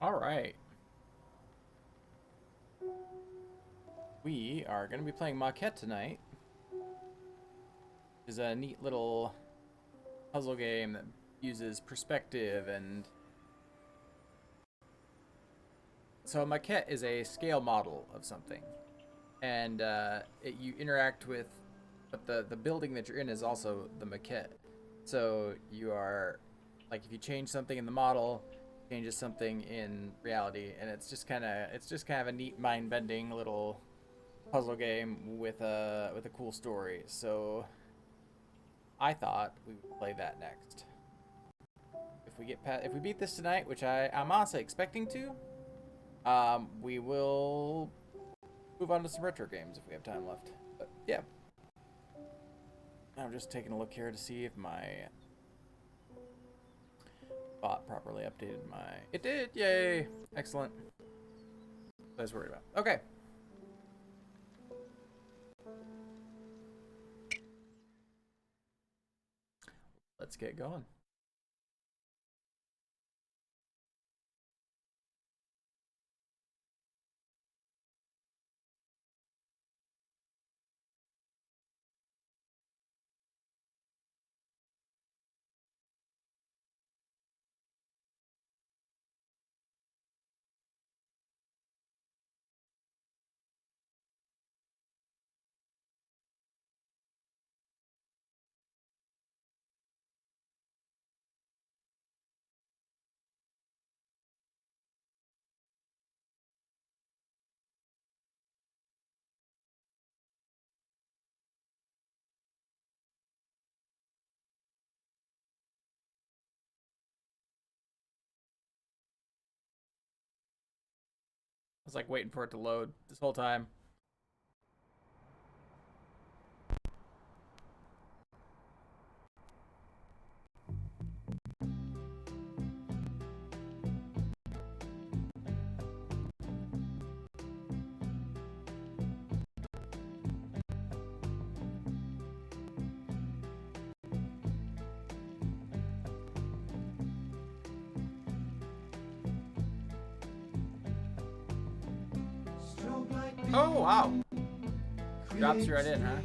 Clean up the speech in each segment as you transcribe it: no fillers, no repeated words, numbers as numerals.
All right. We are going to be playing Maquette tonight. It's a neat little puzzle game that uses perspective and so a maquette is a scale model of something, and you interact with, but the building that you're in is also the maquette. So you are like if you change something in the model, changes something in reality, and it's just kind of a neat mind bending little puzzle game with a cool story. So I thought we would play that next. If we beat this tonight, which I'm honestly expecting to, we will move on to some retro games if we have time left. But yeah, I'm just taking a look here to see if my bot properly updated my. It did! Yay! Excellent. I was worried about. Okay. Let's get going. I was like waiting for it to load this whole time. Oh wow! Drops you right in, huh?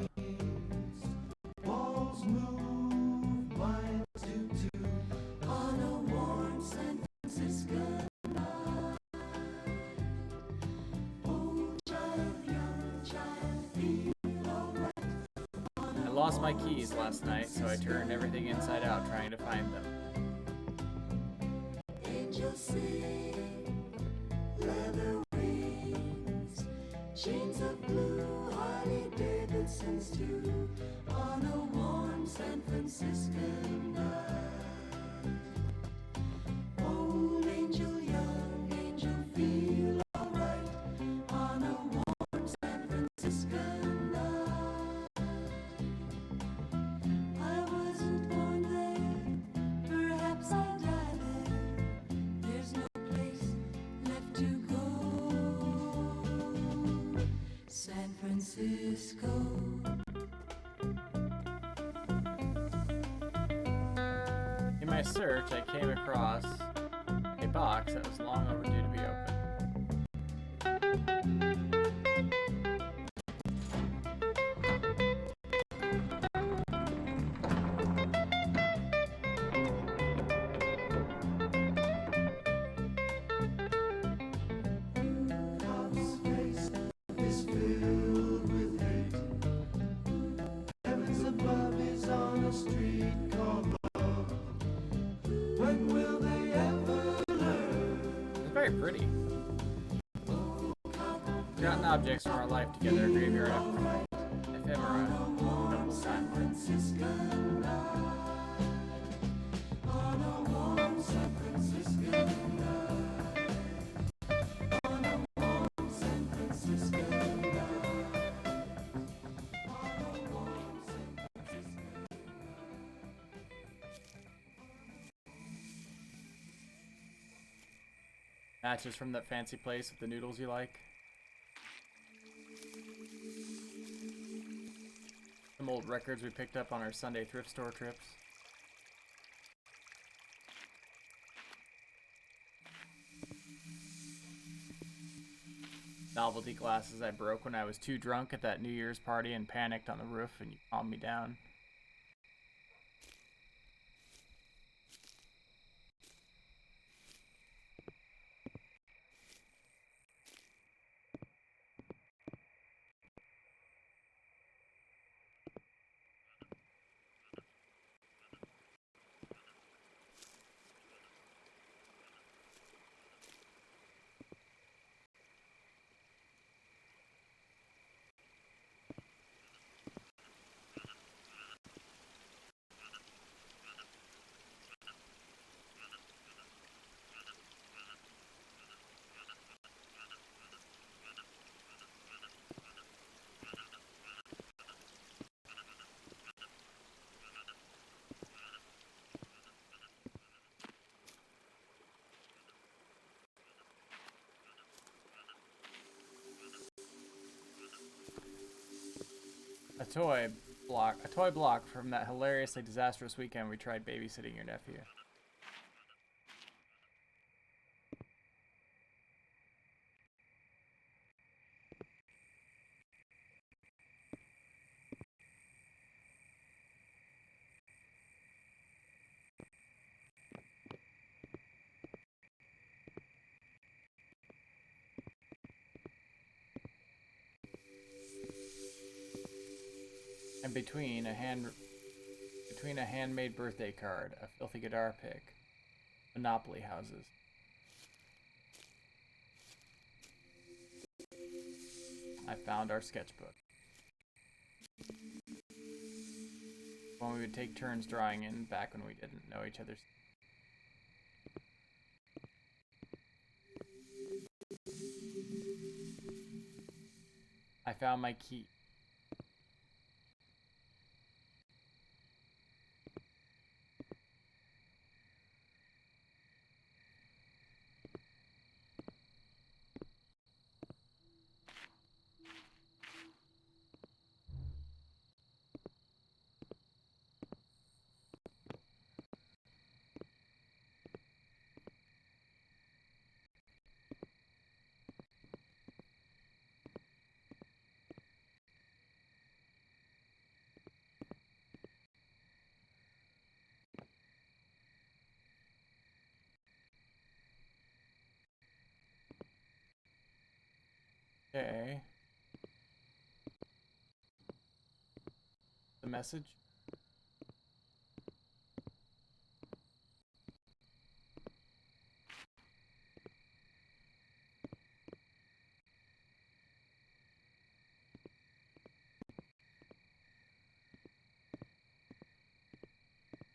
I lost my keys last night, so I turned everything inside out trying to find them. Angel sing, leather wings, chains of blue, Harley Davidsons too, on a warm San Franciscan night. Old angel, young angel, feel alright on a warm San Franciscan night. I wasn't born there, perhaps I'll die there. There's no place left to go. San Francisco. In my search, I came across a box that was long overdue to be opened. It's very pretty. Forgotten objects from our life together, graveyard ephemera, notable time. Matches from that fancy place with the noodles you like. Some old records we picked up on our Sunday thrift store trips. novelty glasses I broke when I was too drunk at that New Year's party and panicked on the roof, and you calmed me down. A toy block from that hilariously disastrous weekend we tried babysitting your nephew. And between a handmade birthday card, a filthy guitar pick, Monopoly houses. I found our sketchbook. When we would take turns drawing in back when we didn't know each other's. I found my key. Okay. The message?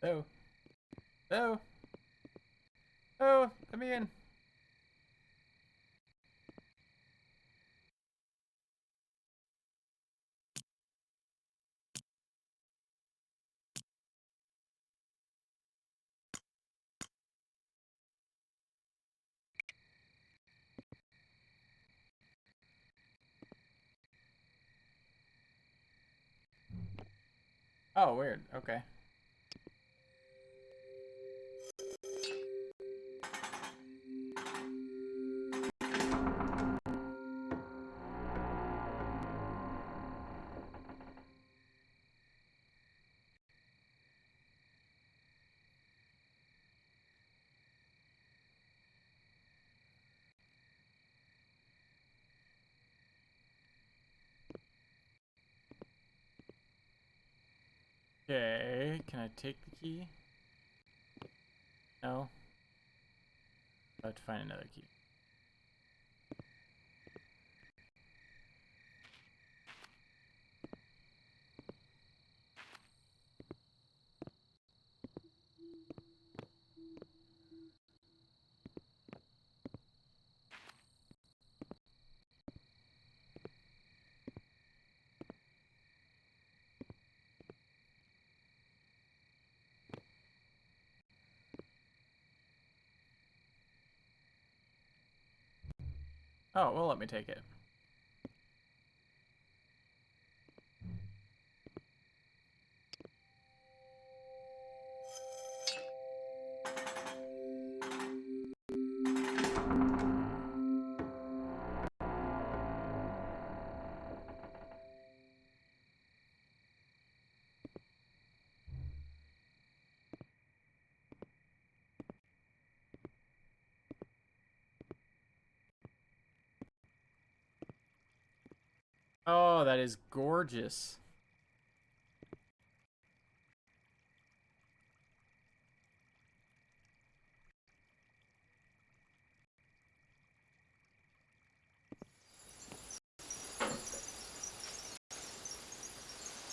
Oh. Oh. Oh, let me in. Oh, weird. Okay. Okay, can I take the key? No. I have to find another key. Oh, well, let me take it. Oh, that is gorgeous.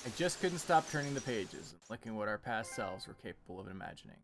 I just couldn't stop turning the pages and looking at what our past selves were capable of imagining.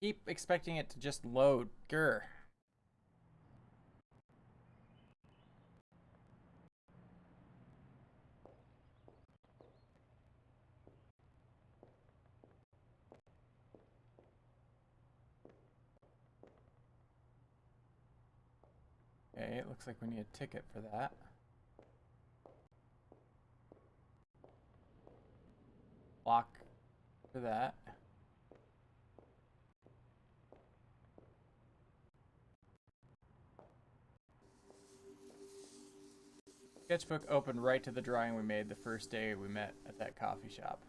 Keep expecting it to just load. Grr. Okay, it looks like we need a ticket for that. Lock for that. Sketchbook opened right to the drawing we made the first day we met at that coffee shop.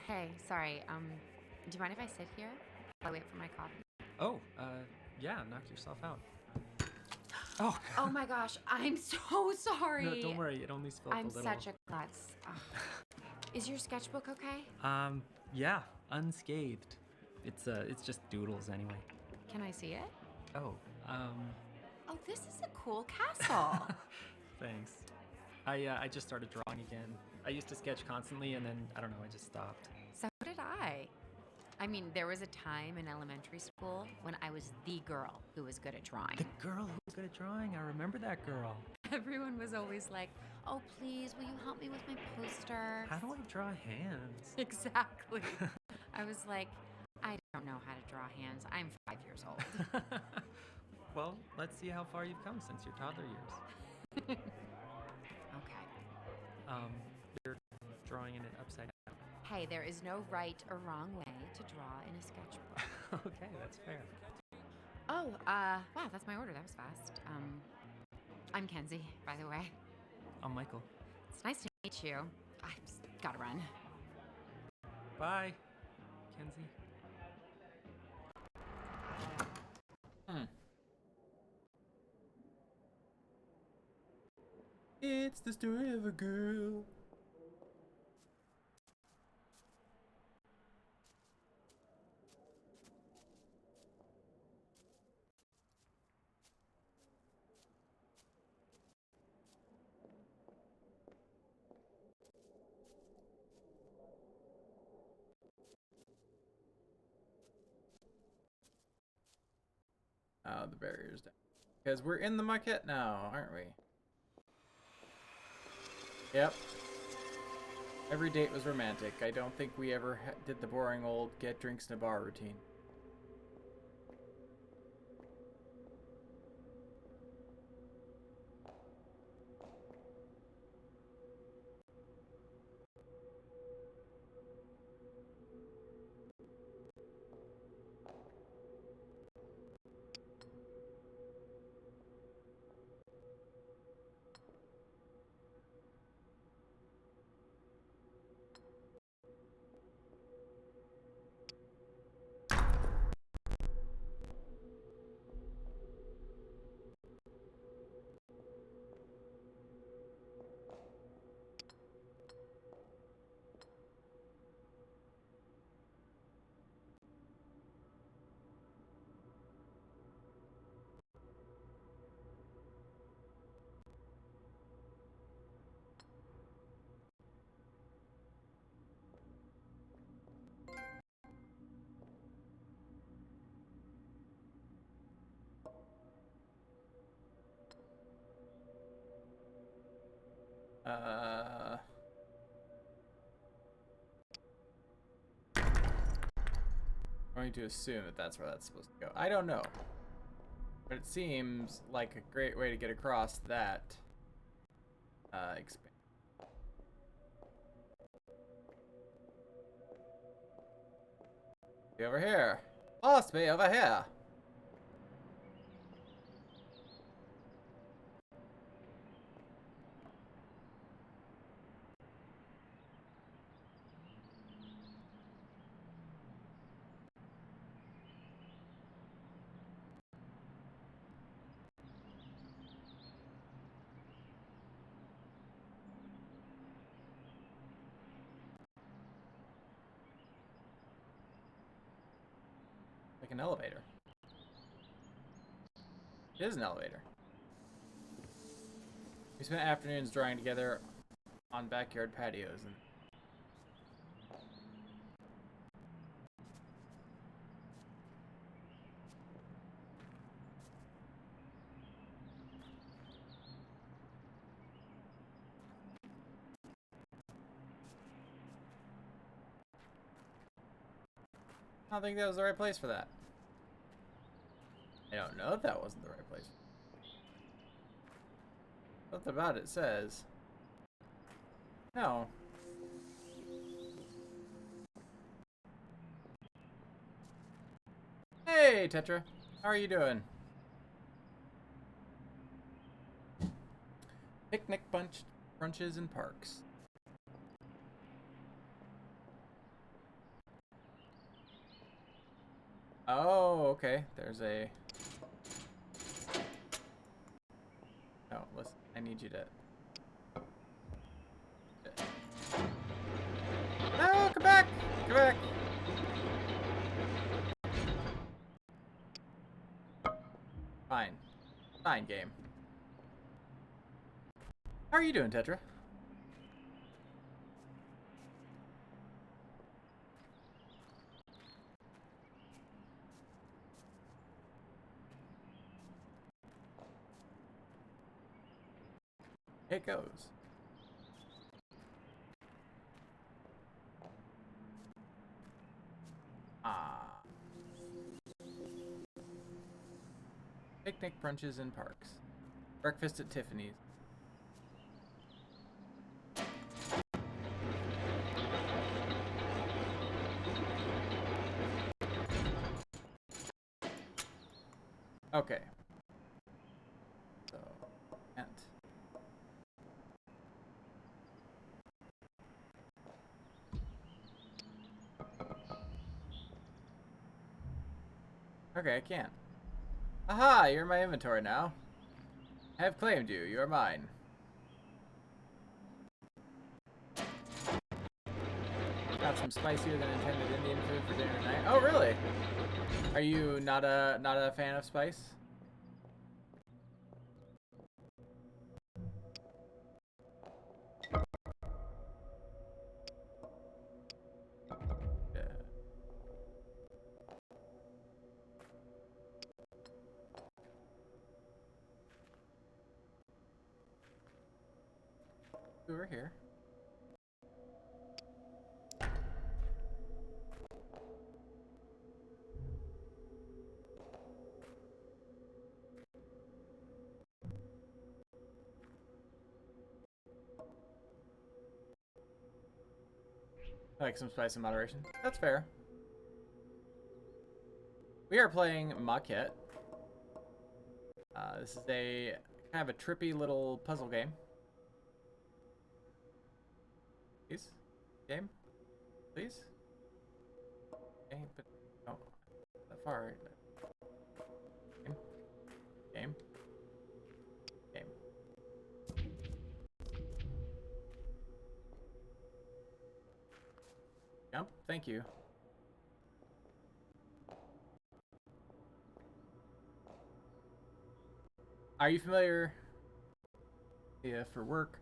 Hey, sorry. Do you mind if I sit here while I wait for my coffee? Oh, yeah, knock yourself out. Oh, Oh my gosh, I'm so sorry. no, don't worry. It only spilled I'm a little. such a klutz. Ugh. Is your sketchbook okay? Yeah, unscathed. It's just doodles anyway. Can I see it? Oh, Oh, this is a cool castle. thanks. I just started drawing again. I used to sketch constantly, and then I don't know, I just stopped. So did I. I mean, there was a time in elementary school when I was the girl who was good at drawing. The girl who was good at drawing. I remember that girl. Everyone was always like, "Oh, please, will you help me with my poster?" How do I draw hands? Exactly. I was like, I don't know how to draw hands. I'm 5 years old. Well, let's see how far you've come since your toddler years. Okay. You're drawing it upside down. Hey, there is no right or wrong way to draw in a sketchbook. Okay, that's fair. Oh, wow, that's my order. That was fast. I'm Kenzie, by the way. I'm Michael. It's nice to meet you. I've just gotta run. Bye, Kenzie. It's the story of a girl. Oh, the barrier's down. Because we're in the maquette now, aren't we? Yep. Every date was romantic. I don't think we ever did the boring old get drinks in a bar routine. Uh, going to assume that that's where that's supposed to go. I don't know. But it seems like a great way to get across that expanse. Be over here. Must be over here. Like an elevator. It is an elevator. We spent afternoons drawing together on backyard patios and I don't think that was the right place for that. I don't know if that wasn't the right place. Something about it says no. Hey, Tetra. How are you doing? Picnic brunches and parks. Oh, okay. There's a... No, listen. I need you to... No, come back! Come back! Fine. Fine, game. How are you doing, Tetra? It goes. Ah. Picnic brunches and parks. Breakfast at Tiffany's. Okay. So, and okay, I can't. Aha, you're in my inventory now. I have claimed you. You are mine. Got some spicier than intended Indian food for dinner tonight. Oh, really? Are you not a fan of spice? Yeah. Over here. I like some spice in moderation. That's fair. We are playing Maquette. This is a kind of a trippy little puzzle game. Please? Game? Please? Okay, but no. That far. Game? Game? Game. Jump? Thank you. Are you familiar? Yeah, for work.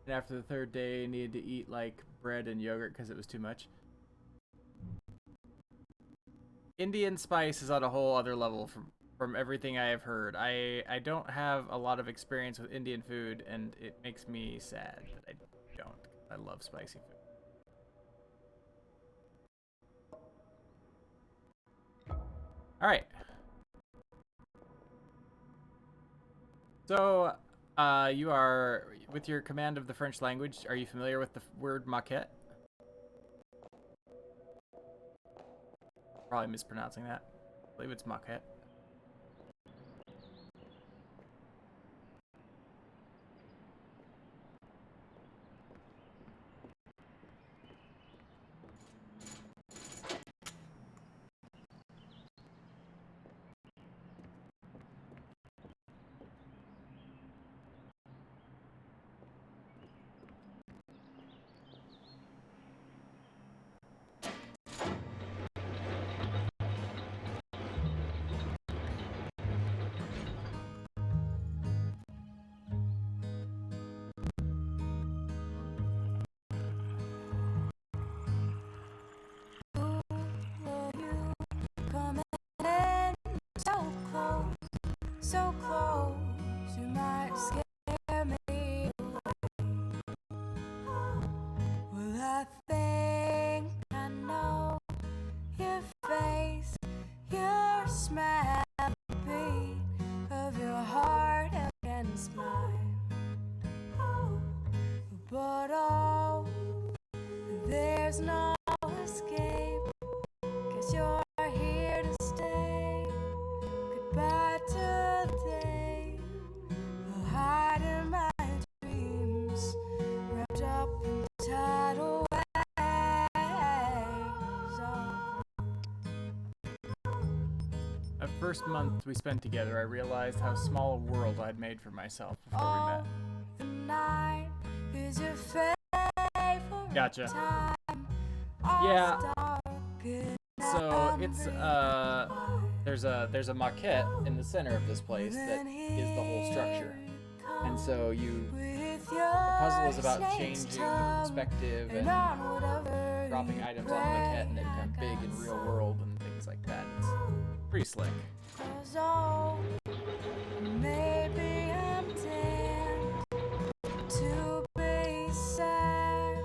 And after the third day, needed to eat like bread and yogurt because it was too much. Indian spice is on a whole other level from everything I have heard. I don't have a lot of experience with Indian food, and it makes me sad that I don't. I love spicy food. All right. So, you are, with your command of the French language, are you familiar with the word maquette? Probably mispronouncing that. I believe it's maquette. So close, you might scare me away. Well, I think I know your face, your smile, the beat of your heart against mine. But oh, there's no escape, 'cause you're here to stay. Goodbye to the day I'll hide in my dreams, wrapped up in tidal waves. That first month we spent together, I realized how small a world I'd made for myself before we met. The night is your favorite Gotcha. time. Yeah. So it's there's a maquette in the center of this place that is the whole structure, and so the puzzle is about changing perspective and dropping items on the maquette, and they become big in real world and things like that. It's pretty slick. Maybe I'm damned to be sad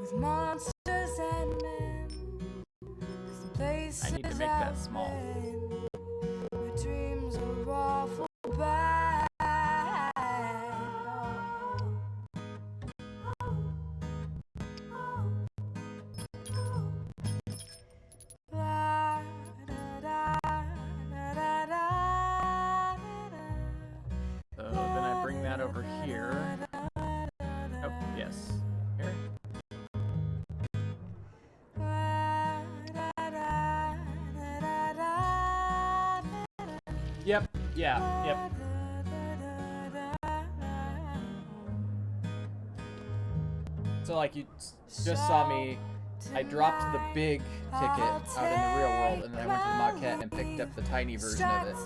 with monsters and men. 'Cause the places I need to make that small. where dreams are awful bad. La, da, da, da, da, da, So then I bring that over here. Oh, yes. Here. Yep. Yeah. Yep. So like you just saw me, I dropped the big ticket out in the real world, and then I went to the maquette and picked up the tiny version of it.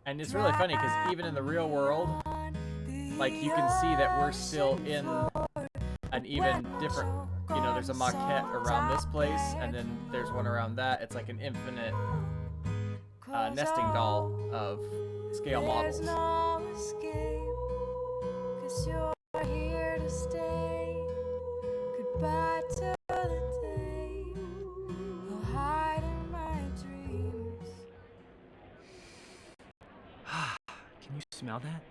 And it's really funny because even in the real world, like you can see that we're still in an even different, there's a maquette around this place, and then there's one around that. It's like an infinite nesting doll of scale models. Goodbye to the day I'll hide in my dreams. Can you smell that?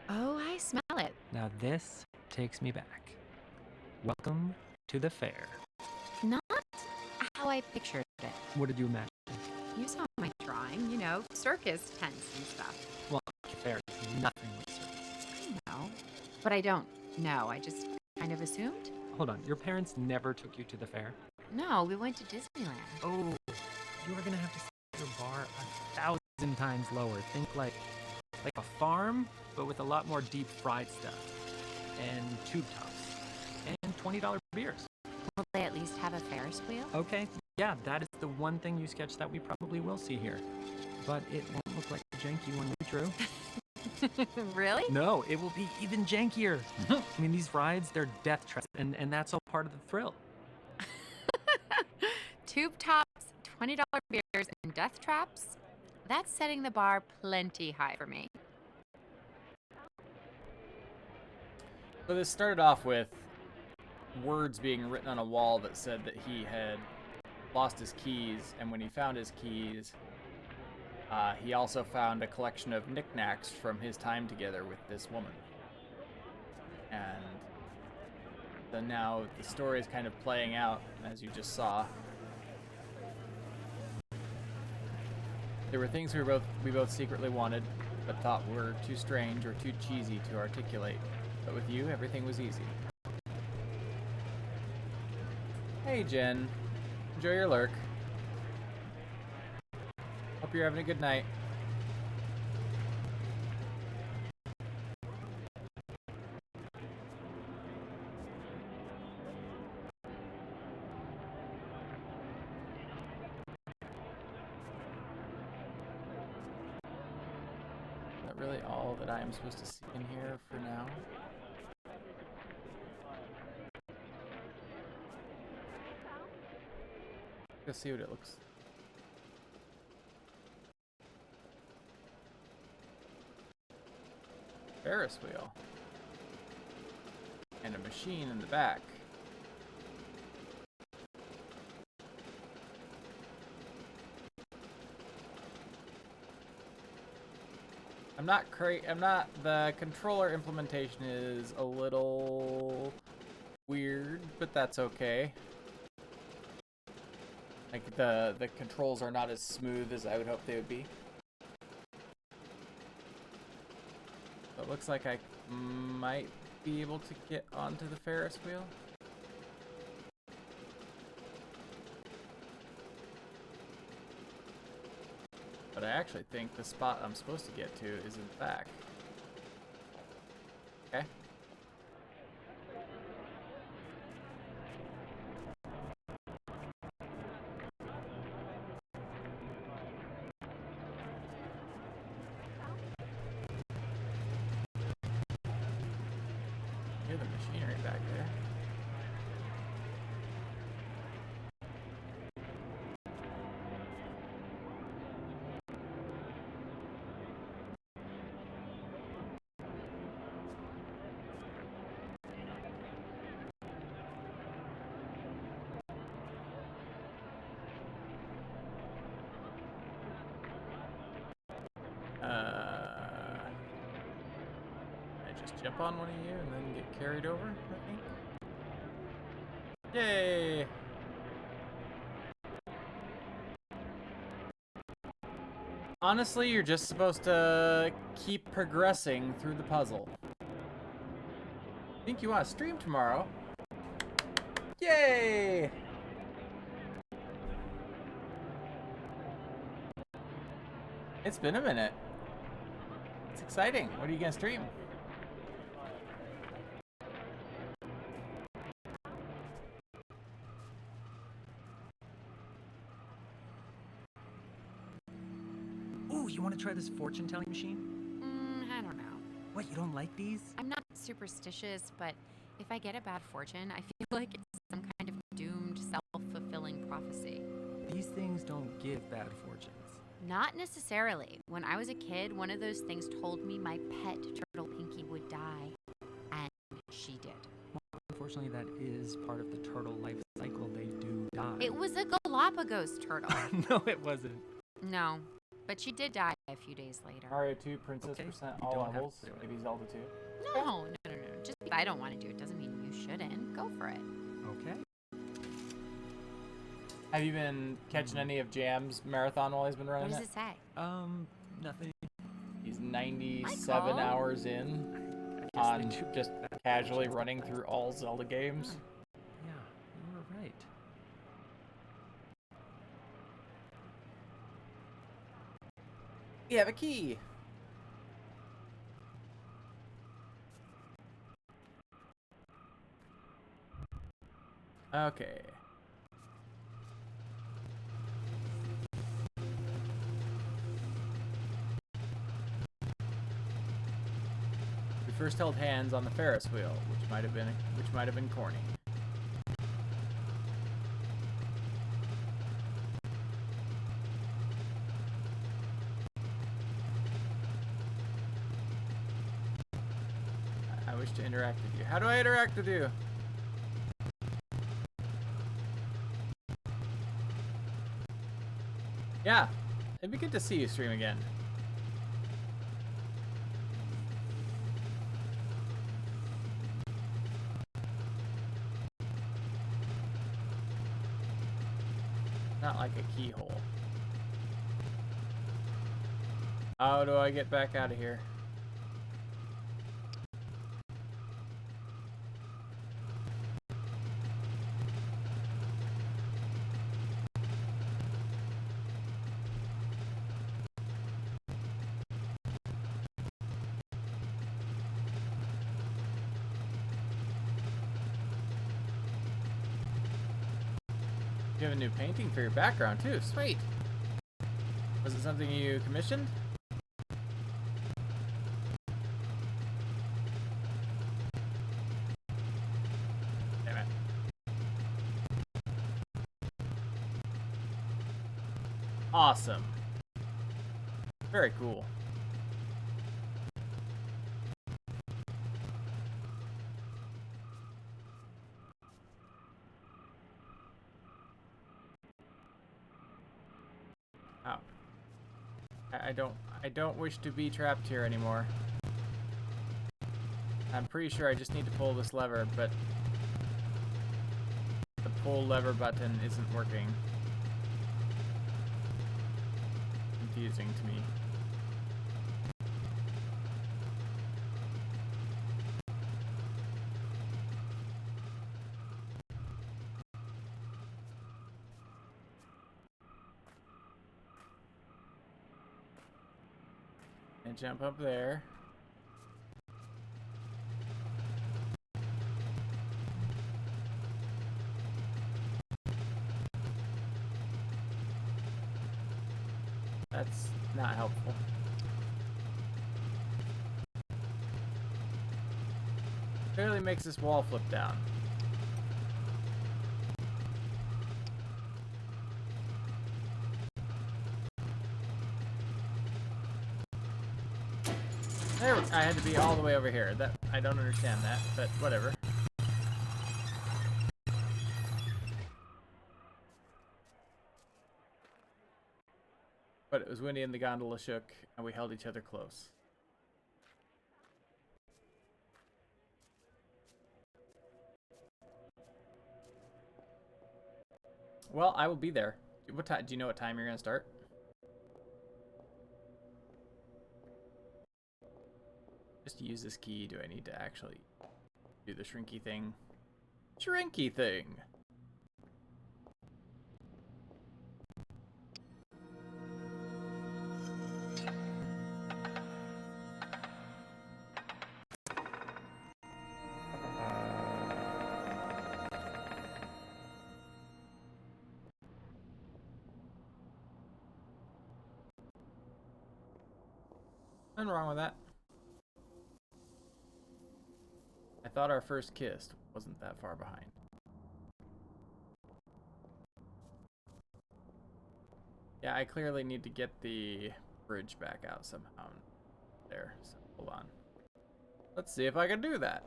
Oh, I smell it. Now this takes me back. Welcome to the fair. Not how I pictured it. What did you imagine? You saw my drawing, circus tents and stuff. Well, fair is nothing like circus. I know. But I don't know. I just kind of assumed. Hold on, your parents never took you to the fair? No, we went to Disneyland. Oh, you are gonna have to set your bar 1,000 times lower. Think like a farm, but with a lot more deep fried stuff, and tube tops, and $20 beers. Will they at least have a Ferris wheel? Okay, yeah, that is the one thing you sketched that we probably will see here. But it won't look like the janky one we drew. Really? No, it will be even jankier. I mean, these rides, they're death traps, and that's all part of the thrill. Tube tops, $20 beers, and death traps? That's setting the bar plenty high for me. So this started off with words being written on a wall that said that he had lost his keys, and when he found his keys, he also found a collection of knickknacks from his time together with this woman. And so now the story is kind of playing out, as you just saw. There were things we both secretly wanted, but thought were too strange or too cheesy to articulate. But with you, everything was easy. Hey, Jen. Enjoy your lurk. Hope you're having a good night. Is that really all that I am supposed to see in here for now? Let's see what it looks. Ferris wheel. And a machine in the back. The controller implementation is a little weird, but that's okay. Like the controls are not as smooth as I would hope they would be. So it looks like I might be able to get onto the Ferris wheel. But I actually think the spot I'm supposed to get to is in the back. Okay. Hear the machinery back there. I just jump on one of you and then get carried over, I think. Yay! Honestly, you're just supposed to keep progressing through the puzzle. Think you want to stream tomorrow? Yay! It's been a minute. It's exciting. What are you gonna stream? Ooh, you want to try this fortune-telling machine? I don't know. What, you don't like these? I'm not superstitious, but if I get a bad fortune, I feel like it's some kind of doomed, self-fulfilling prophecy. These things don't give bad fortunes. Not necessarily. When I was a kid, one of those things told me my pet turtle Pinky would die. And she did. Unfortunately, that is part of the turtle life cycle. They do die. It was a Galapagos turtle. No, it wasn't. No. But she did die a few days later. Mario 2, Princess Okay, percent you all don't have levels. to do it. Maybe Zelda 2. No. Just if I don't want to do it doesn't mean you shouldn't. Go for it. Okay. Have you been catching any of Jam's marathon while he's been running What does it say? Nothing. He's 97 Michael? hours in I on guess they do just that. casually running through all Zelda games. Yeah, you were right. You have a key. Okay. We first held hands on the Ferris wheel, which might have been corny. I wish to interact with you. How do I interact with you? Yeah, it'd be good to see you stream again. Not like a keyhole. How do I get back out of here? You have a new painting for your background too. Sweet. Was it something you commissioned? Damn it. Awesome. Very cool. Oh. I don't wish to be trapped here anymore. I'm pretty sure I just need to pull this lever, but the pull lever button isn't working. Confusing to me. And jump up there. That's not helpful. Barely makes this wall flip down. There, I had to be all the way over here. That I don't understand that, but whatever. But it was windy and the gondola shook, and we held each other close. Well, I will be there. What time? Do you know what time you're gonna start? Just to use this key, do I need to actually do the shrinky thing? Shrinky thing! Nothing wrong with that. I thought our first kiss wasn't that far behind. Yeah, I clearly need to get the bridge back out somehow. There, so hold on. Let's see if I can do that.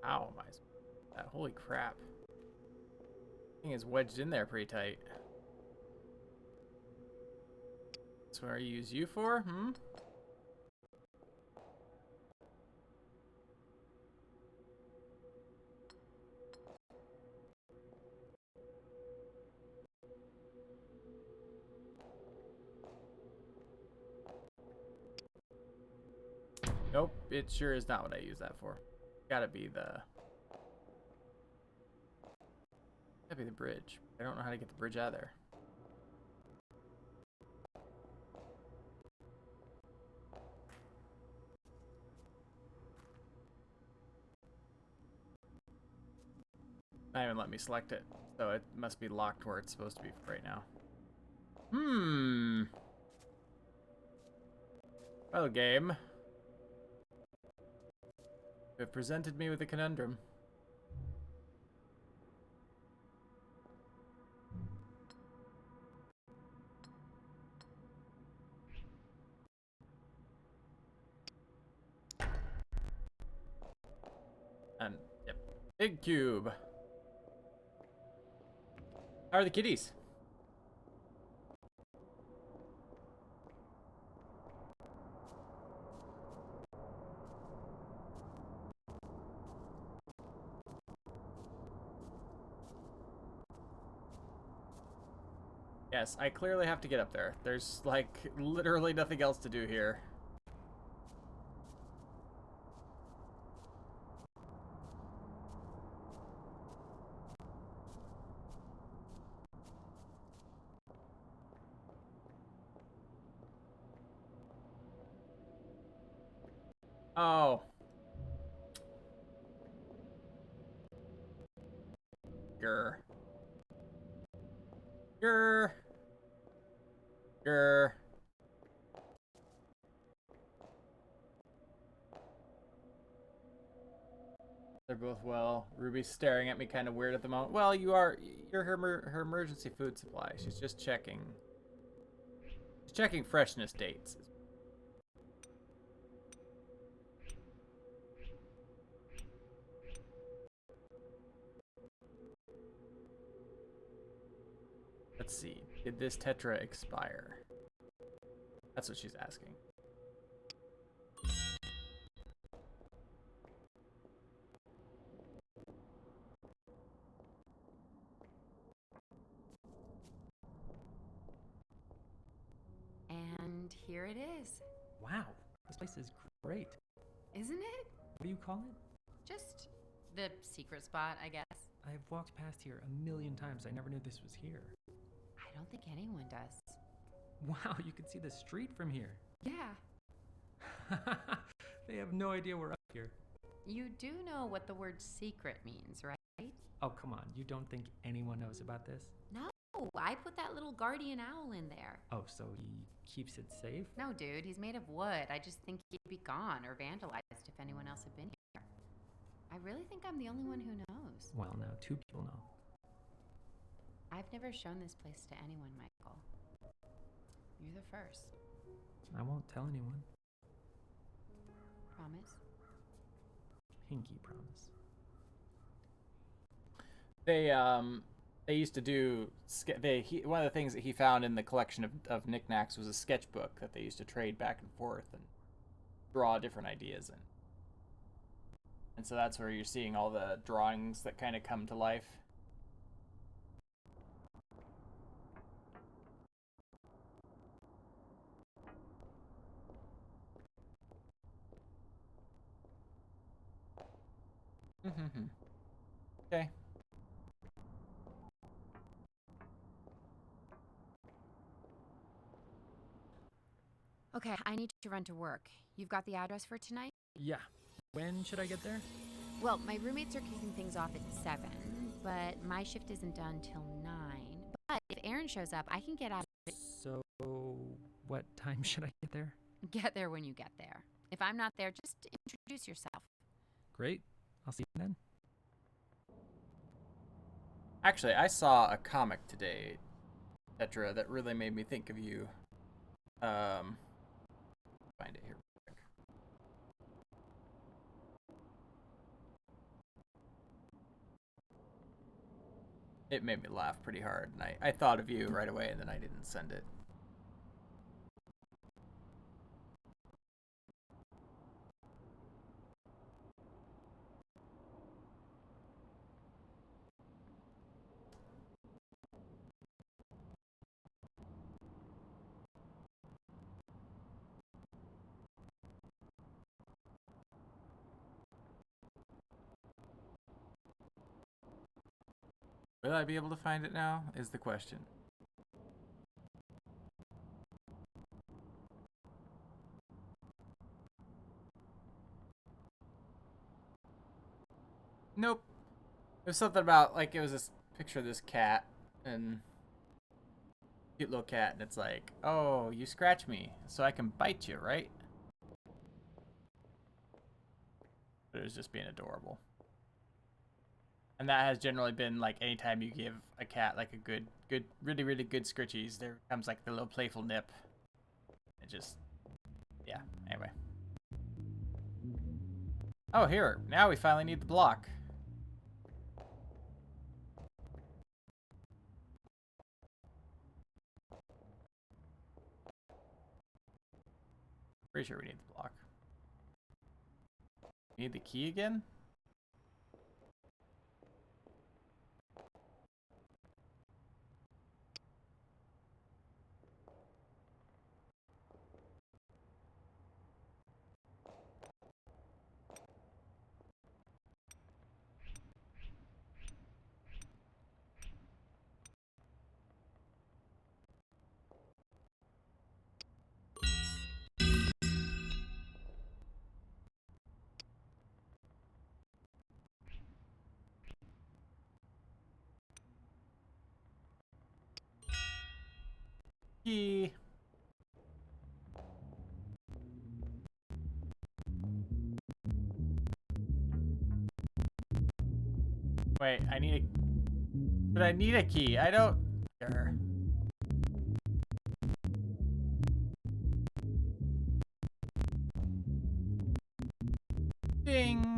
Ow, that holy crap. Thing is wedged in there pretty tight. That's what I use you for, hmm? Nope, it sure is not what I use that for. Gotta be the bridge. I don't know how to get the bridge out of there. Not even let me select it, so it must be locked where it's supposed to be right now. Well, game. You have presented me with a conundrum. Big cube. How are the kitties? Yes, I clearly have to get up there. There's, like, literally nothing else to do here. Oh. Grr. Grr. Grr. They're both well. Ruby's staring at me kind of weird at the moment. Well, you're her emergency food supply. She's just checking. She's checking freshness dates. Let's see. Did this Tetra expire? That's what she's asking. And here it is. Wow, this place is great. Isn't it? What do you call it? Just the secret spot, I guess. I've walked past here a million times. I never knew this was here. I don't think anyone does. Wow, you can see the street from here. Yeah. They have no idea we're up here. You do know what the word secret means, right? Oh, come on. You don't think anyone knows about this? No, I put that little guardian owl in there. Oh, so he keeps it safe? No, dude, he's made of wood. I just think he'd be gone or vandalized if anyone else had been here. I really think I'm the only one who knows. Well, now 2 people know. I've never shown this place to anyone, Michael. You're the first. I won't tell anyone. Promise? Pinky promise. They used to do one of the things that he found in the collection of knickknacks was a sketchbook that they used to trade back and forth and draw different ideas in. And so that's where you're seeing all the drawings that kind of come to life. Okay. Okay, I need to run to work. You've got the address for tonight? Yeah. When should I get there? Well, my roommates are kicking things off at 7, but my shift isn't done till 9. But if Aaron shows up, I can get out of it. So, what time should I get there? Get there when you get there. If I'm not there, just introduce yourself. Great. I'll see you then. Actually, I saw a comic today, Tetra, that really made me think of you. Find it here real quick. It made me laugh pretty hard, and I thought of you right away, and then I didn't send it. Will I be able to find it now, is the question. Nope. It was something about, like, it was this picture of this cat, and cute little cat, and it's like, oh, you scratch me, so I can bite you, right? But it was just being adorable. And that has generally been, like, anytime you give a cat, like, a good, really, really good scritchies, there comes, like, the little playful nip. It just, yeah, anyway. Oh, here, now we finally need the block. Pretty sure we need the block. Need the key again? Key. Wait, I need a... But I need a key. I don't... Sure. Ding.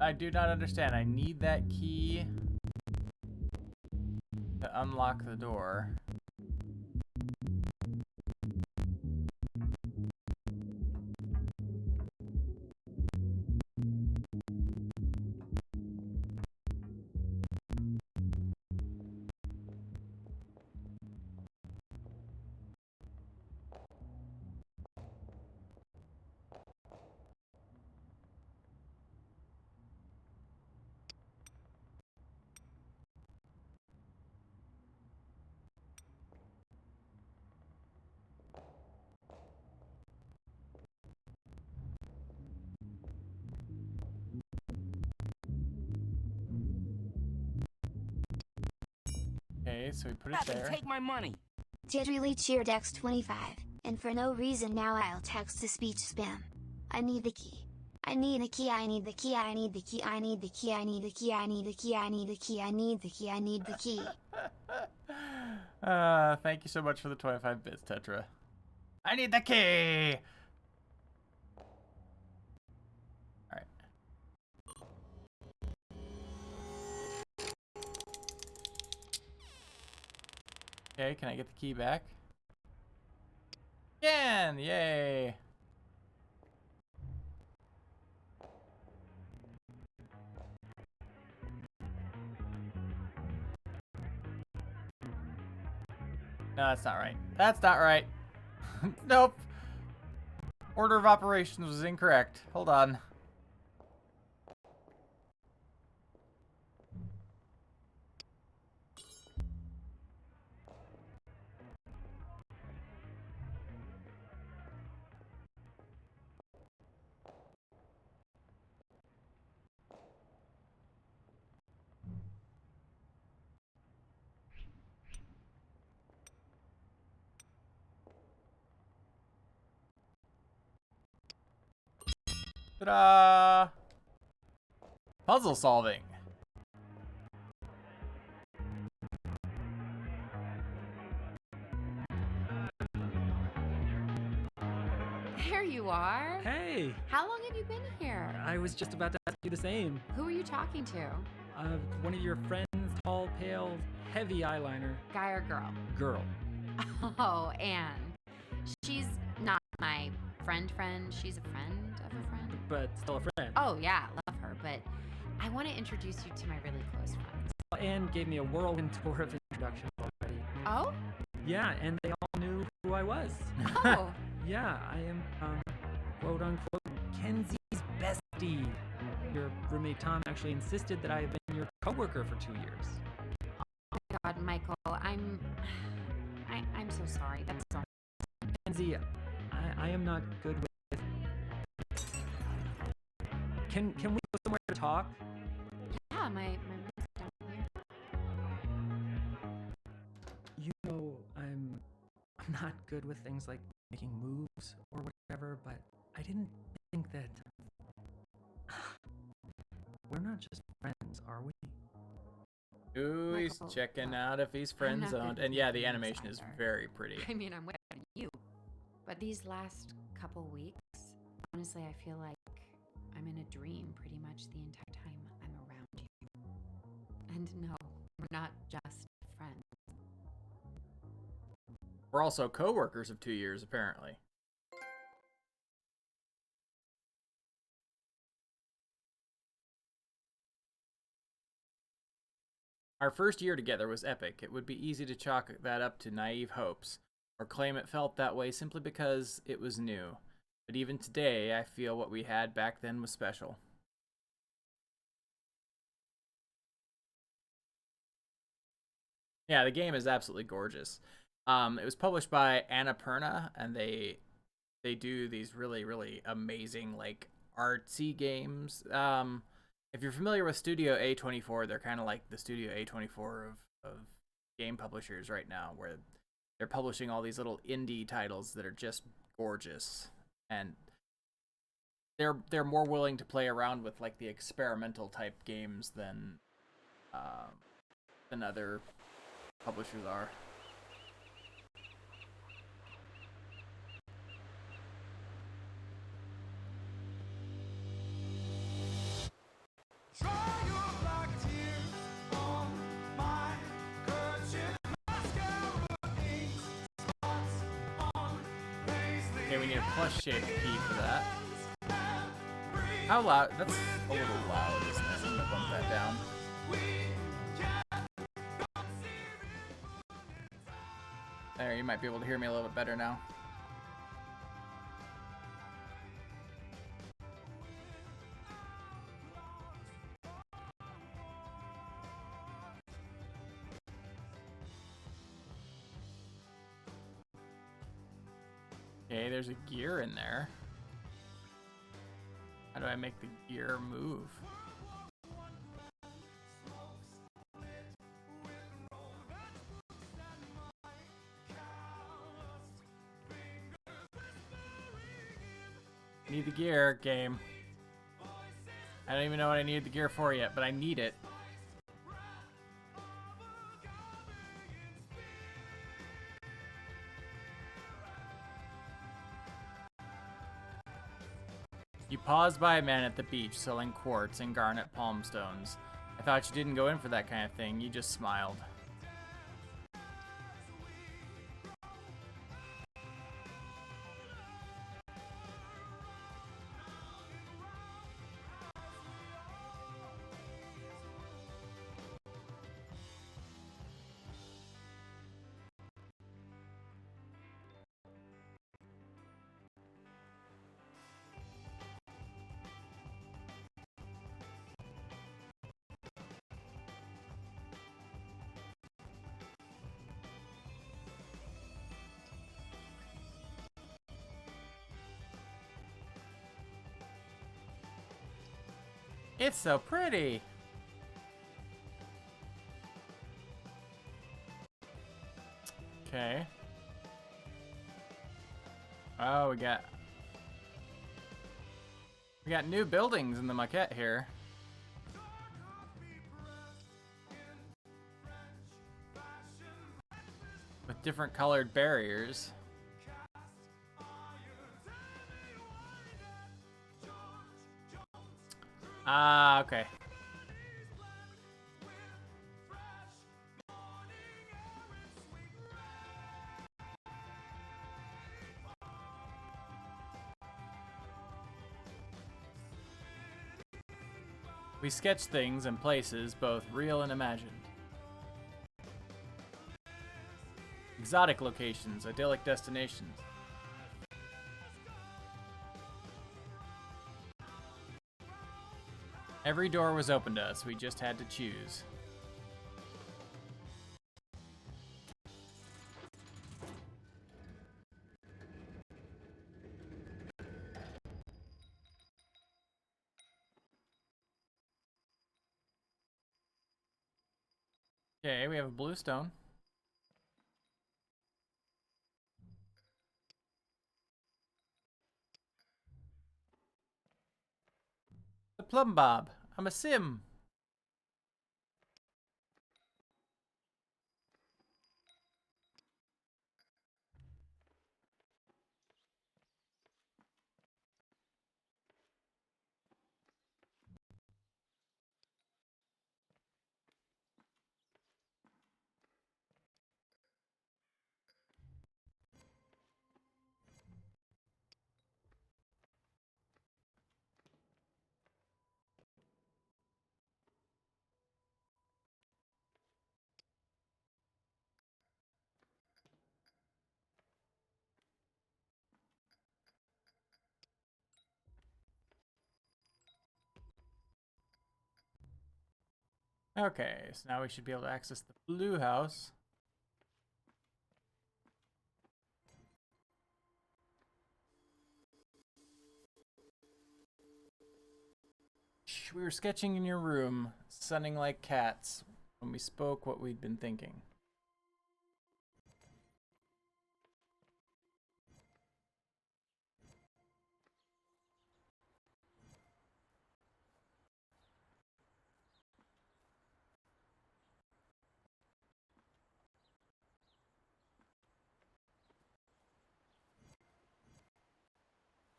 I do not understand. I need that key to unlock the door. Okay, so we put it there. Take my money. Did really cheered X25, and for no reason now I'll text to speech spam. I need the key. I need a key, I need the key, I need the key, I need the key, I need the key, I need the key, I need the key, I need the key, I need the key. Thank you so much for the 25 bits, Tetra. I need the key! Alright. Okay, can I get the key back? Can! Yay! No, that's not right. That's not right. Nope. Order of operations was incorrect. Hold on. Ta-da! Puzzle solving. There you are. Hey, How long have you been here? I was just about to ask you the same. Who are you talking to? One of your friends, tall, pale, heavy eyeliner Guy or girl? girl. Oh, Anne. She's not my friend. She's a friend of a friend. But still a friend. Oh, yeah, love her. But I want to introduce you to my really close friends. Anne gave me a whirlwind tour of introductions already. Oh? Yeah, and they all knew who I was. Oh. Yeah, I am, quote unquote, Kenzie's bestie. Your roommate Tom actually insisted that I have been your coworker for 2 years. Oh my God, Michael, I'm so sorry. That's so. Kenzie, I am not good with. Can we go somewhere to talk? Yeah, my roommate's down here. You know, I'm not good with things like making moves or whatever, but I didn't think that we're not just friends, are we? Ooh, he's Michael, checking out if he's friend not zoned. good And yeah, with the names animation is either. very pretty. I mean, I'm waiting on you. But these last couple weeks, Honestly, I feel like I'm in a dream pretty much the entire time I'm around you. And no, we're not just friends. We're also co-workers of 2 years, apparently. Our first year together was epic. It would be easy to chalk that up to naive hopes, or claim it felt that way simply because it was new. But even today, I feel what we had back then was special. Yeah, the game is absolutely gorgeous. It was published by Annapurna, and they do these really, really amazing, like, artsy games. If you're familiar with Studio A24, they're kind of like the Studio A24 of game publishers right now, where they're publishing all these little indie titles that are just gorgeous, and they're more willing to play around with like the experimental type games than other publishers are. Okay, we need a plus shape key for that. How loud? That's a little loud, isn't it? I'm gonna bump that down. There, you might be able to hear me a little bit better now. Okay, there's a gear in there. How do I make the gear move? Need the gear, game. I don't even know what I need the gear for yet, but I need it. You paused by a man at the beach selling quartz and garnet palm stones. I thought you didn't go in for that kind of thing. You just smiled. It's so pretty. Okay. Oh, we got new buildings in the maquette here. With different colored barriers. Ah, okay. We sketch things and places, both real and imagined. Exotic locations, idyllic destinations. Every door was open to us, we just had to choose. Okay, we have a blue stone. The plumb bob. I'm a sim. Okay, so now we should be able to access the blue house. Shh, we were sketching in your room, sunning like cats, when we spoke what we'd been thinking.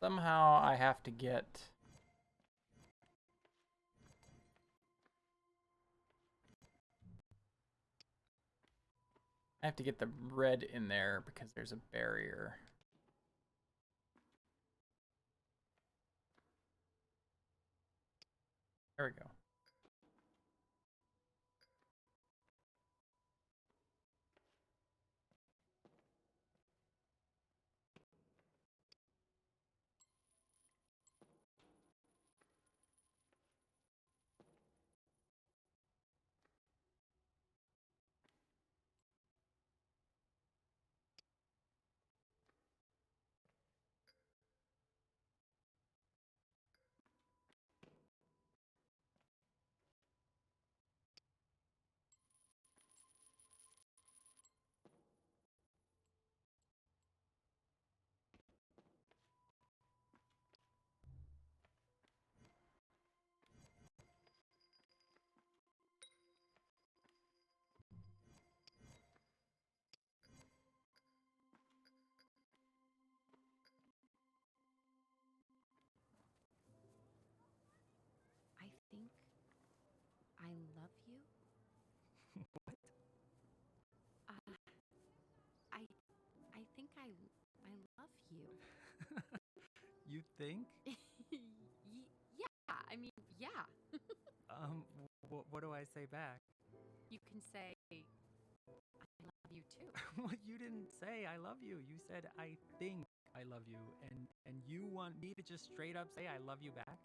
Somehow I have to get... I have to get the red in there because there's a barrier. There we go. I think I love you. What? I think I love you. You think? Yeah, I mean, yeah. What do I say back? You can say I love you too. Well, you didn't say I love you. You said I think I love you, and you want me to just straight up say I love you back?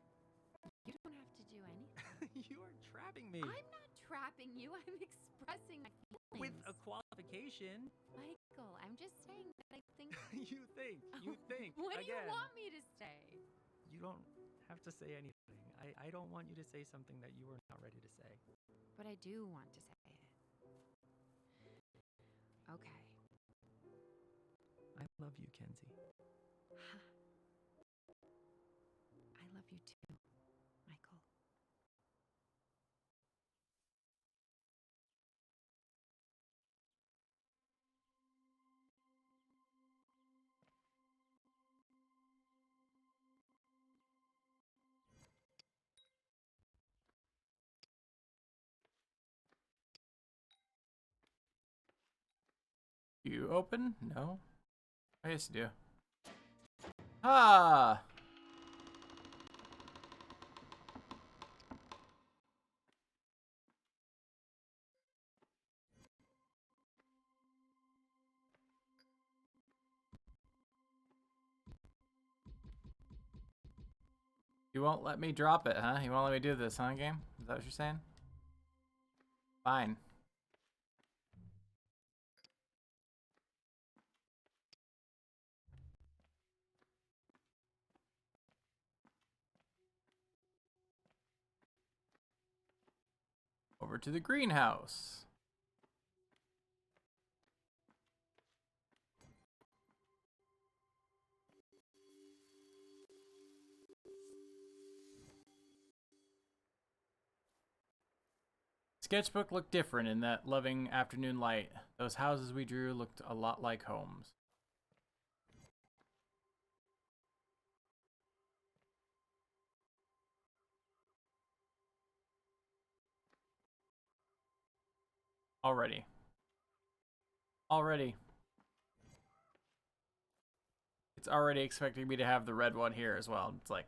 You don't have to do anything. You are trapping me. I'm not trapping you. I'm expressing my feelings. With a qualification. Michael, I'm just saying that I think. You think. What do you again. want me to say? You don't have to say anything. I don't want you to say something that you are not ready to say. But I do want to say it. Okay. I love you, Kenzie. I love you too, Michael. You open? No. I guess you do. Ah! You won't let me drop it, huh? You won't let me do this, huh, game? Is that what you're saying? Fine. Over to the greenhouse. Sketchbook looked different in that loving afternoon light. Those houses we drew looked a lot like homes. Already. It's already expecting me to have the red one here as well. It's like,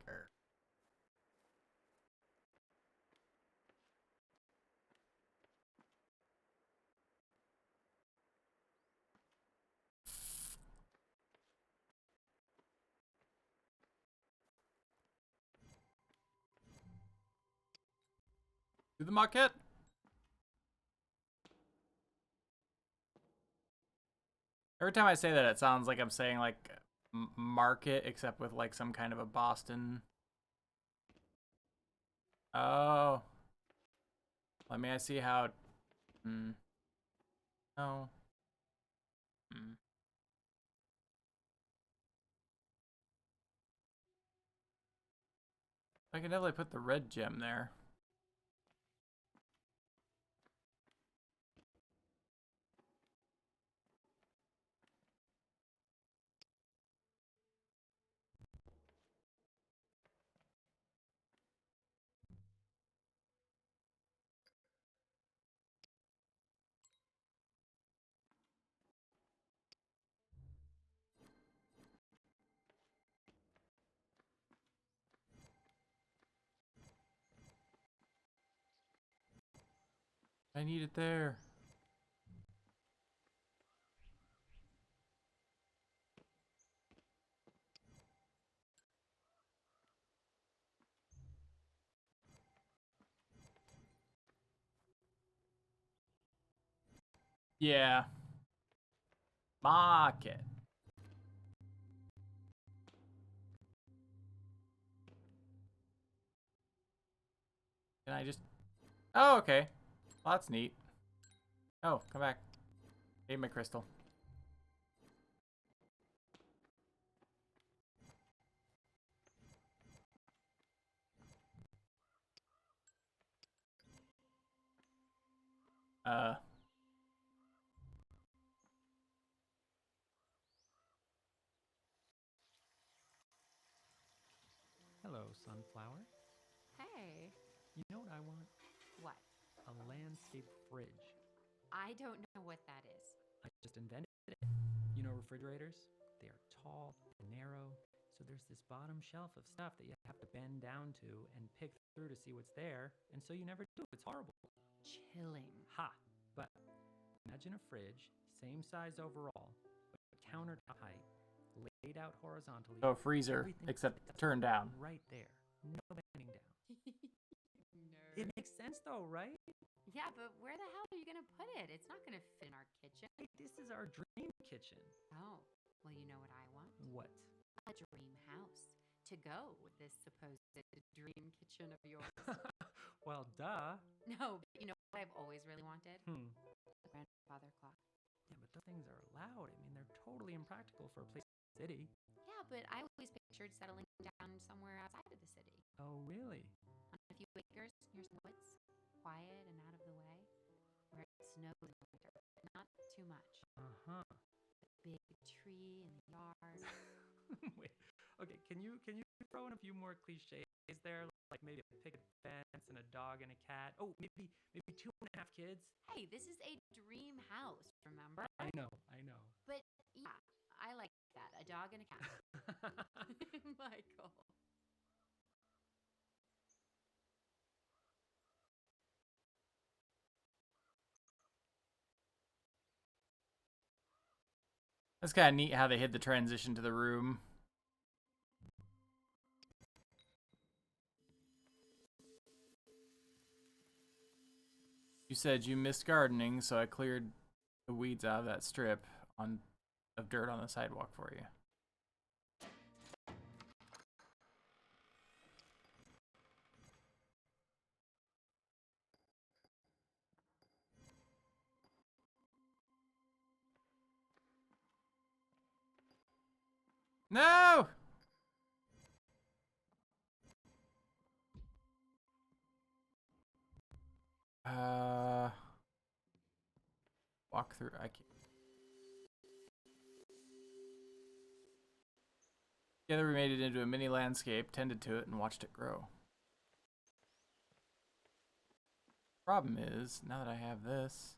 Do the maquette. Every time I say that, it sounds like I'm saying like market, except with like some kind of a Boston. Oh. Let me see how. No. I can definitely put the red gem there. I need it there. Yeah. Market. Can I just... Oh, okay. Well, that's neat. Oh, come back. Need my crystal. Hello, sunflower. Hey. You know what I want? What? A landscape fridge. I don't know what that is. I just invented it. You know refrigerators? They are tall and narrow, so there's this bottom shelf of stuff that you have to bend down to and pick through to see what's there, and so you never do. It's horrible. Chilling. Ha! But imagine a fridge, same size overall, but countertop height, laid out horizontally. So freezer, everything except sits turned down. right there. No bending down. Nerd. It makes sense though, right? Yeah, but where the hell are you gonna put it? It's not gonna fit in our kitchen. Hey, this is our dream kitchen. Oh, well, you know what I want? What? A dream house to go with this supposed dream kitchen of yours. Well, duh. No, but you know what I've always really wanted? A grandfather clock. Yeah, but those things are loud. I mean, they're totally impractical for a place in the city. Yeah, but I always pictured settling down somewhere outside of the city. Oh, really? On a few acres near some woods, quiet and out of the way, where it snows in the winter, but not too much. Uh-huh. A big tree in the yard. Wait. Okay, can you throw in a few more cliches there? Like maybe a picket fence and a dog and a cat. Oh, maybe 2.5 kids? Hey, this is a dream house, remember? I know. But yeah, I like that. A dog and a cat. Michael. That's kind of neat how they hid the transition to the room. You said you missed gardening, so I cleared the weeds out of that strip of dirt on the sidewalk for you. No! Walk through. I can't. Together we made it into a mini landscape, tended to it, and watched it grow. Problem is, now that I have this...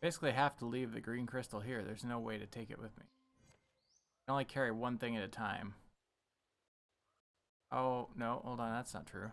Basically have to leave the green crystal here. There's no way to take it with me. I can only carry one thing at a time. Oh, no, hold on, that's not true.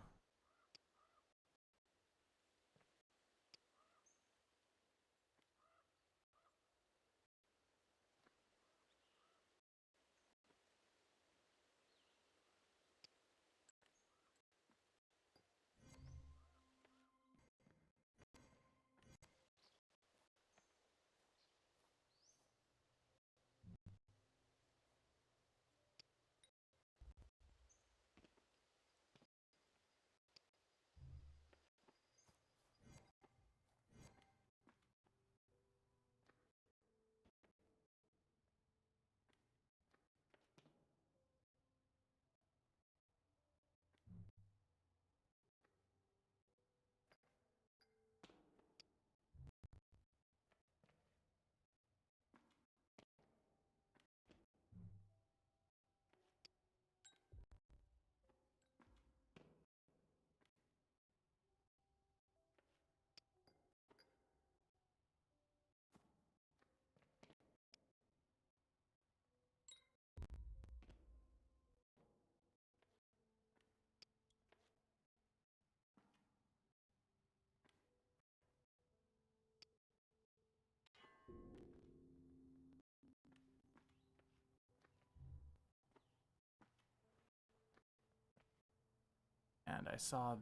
And I saw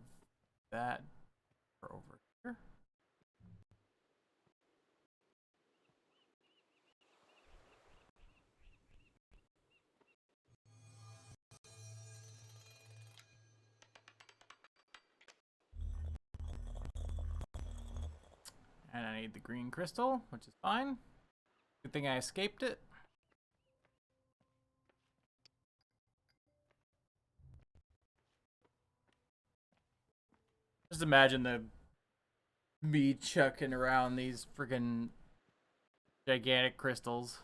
that over here. And I need the green crystal, which is fine. Good thing I escaped it. Just imagine me chucking around these freaking gigantic crystals.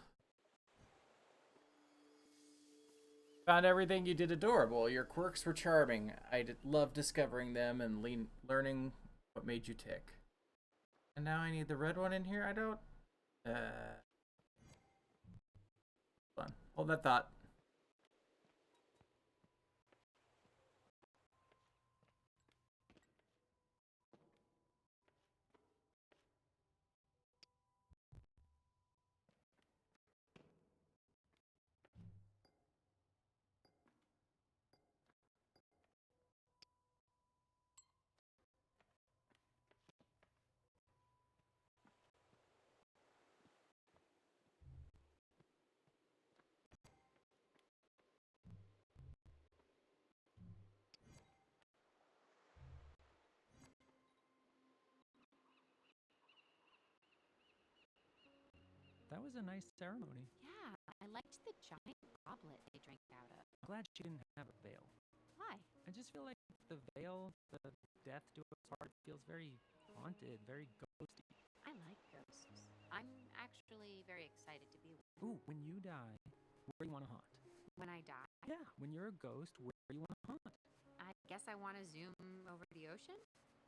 Found everything you did adorable. Your quirks were charming. I love discovering them and learning what made you tick. And now I need the red one in here. I don't. Hold on. Hold that thought. That was a nice ceremony. Yeah, I liked the giant goblet they drank out of. I'm glad she didn't have a veil. Why? I just feel like the veil, the death to its heart, feels very haunted, very ghosty. I like ghosts. I'm actually very excited to be one. Ooh, when you die, where do you want to haunt? When I die, Yeah, when you're a ghost, where do you want to haunt? I guess I want to zoom over the ocean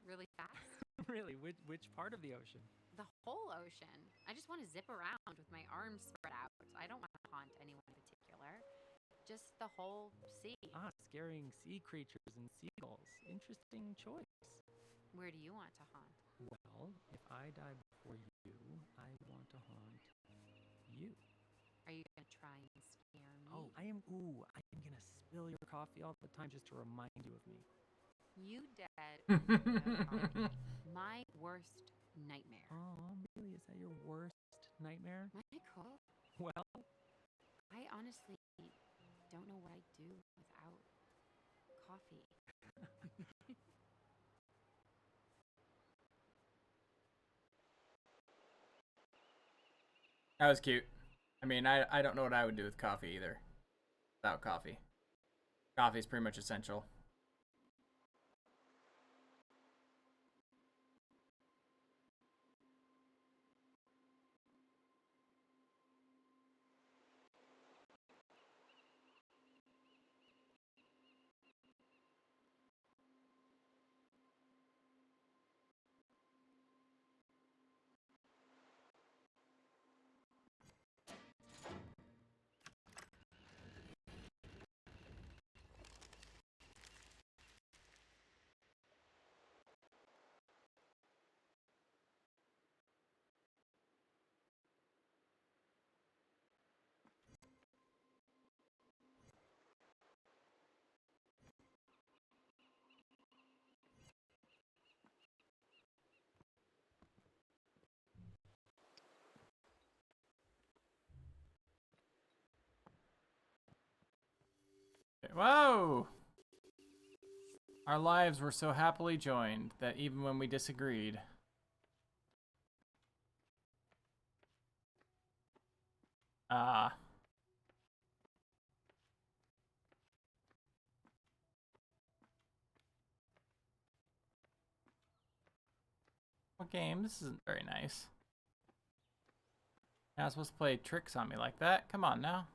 really fast. Really, which part of the ocean? The whole ocean. I just want to zip around with my arms spread out. I don't want to haunt anyone in particular. Just the whole sea. Ah, scaring sea creatures and seagulls. Interesting choice. Where do you want to haunt? Well, if I die before you, I want to haunt you. Are you going to try and scare me? Oh, I am gonna spill your coffee all the time just to remind you of me. You dead or no, my worst nightmare. Oh, really? Is that your worst nightmare? Michael, Well, I honestly don't know what I'd do without coffee. That was cute. I mean, I don't know what I would do with coffee either. Without coffee. Coffee's pretty much essential. no! Our lives were so happily joined that even when we disagreed. Ah. What game? This isn't very nice. You're not supposed to play tricks on me like that. Come on now.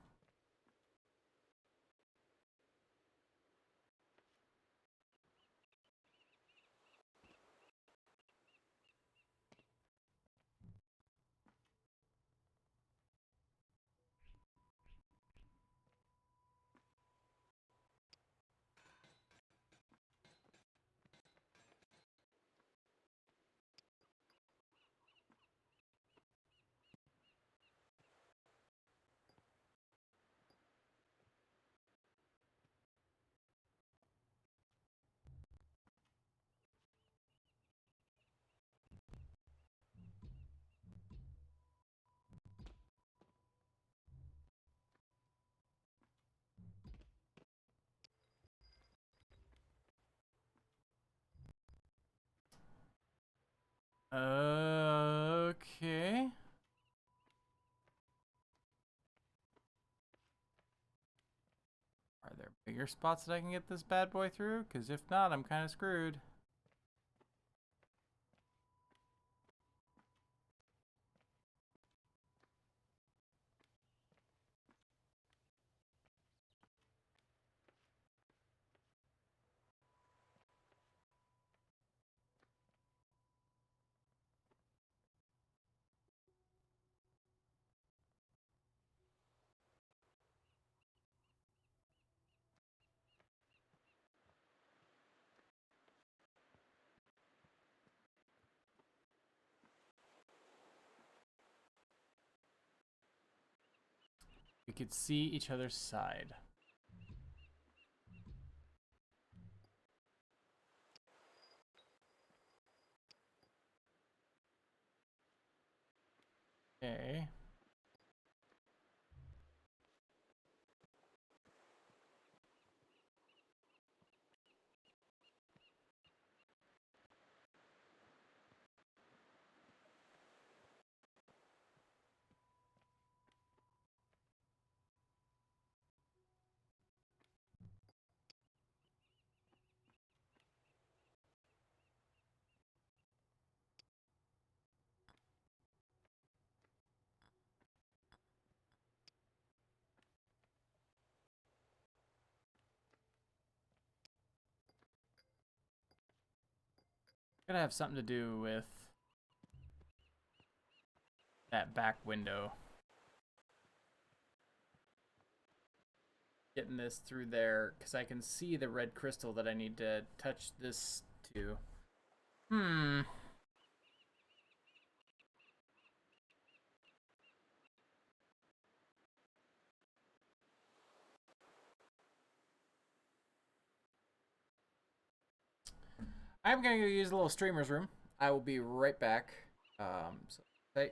Okay. Are there bigger spots that I can get this bad boy through? Because if not, I'm kind of screwed. We could see each other's side. Okay. Gonna have something to do with that back window. Getting this through there, because I can see the red crystal that I need to touch this to. Hmm. I'm gonna go use a little streamer's room. I will be right back. So, hey.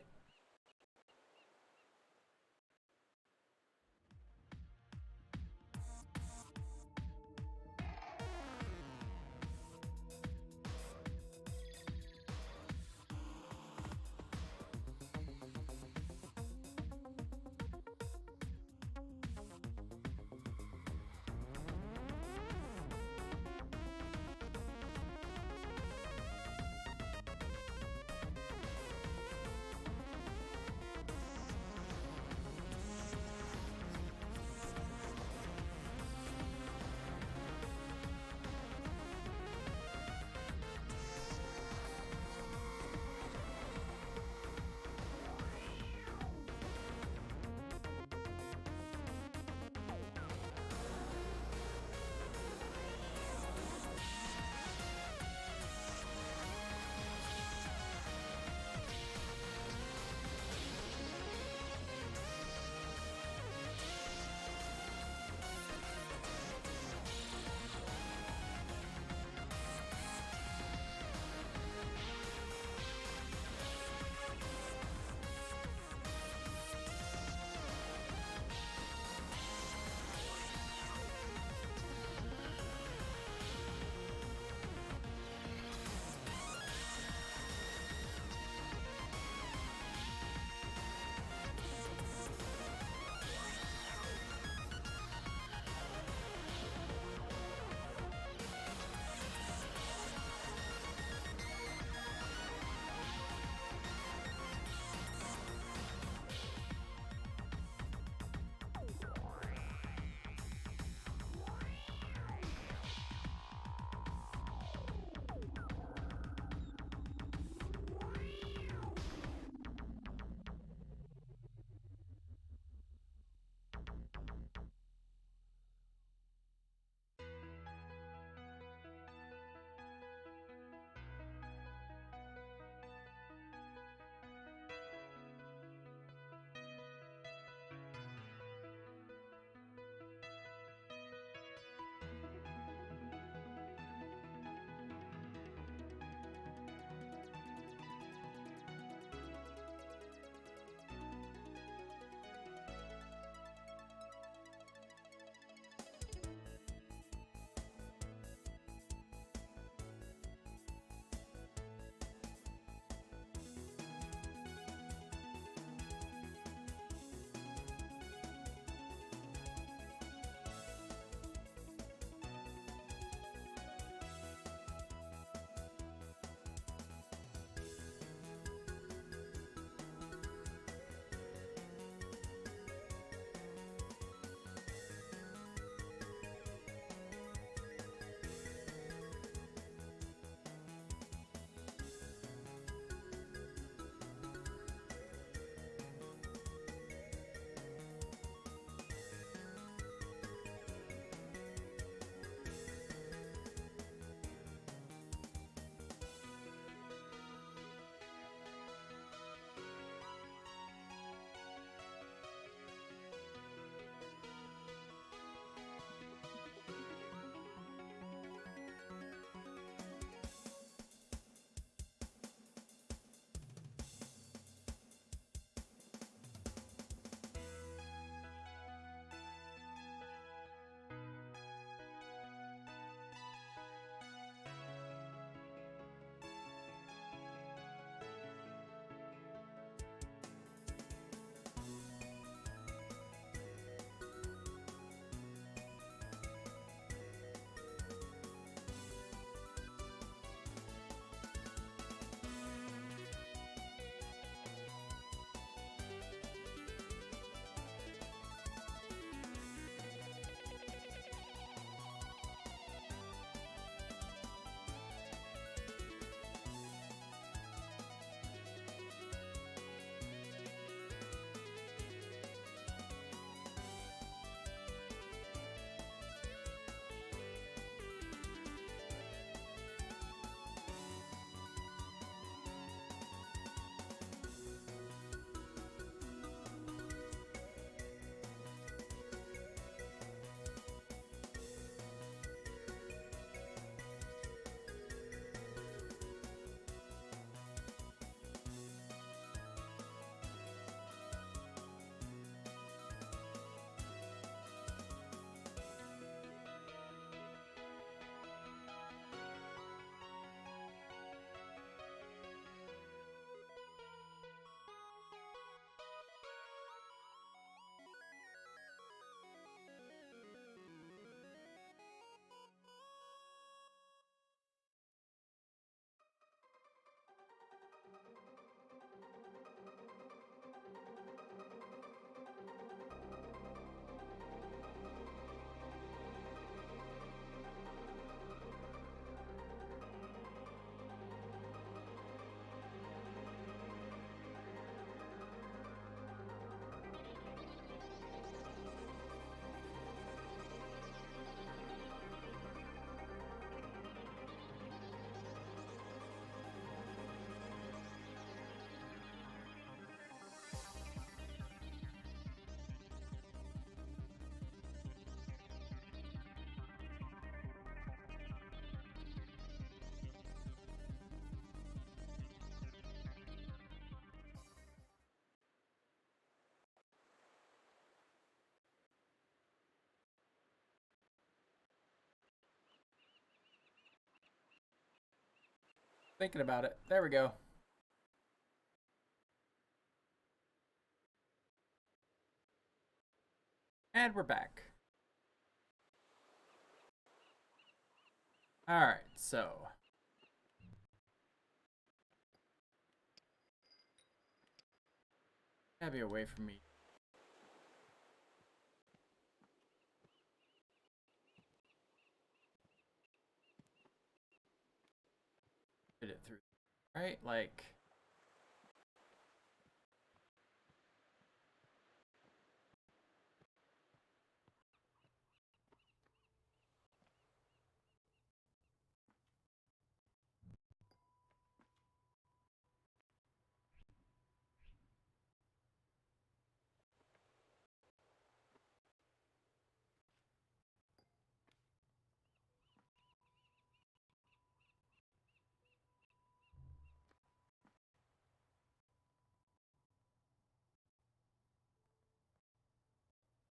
Thinking about it. There we go. And we're back. Alright, so. Gotta be away from me. Did it through. Right? Like.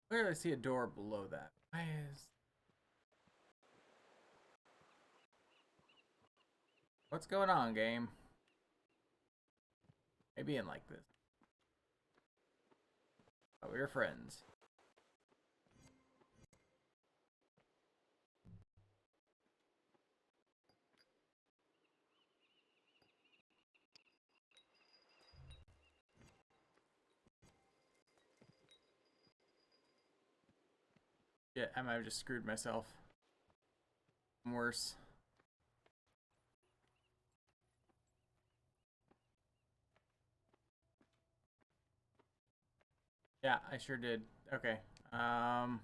Clearly see a door below that. Why is. What's going on, game? Maybe in like this. Oh, we're friends. Yeah, I might have just screwed myself. I'm worse. Yeah, I sure did. Okay. We're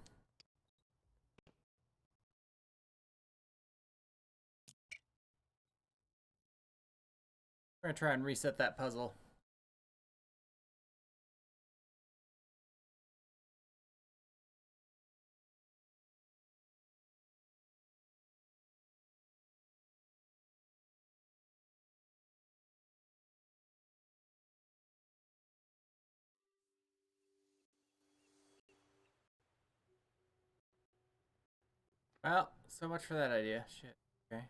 gonna try and reset that puzzle. Well, so much for that idea. Shit. Okay.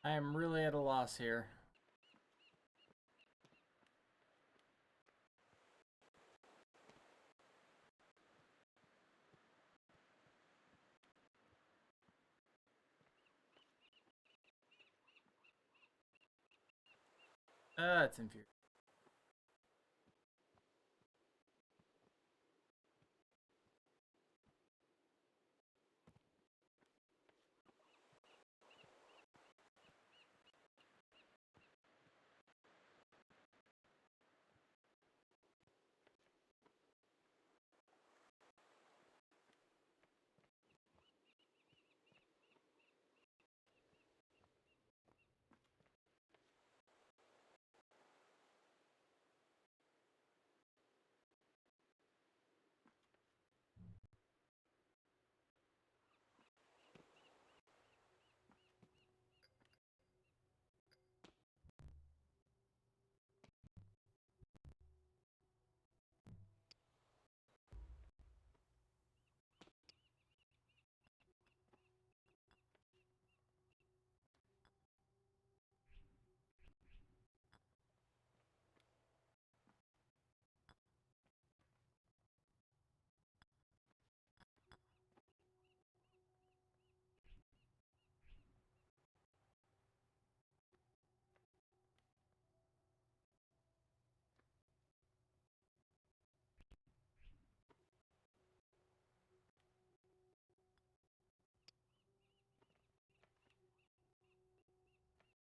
I am really at a loss here. It's infuriating.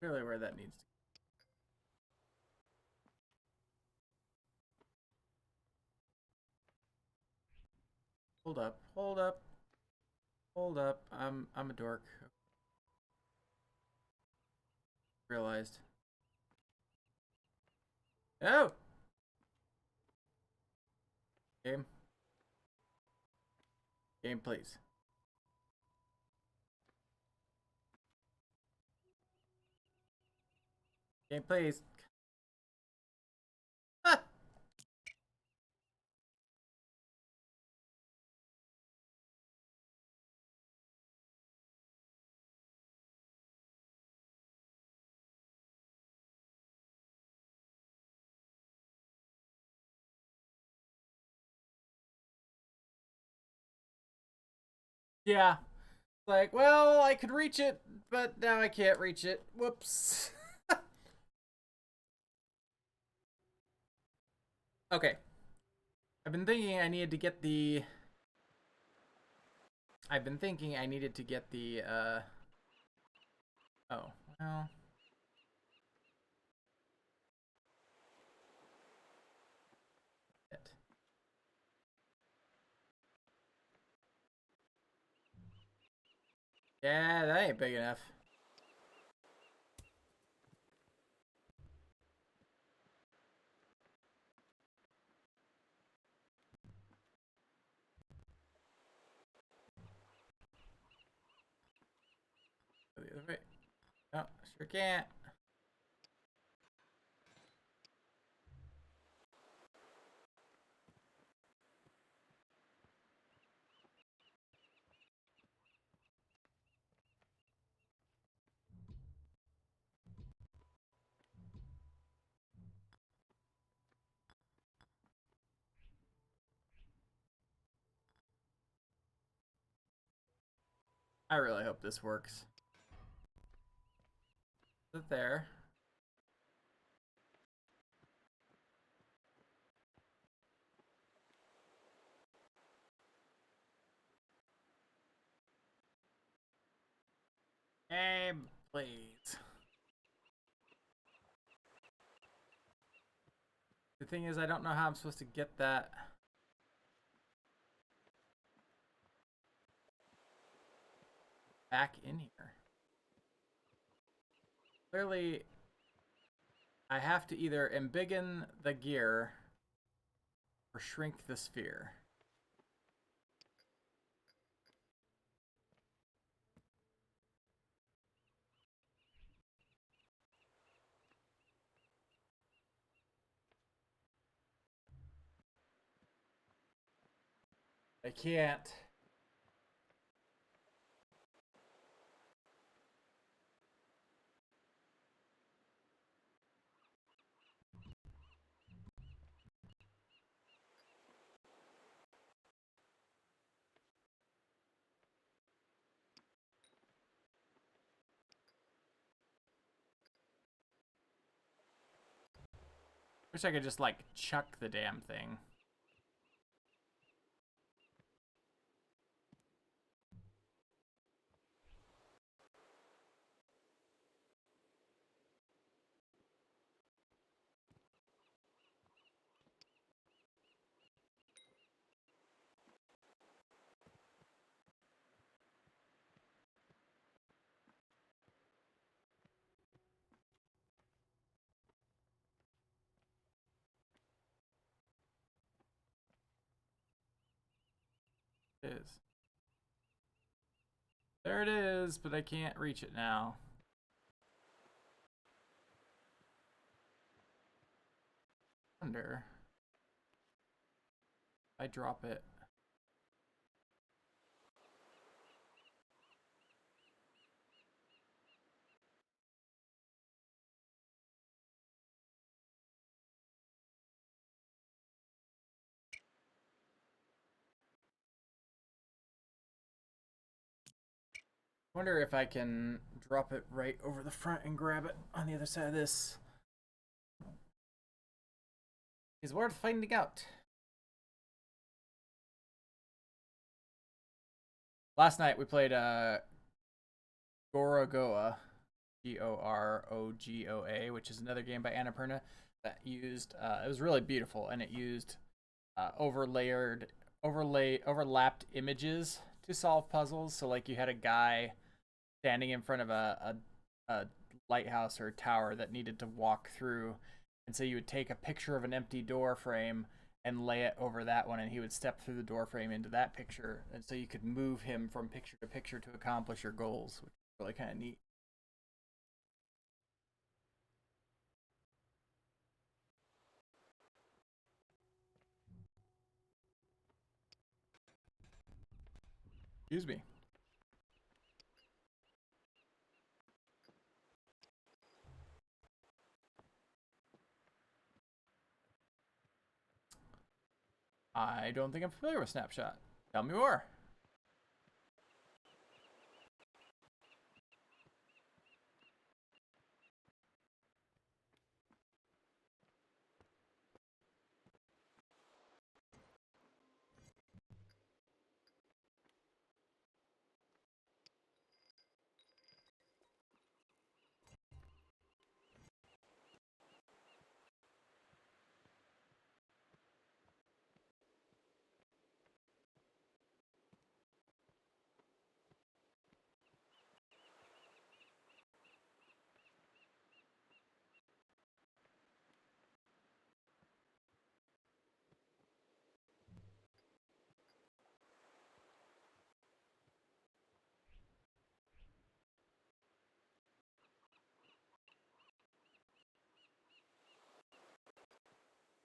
clearly where that needs to go. Hold up, hold up, hold up. I'm a dork. Realized. Oh! Game. Game, please. Game, please. Ah! Yeah. Like, well, I could reach it, but now I can't reach it. Whoops. Okay. I've been thinking I needed to get the... Oh, well... Shit. Yeah, that ain't big enough. Go the other way. No, sure can't. I really hope this works. Is it there? Game, please. The thing is, I don't know how I'm supposed to get that back in here. Clearly, I have to either embiggen the gear or shrink the sphere. I can't. Wish I could just, like, chuck the damn thing. It is. There it is, but I can't reach it now. Wonder if I drop it. Wonder if I can drop it right over the front and grab it on the other side of this. Is worth finding out. Last night we played Gorogoa Grogoa, which is another game by Annapurna that used. It was really beautiful, and it used overlapped images to solve puzzles. So like you had a guy standing in front of a lighthouse or a tower that needed to walk through, and so you would take a picture of an empty door frame and lay it over that one, and he would step through the door frame into that picture, and so you could move him from picture to picture to accomplish your goals, which is really kind of neat. Excuse me. I don't think I'm familiar with Snapshot. Tell me more.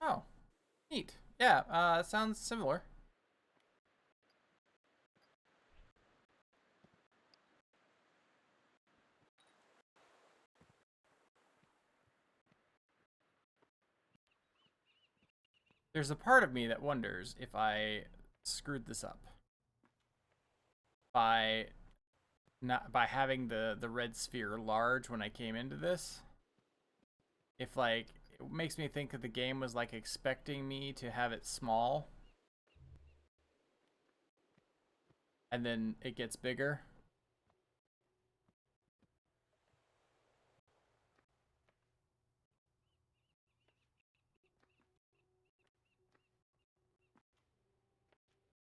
Oh, neat. Yeah, sounds similar. There's a part of me that wonders if I screwed this up by not by having the red sphere large when I came into this. If like it makes me think that the game was like expecting me to have it small and then it gets bigger.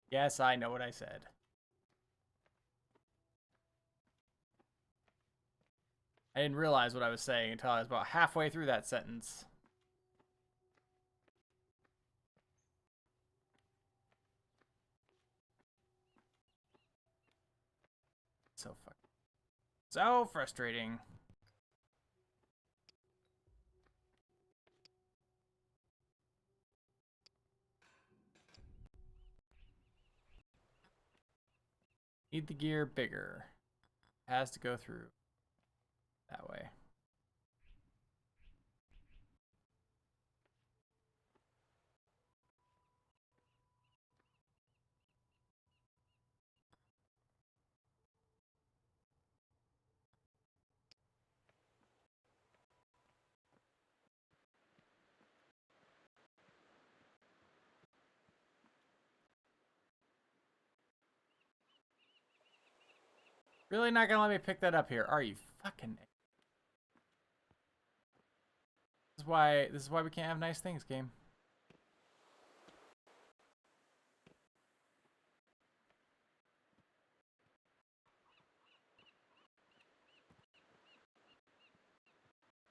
Yes, I know what I said. I didn't realize what I was saying until I was about halfway through that sentence. So frustrating. Need the gear bigger. Has to go through that way. Really not gonna let me pick that up here, are you fucking? This is why we can't have nice things, game.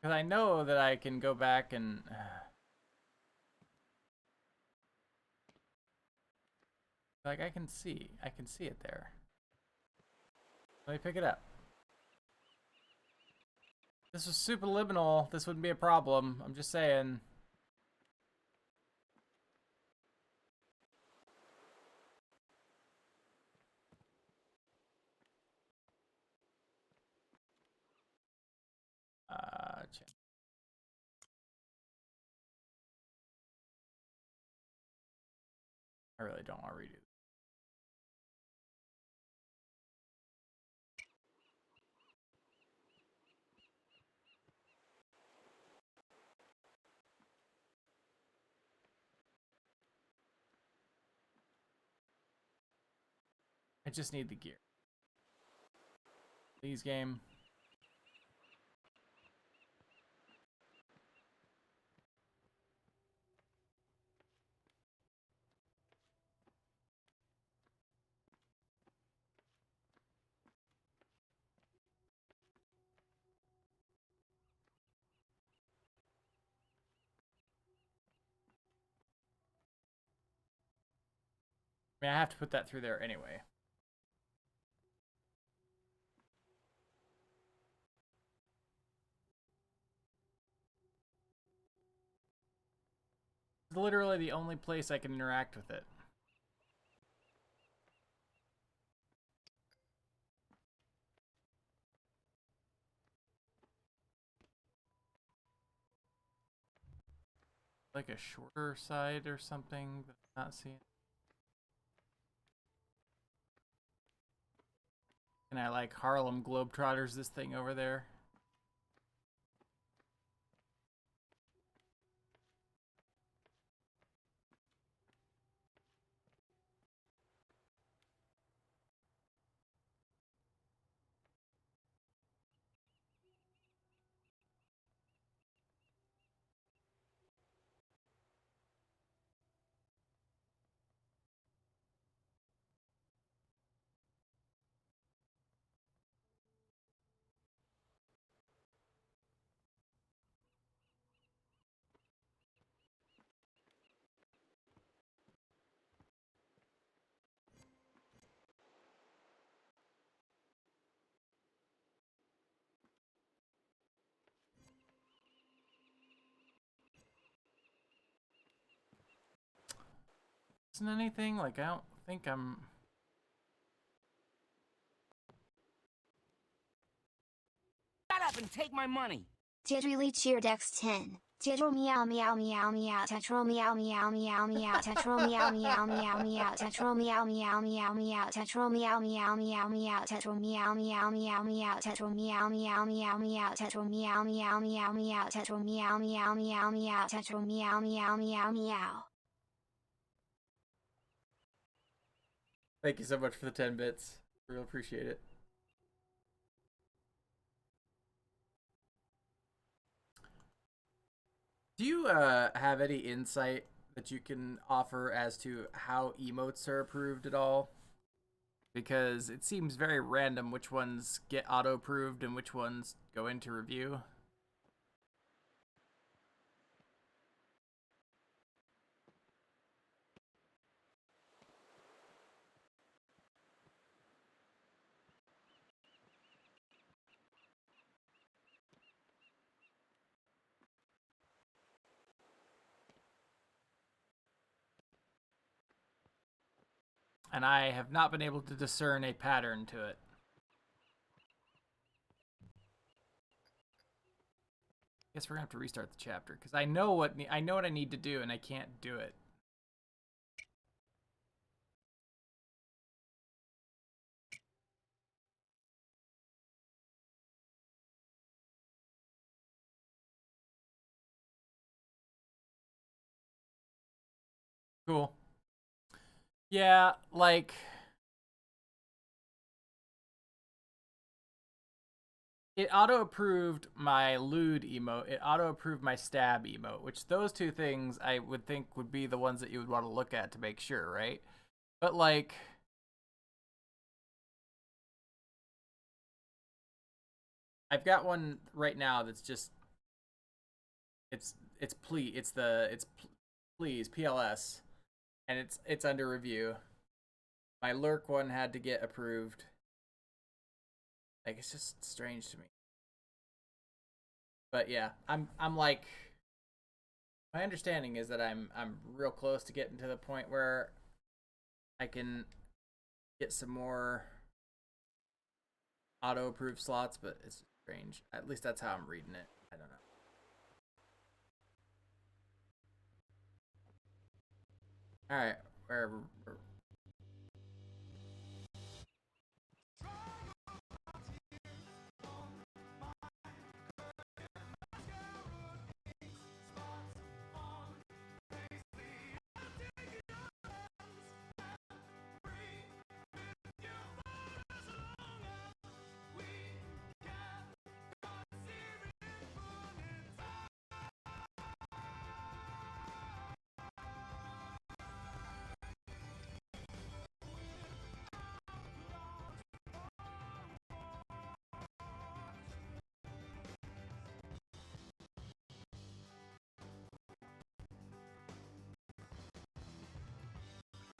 Because I know that I can go back and like I can see it there. Let me pick it up. This was super liminal. This wouldn't be a problem. I'm just saying. Check. I really don't want to redo this. I just need the gear. Please, game. I mean, I have to put that through there anyway. It's literally the only place I can interact with it. Like a shorter side or something that I'm not seeing. Can I like Harlem Globetrotters this thing over there? Isn't anything like I don't think I'm. Shut up and take my money. Digitally cheer Dex 10. Digital meow meow meow meow tetral meow meow meow meow tetral meow meow meow meow tetral meow meow meow meow tetral meow meow meow meow tetral meow meow meow meow tetral meow meow meow meow tetral meow meow meow meow tetral meow meow meow meow tetral meow meow meow meow. Thank you so much for the 10 bits. Real appreciate it. Do you have any insight that you can offer as to how emotes are approved at all? Because it seems very random which ones get auto-approved and which ones go into review. And I have not been able to discern a pattern to it. Guess we're gonna have to restart the chapter because I know what I need to do and I can't do it. Cool. Yeah, like it auto-approved my lewd emote. It auto-approved my stab emote, which those two things I would think would be the ones that you would want to look at to make sure, right? But like I've got one right now that's just it's please PLS and it's under review. My lurk one had to get approved. Like it's just strange to me. But yeah, I'm like my understanding is that I'm real close to getting to the point where I can get some more auto approved slots, but it's strange. At least that's how I'm reading it. I don't know. All right, where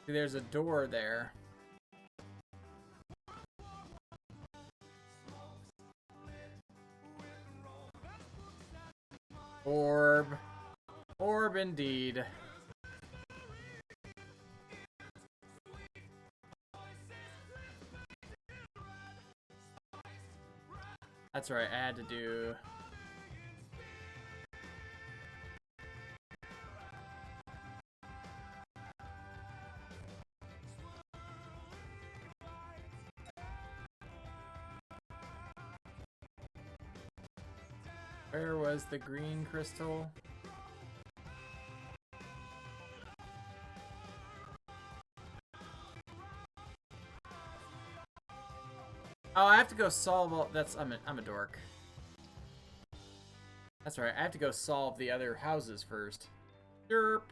See, there's a door there. Orb. Orb indeed. That's right, I had to do... Where was the green crystal? Oh, I have to go solve all... That's... I'm a dork. That's right, I have to go solve the other houses first. Derp.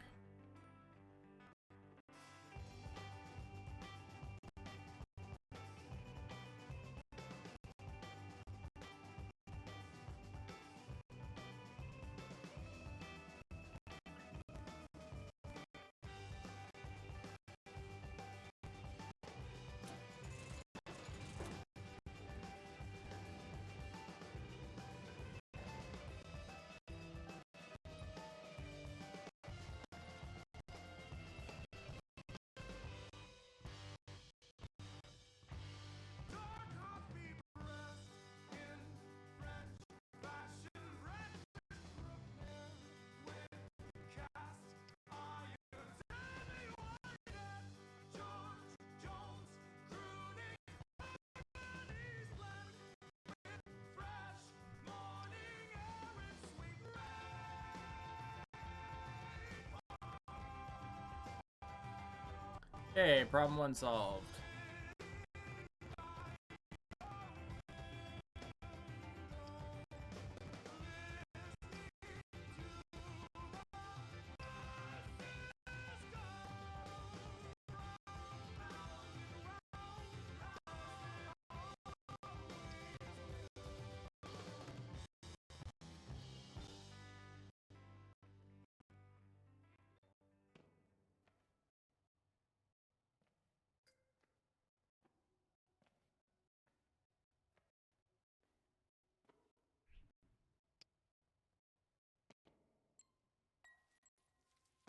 Okay, problem one solved.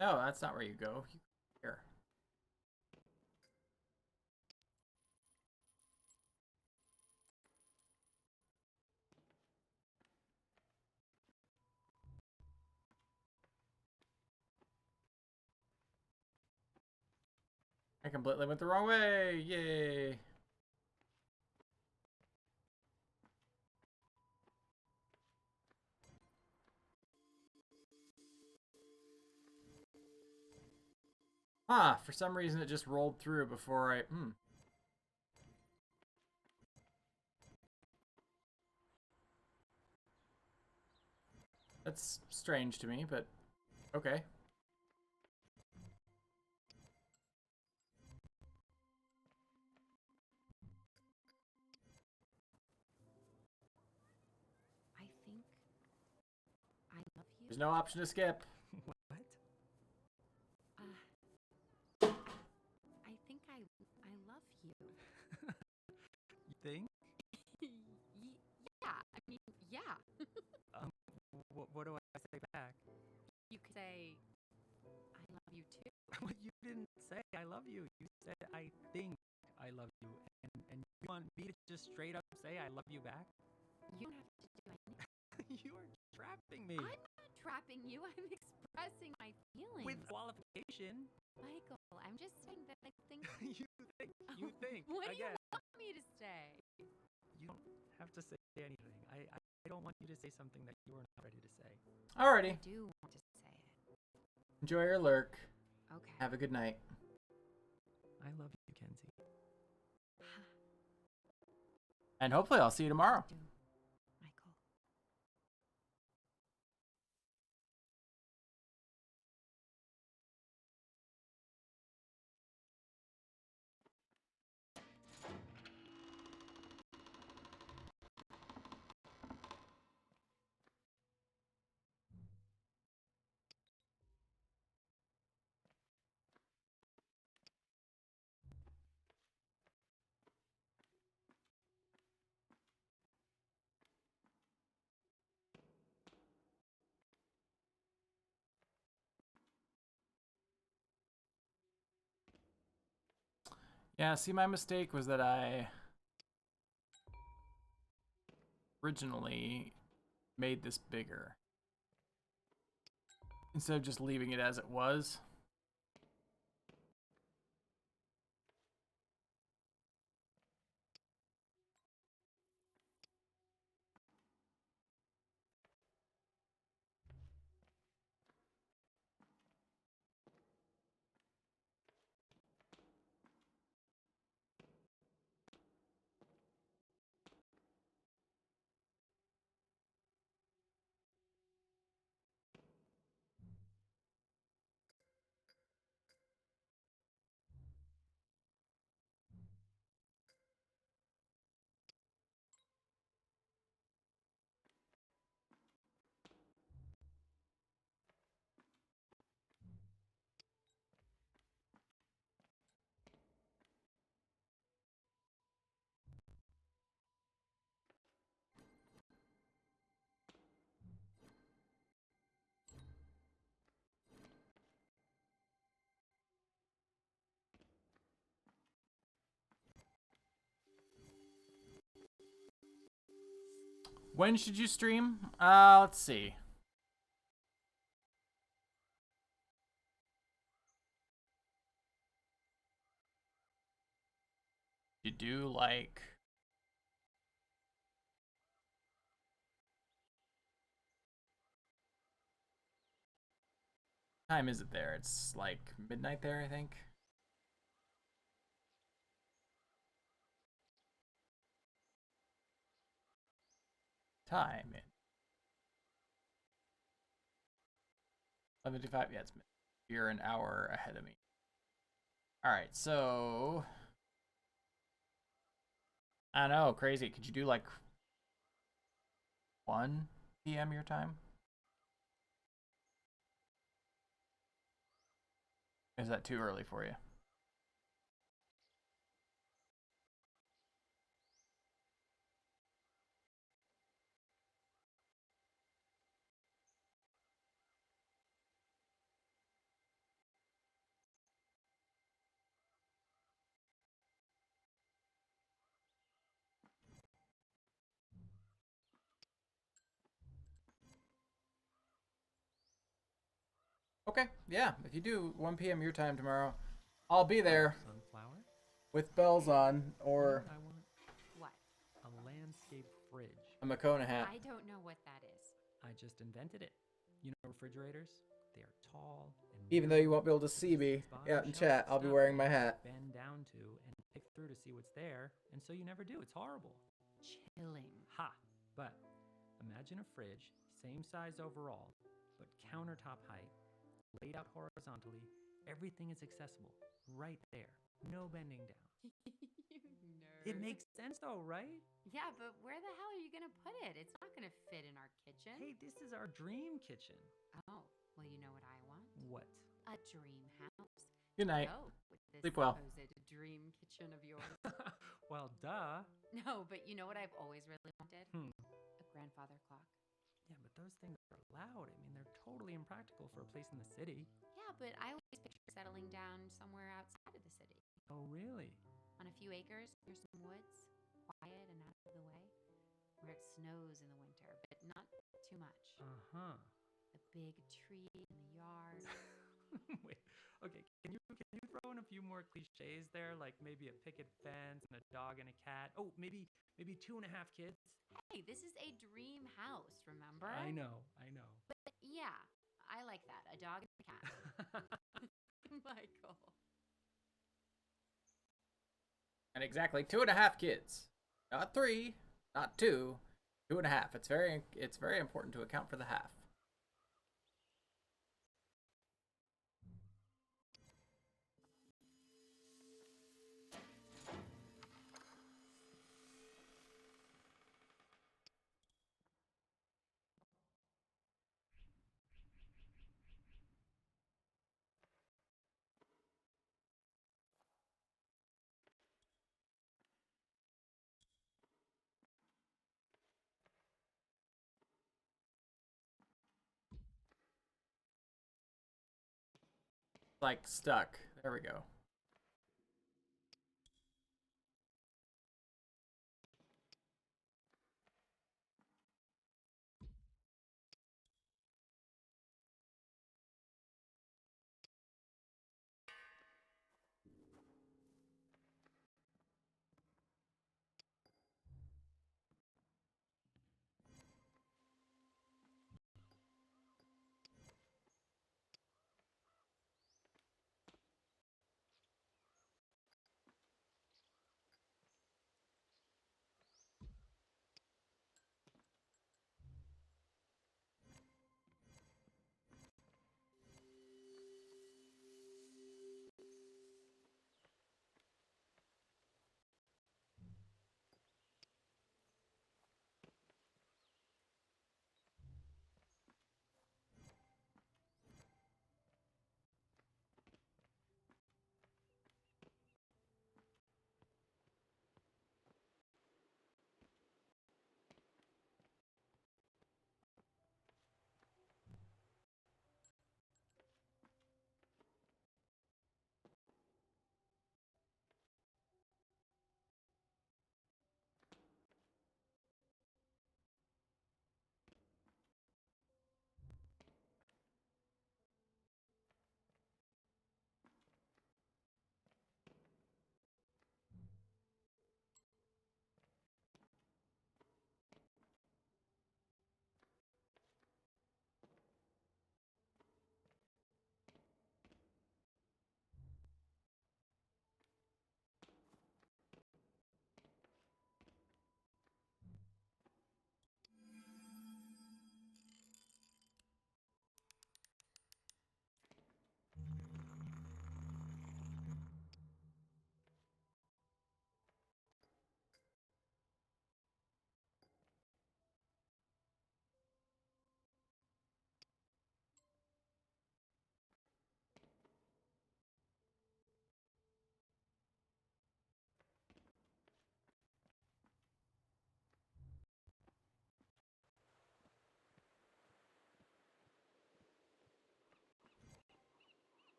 No, that's not where you go. Here. I completely went the wrong way. Yay. Huh, for some reason it just rolled through before I... That's strange to me, but okay. I think I love you. There's no option to skip. What? I think I love you. You think? Yeah, I mean, yeah. What do I say back? You could say, I love you too. Well, you didn't say I love you. You said I think I love you, and you want me to just straight up say I love you back? You don't have to do anything. You are trapping me. I'm not trapping you. I'm expressing my feelings. With qualification. Michael, I'm just saying that I think. You think. What do you Again. want me to say? You don't have to say anything. I don't want you to say something that you are not ready to say. Alrighty. I do want to say it. Enjoy your lurk. Okay. Have a good night. I love you, Kenzie. And hopefully I'll see you tomorrow. Do. Yeah, see, my mistake was that I originally made this bigger instead of just leaving it as it was. When should you stream? Let's see. You do like time is it there? It's like midnight there, I think. Time. 11:55. Yeah, it's midnight. You're an hour ahead of me. All right, so I don't know, crazy. Could you do like 1 p.m. your time? Is that too early for you? Okay, yeah. If you do 1 p.m. your time tomorrow, I'll be there Sunflower? with bells on You know or what I want? What? A landscape fridge. a Makona hat. I don't know what that is. I just invented it. You know refrigerators? They are tall and Even though you won't be able to with see this me bottom out in shelf chat, I'll be stuff wearing that my you hat. bend down to and pick through to see what's there, and so you never do. It's horrible. Chilling. Ha! But imagine a fridge, same size overall, but countertop height, laid out horizontally. Everything is accessible right there. No bending down. You nerd. It makes sense though, right? Yeah, but where the hell are you gonna put it? It's not gonna fit in our kitchen. Hey, this is our dream kitchen. Oh, well, you know what I want? What? A dream house. Good night. Oh, with this Sleep well. supposed dream kitchen of yours. Well, duh. No, but you know what I've always really wanted? Hmm. A grandfather clock. Yeah, but those things are loud. I mean, they're totally impractical for a place in the city. Yeah, but I always picture settling down somewhere outside of the city. Oh, really? On a few acres near some woods, quiet and out of the way, where it snows in the winter, but not too much. Uh-huh. A big tree in the yard. Wait. Okay, can you throw in a few more cliches there, like maybe a picket fence and a dog and a cat? Oh, maybe 2.5 kids? Hey, this is a dream house, remember? I know. But yeah, I like that. A dog and a cat. Michael. And exactly 2.5 kids. Not 3, not 2, 2.5. It's very important to account for the half. Like stuck. There we go.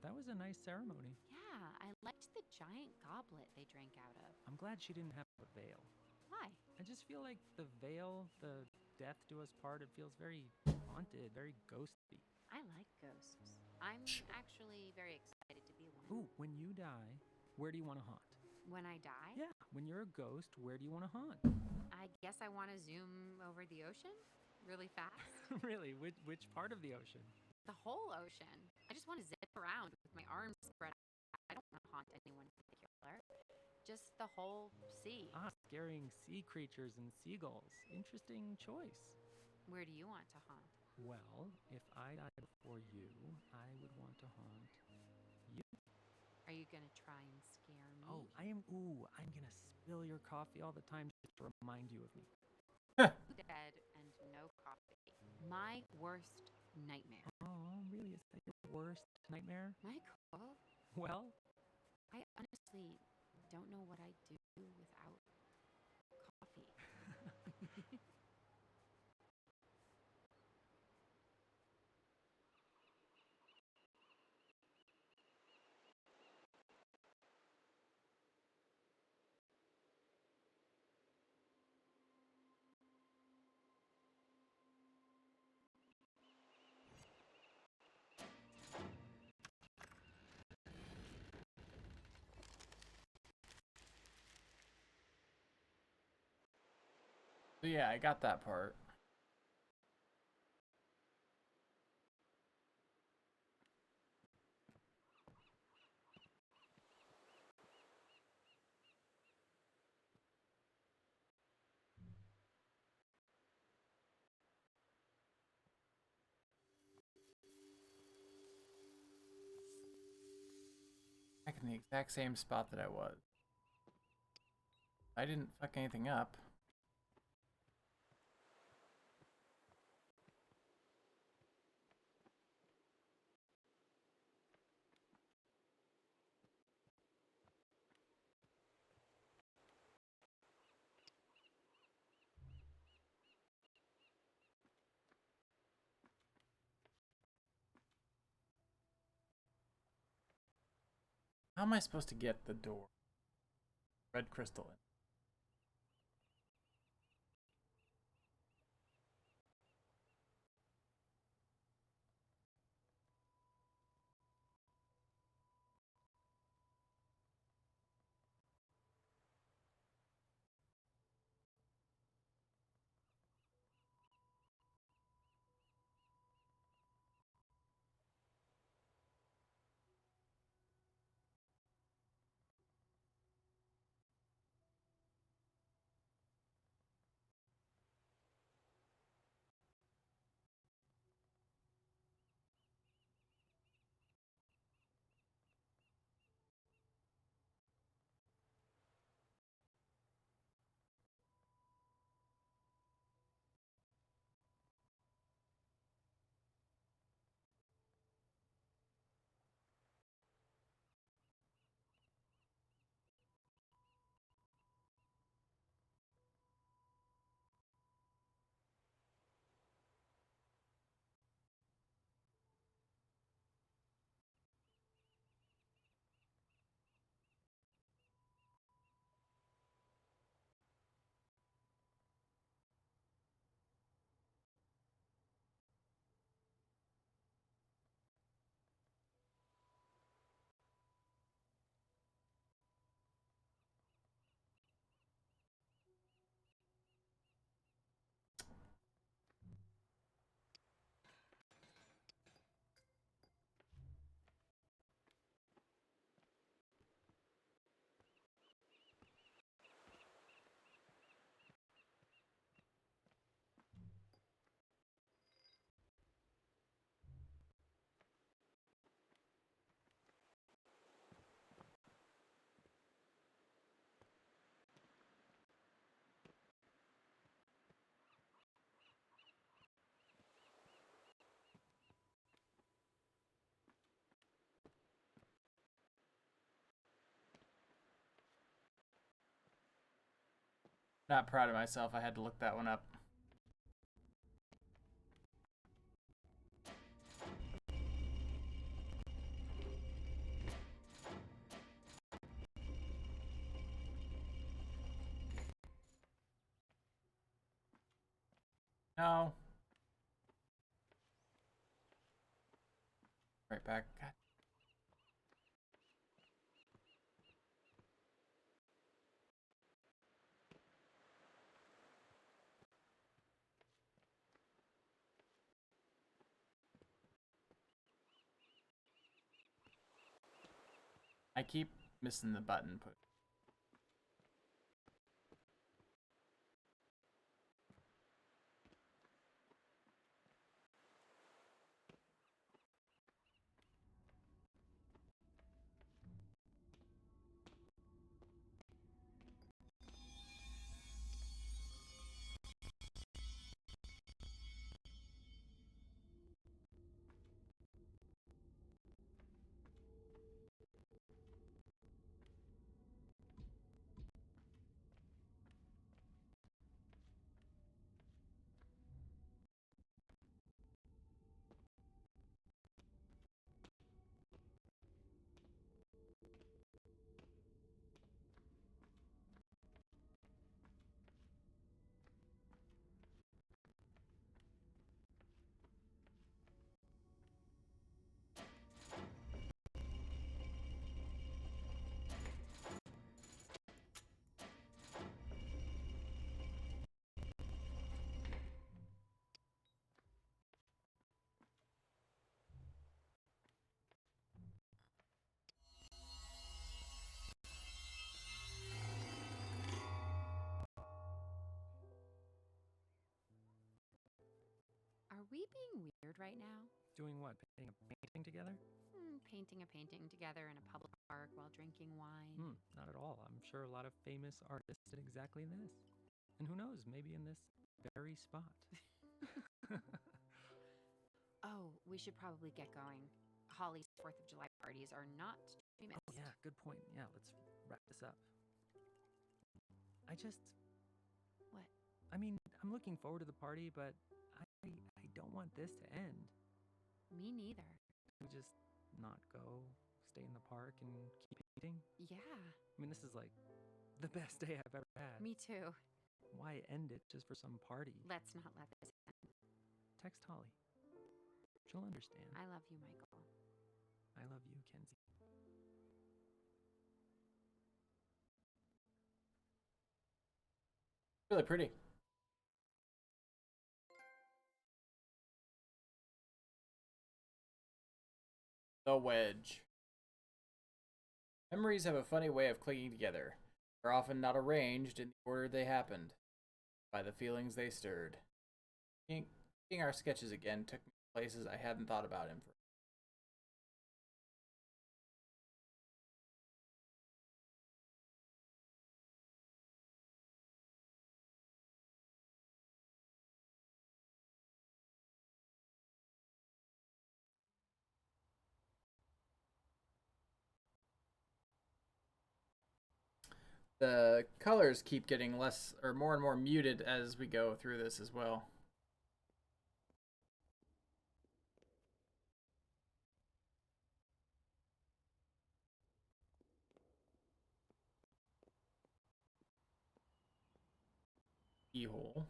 That was a nice ceremony. Yeah, I liked the giant goblet they drank out of. I'm glad she didn't have a veil. Why? I just feel like the veil, the death do us part, it feels very haunted, very ghostly. I like ghosts. I'm actually very excited to be one. Ooh, when you die, where do you want to haunt? When I die, Yeah, when you're a ghost, where do you want to haunt? I guess I want to zoom over the ocean really fast. Really, which part of the ocean? The whole ocean. I just want to zip around with my arms spread out. I don't want to haunt anyone in particular. Just the whole sea. Ah, scaring sea creatures and seagulls. Interesting choice. Where do you want to haunt? Well, if I died before you, I would want to haunt you. Are you gonna try and scare me? Oh, I'm gonna spill your coffee all the time just to remind you of me. Dead and no coffee. My worst nightmare. Oh, really? Is that your worst nightmare? Michael, Well, I honestly don't know what I'd do without coffee. So yeah, I got that part. Back in the exact same spot that I was. I didn't fuck anything up. How am I supposed to get the door? Red crystal in. Not proud of myself. I had to look that one up. No. Right back. God. I keep missing the button. Put. Are we being weird right now? Doing what? Painting a painting together? Painting a painting together in a public park while drinking wine. Not at all. I'm sure a lot of famous artists did exactly this. And who knows, maybe in this very spot. Oh, we should probably get going. Holly's 4th of July parties are not to be missed. Oh, yeah, good point. Yeah, let's wrap this up. What? I mean, I'm looking forward to the party, but I don't want this to end. Me neither. We just not go, stay in the park, and keep eating? Yeah, I mean, this is like the best day I've ever had. me too. Why end it just for some party? Let's not let this end. Text Holly. She'll understand. I love you, Michael. I love you, Kenzie. Really pretty. The Wedge. Memories have a funny way of clinging together. They're often not arranged in the order they happened, by the feelings they stirred. Seeing our sketches again took me to places I hadn't thought about him for. The colors keep getting less or more and more muted as we go through this as well. Keyhole.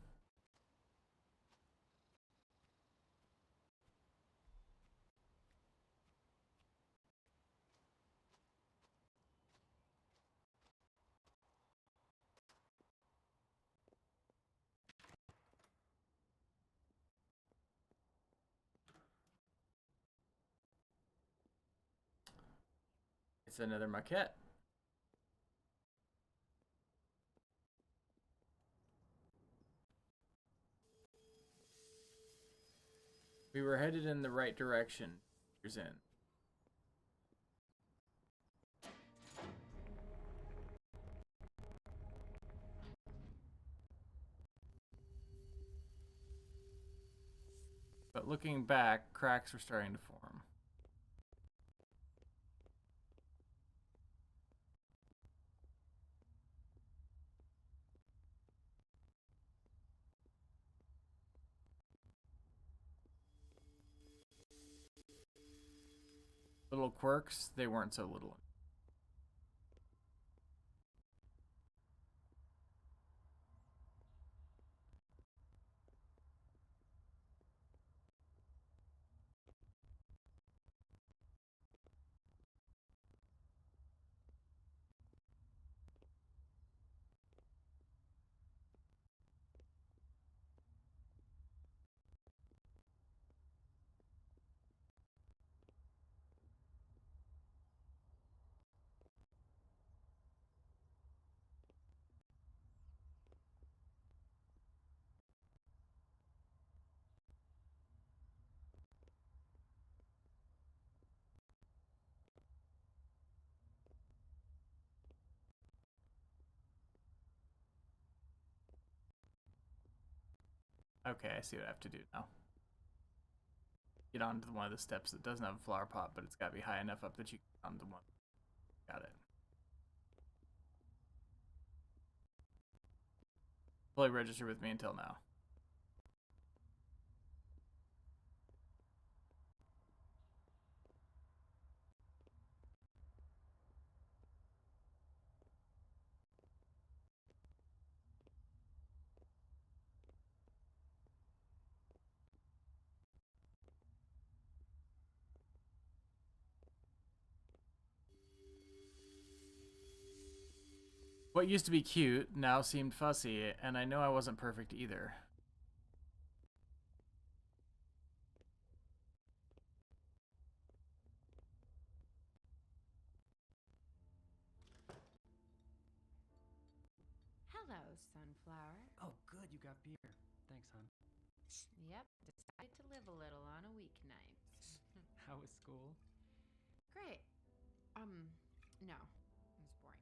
It's another maquette. We were headed in the right direction. Years in. But looking back, cracks were starting to form. Little quirks, they weren't so little. Okay, I see what I have to do now. Get onto one of the steps that doesn't have a flower pot, but it's got to be high enough up that you can get onto one. Got it. Fully registered with me until now. What used to be cute now seemed fussy, and I know I wasn't perfect either. Hello, Sunflower. Oh, good, you got beer. Thanks, hon. Yep, decided to live a little on a weeknight. How was school? Great. No, it was boring.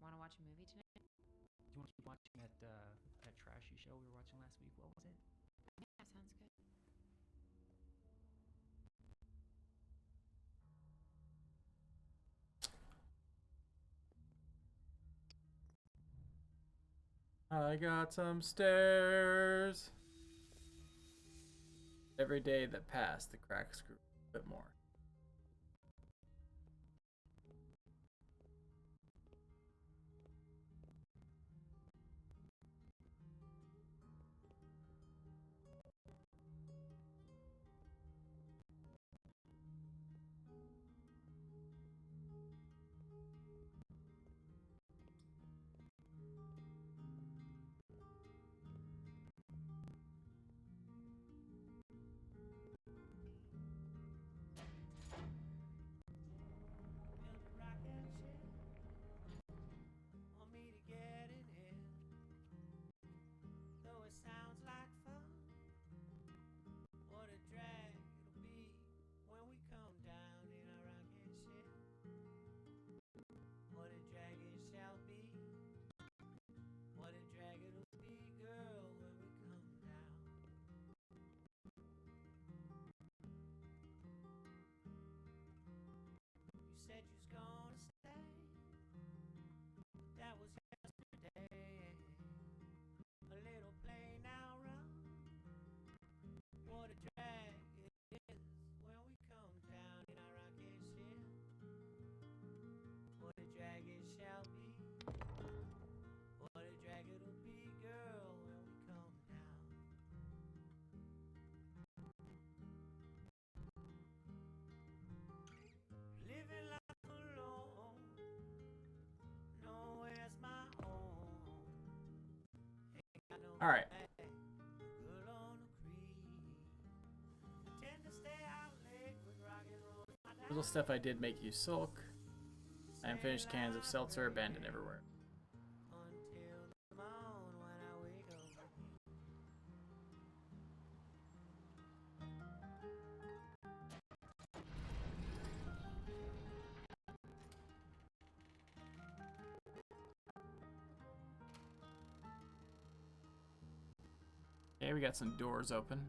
Want to watch a movie tonight? Do you want to keep watching that trashy show we were watching last week? What was it? Yeah, sounds good. I got some stairs. Every day that passed, the cracks grew a bit more. All right. Little stuff I did make you sulk. Unfinished cans of seltzer abandoned everywhere. Okay, we got some doors open.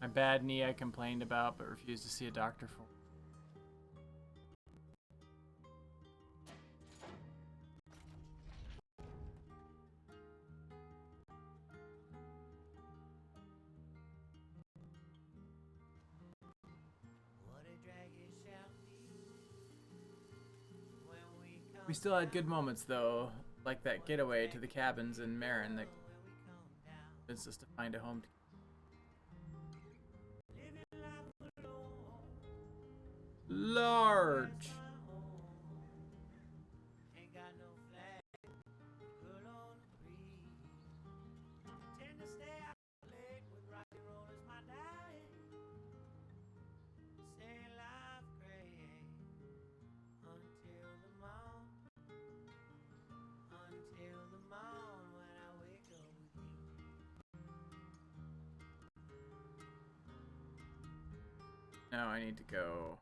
My bad knee I complained about but refused to see a doctor for. We still had good moments though, like that getaway to the cabins in Marin that convinced us to find a home. Large. Now I need to go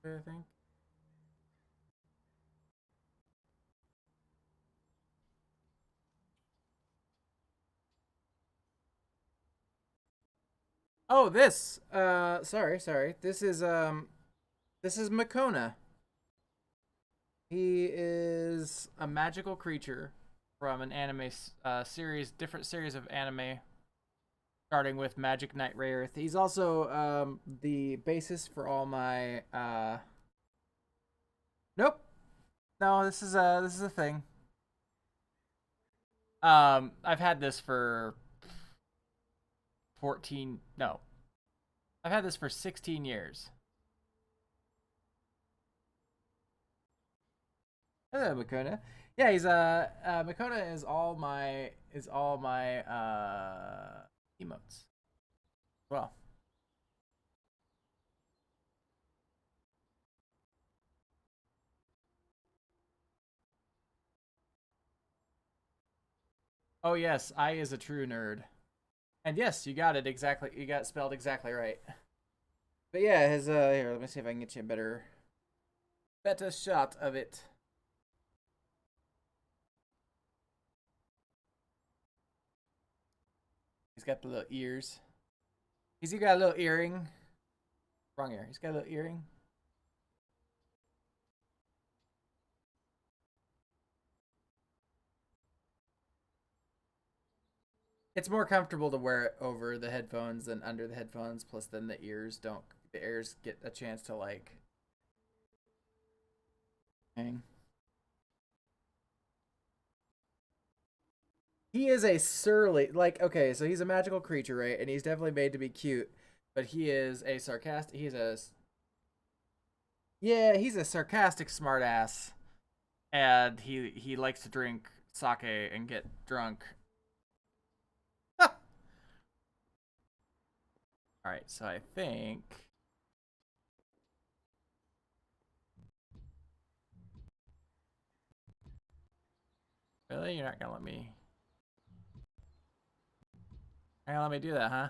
I think. Oh, this. Sorry. This is Makona. He is a magical creature from an anime series, different series of anime, starting with Magic Knight Rayearth. He's also the basis for all my. Nope. No, this is a thing. I've had this for 14. No, I've had this for 16 years. Hello, Makona. Yeah, he's Makona is all my emotes. Well. Oh yes, I is a true nerd. And yes, you got it exactly. You got it spelled exactly right. But yeah, his here, let me see if I can get you a better shot of it. He's got the little ears. He's got a little earring. Wrong ear. He's got a little earring. It's more comfortable to wear it over the headphones than under the headphones. Plus, then the ears get a chance to like hang. He is a surly, like, okay, so he's a magical creature, right? And he's definitely made to be cute, but he is a sarcastic. He's a sarcastic smartass, and he likes to drink sake and get drunk. All right, so I think. Really? You're not gonna let me. You're gonna let me do that, huh?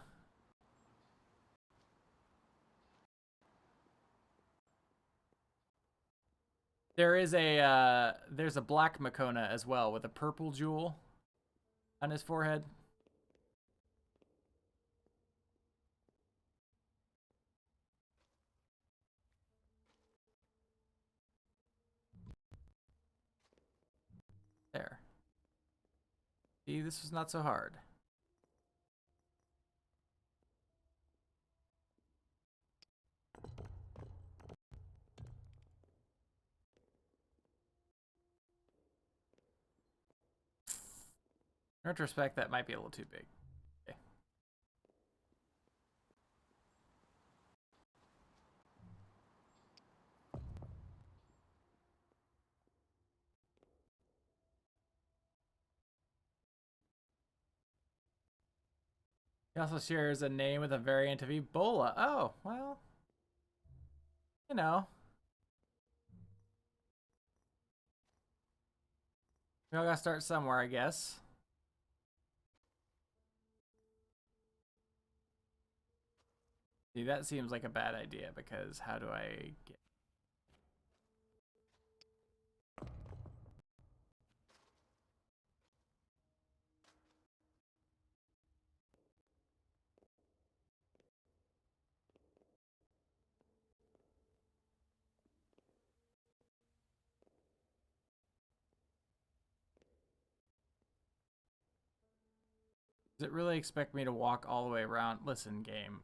There's a black Makona as well with a purple jewel on his forehead. There. See, this was not so hard. In retrospect, that might be a little too big. Okay. He also shares a name with a variant of Ebola. Oh, well, you know. We all gotta start somewhere, I guess. See, that seems like a bad idea because how do I get... Does it really expect me to walk all the way around? Listen, game.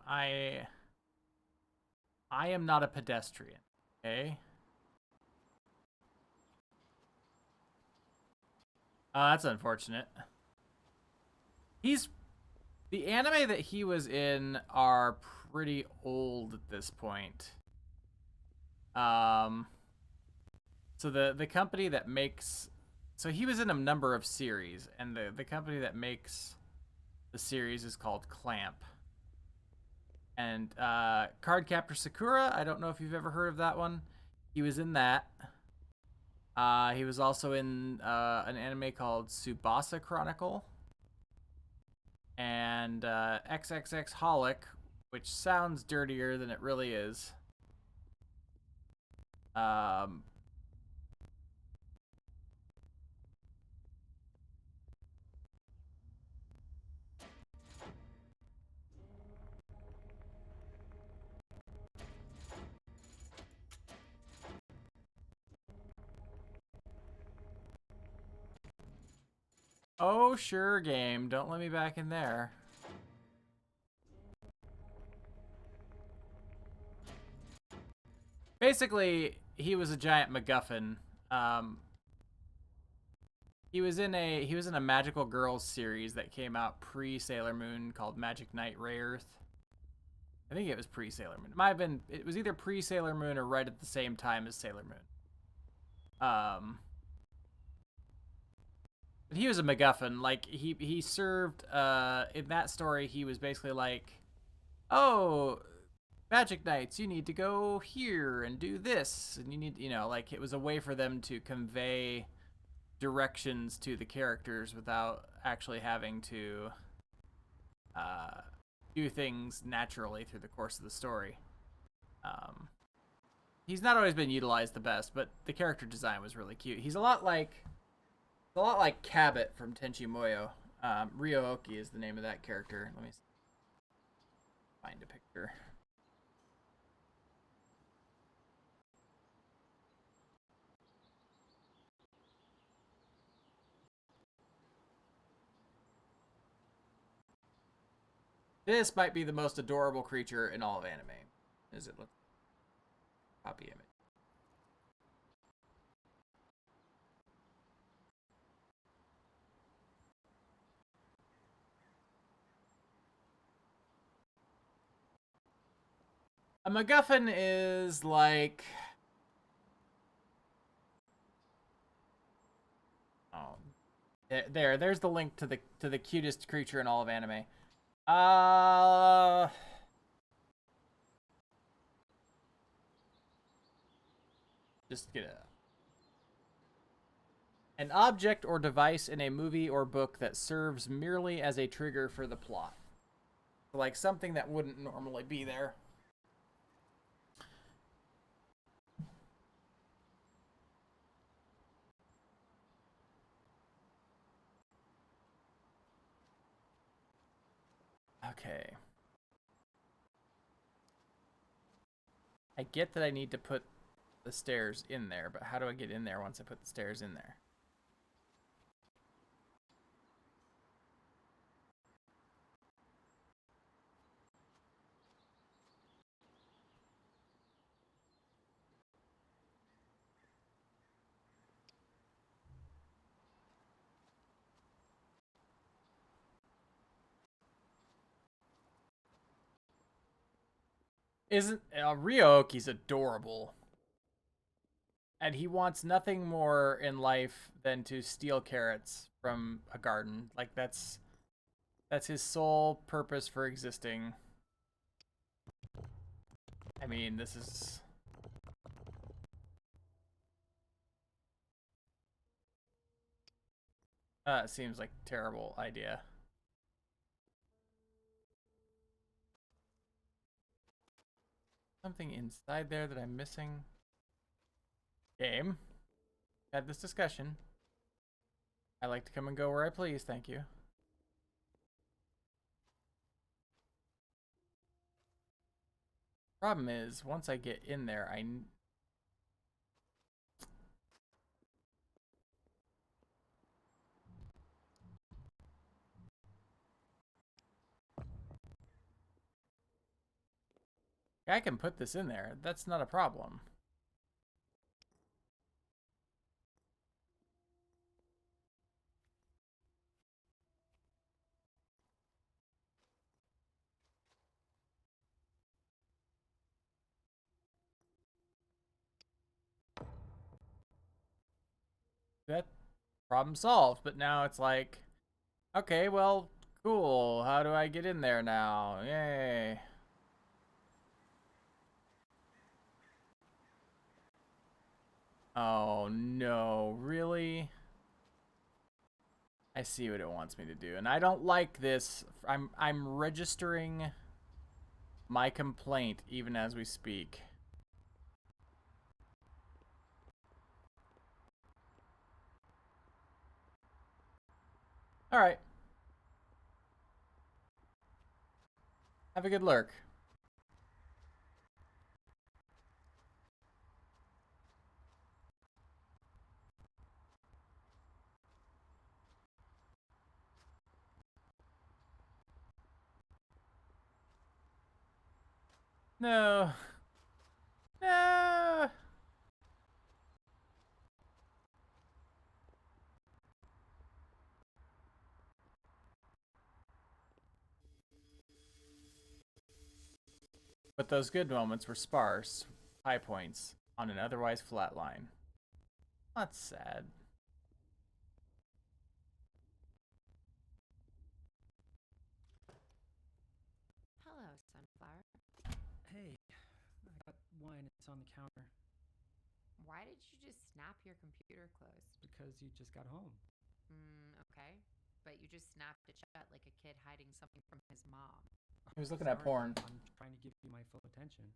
I am not a pedestrian, okay? That's unfortunate. The anime that he was in are pretty old at this point. So the company that makes... So he was in a number of series, and the company that makes the series is called Clamp. And Cardcaptor Sakura, I don't know if you've ever heard of that one. He was in that. He was also in an anime called Tsubasa Chronicle. And XXX Holic, which sounds dirtier than it really is. Um, oh, sure, game. Don't let me back in there. Basically, he was a giant MacGuffin. He was in a Magical Girls series that came out pre Sailor Moon called Magic Knight Rayearth. I think it was pre Sailor Moon. It was either pre Sailor Moon or right at the same time as Sailor Moon. But he was a MacGuffin. Like he served in that story. He was basically like, oh, Magic Knights, you need to go here and do this, and you need, like, it was a way for them to convey directions to the characters without actually having to do things naturally through the course of the story. He's not always been utilized the best, but the character design was really cute. He's a lot like Cabot from Tenchi Muyo. Ryooki is the name of that character. Let me find a picture. This might be the most adorable creature in all of anime. Is it? Let's copy image. A MacGuffin is like, oh, there's the link to the cutest creature in all of anime. Just get an object or device in a movie or book that serves merely as a trigger for the plot. Like something that wouldn't normally be there. Okay. I get that I need to put the stairs in there, but how do I get in there once I put the stairs in there? Isn't Ryooki's adorable? And he wants nothing more in life than to steal carrots from a garden. Like that's his sole purpose for existing. I mean, this is it seems like a terrible idea. Something inside there that I'm missing. Game. Had this discussion. I like to come and go where I please, thank you. Problem is, once I get in there, I can put this in there. That's not a problem. That problem solved, but now it's like, okay, well, cool. How do I get in there now? Yay. Oh no, really? I see what it wants me to do, and I don't like this. I'm registering my complaint even as we speak. All right. Have a good lurk. No. No. But those good moments were sparse, high points on an otherwise flat line. That's sad. Hello, Sunflower. Hey, I got wine. It's on the counter. Why did you just snap your computer closed? Because you just got home. Okay. But you just snapped it shut like a kid hiding something from his mom. He was looking at Sorry, porn. I'm trying to give you my full attention.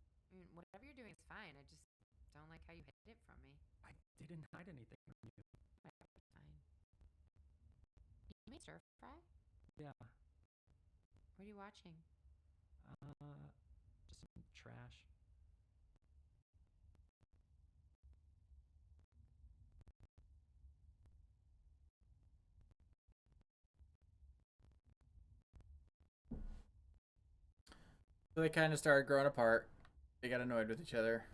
Whatever you're doing is fine. I just don't like how you hid it from me. I didn't hide anything from you. Whatever, fine. You made stir fry? Yeah. What are you watching? Just some trash. So they kind of started growing apart. They got annoyed with each other.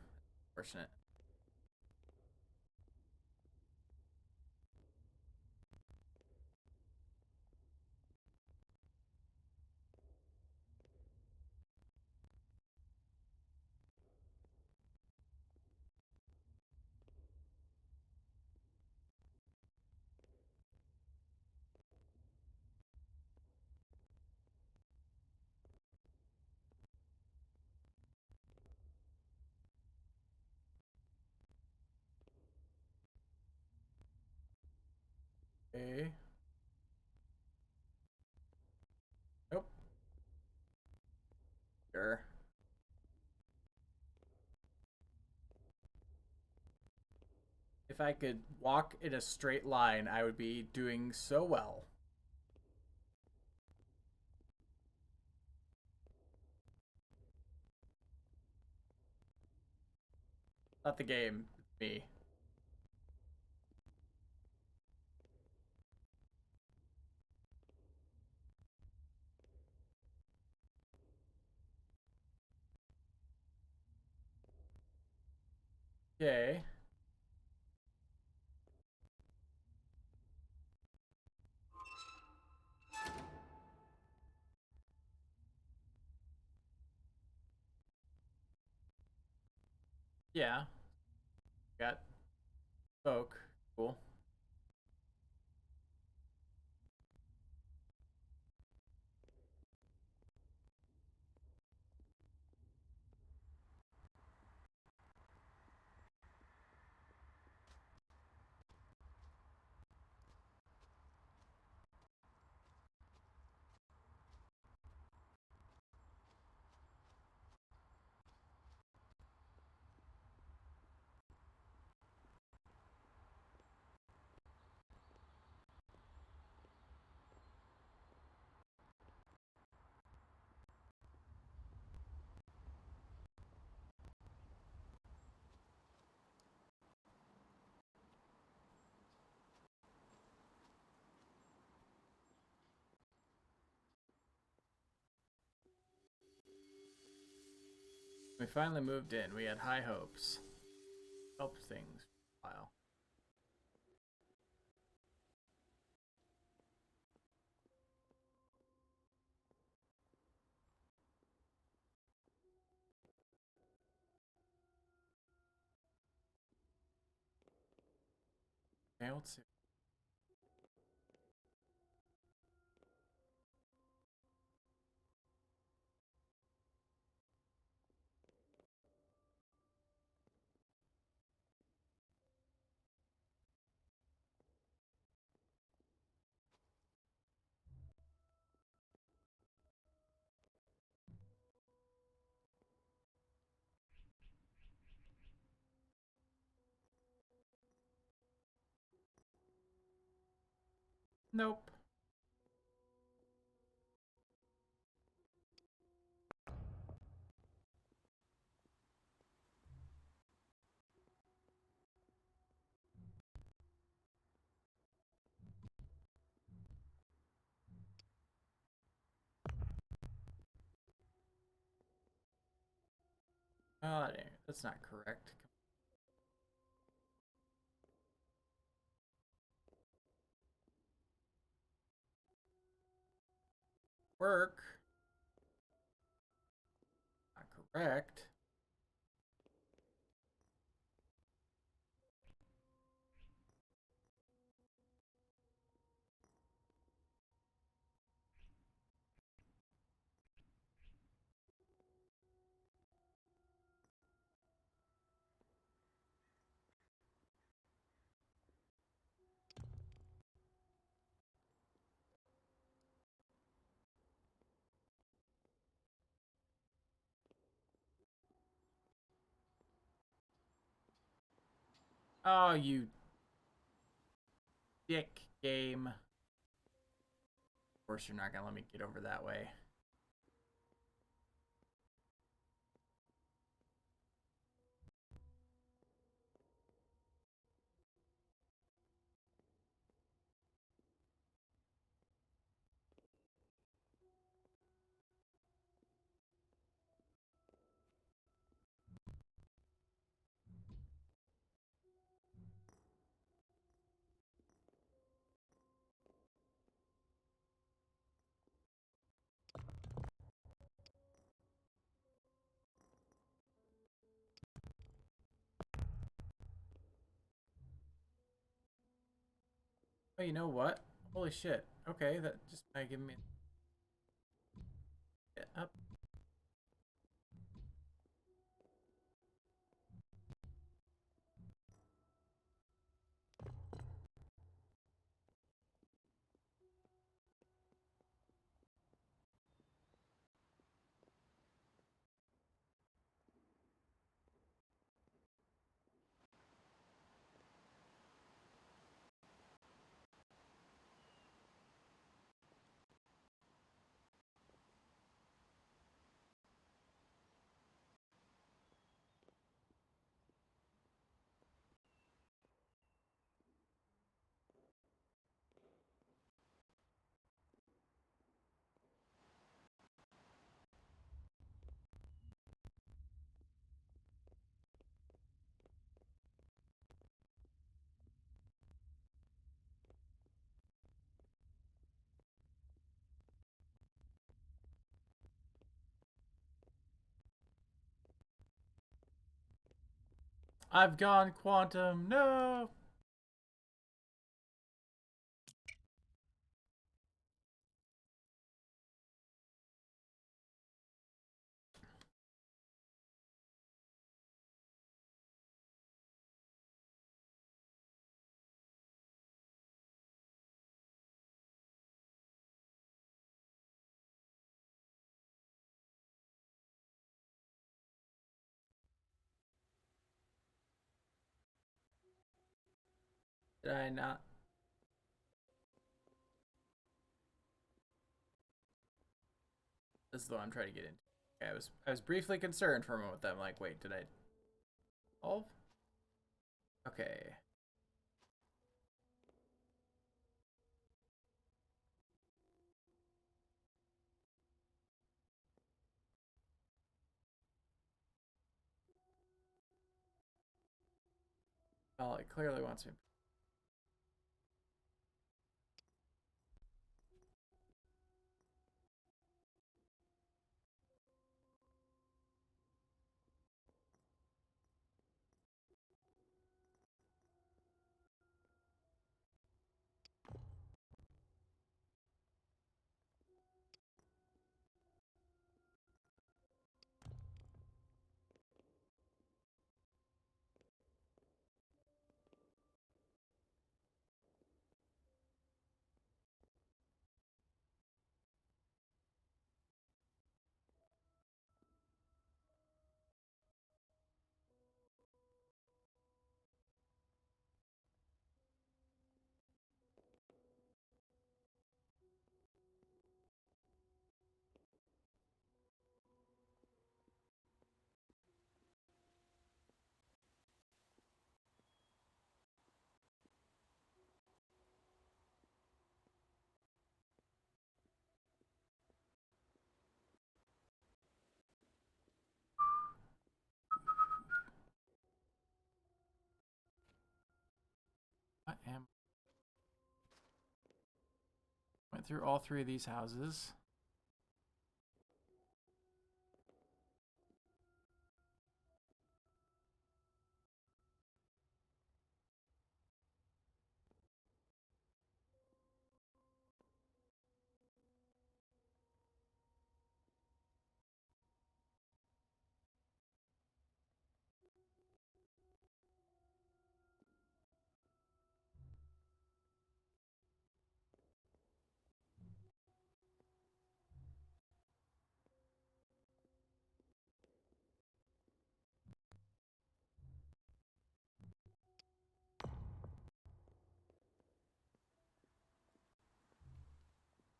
Fortunate. Okay. Nope. Sure. If I could walk in a straight line, I would be doing so well. Not the game, me. Okay. Yeah. Got spoke. Cool. We finally moved in. We had high hopes. Helped things for a while. Okay, let's see. Nope. Oh, that's not correct. Work. Not correct. Oh, you dick game. Of course you're not gonna let me get over that way. Oh, you know what? Holy shit. Okay, that just might give me get up. I've gone quantum. No. Did I not? This is the one I'm trying to get into. Okay, I was briefly concerned for a moment with that. I'm like, wait, did I solve? Okay. Well, it clearly wants me. went through all 3 of these houses.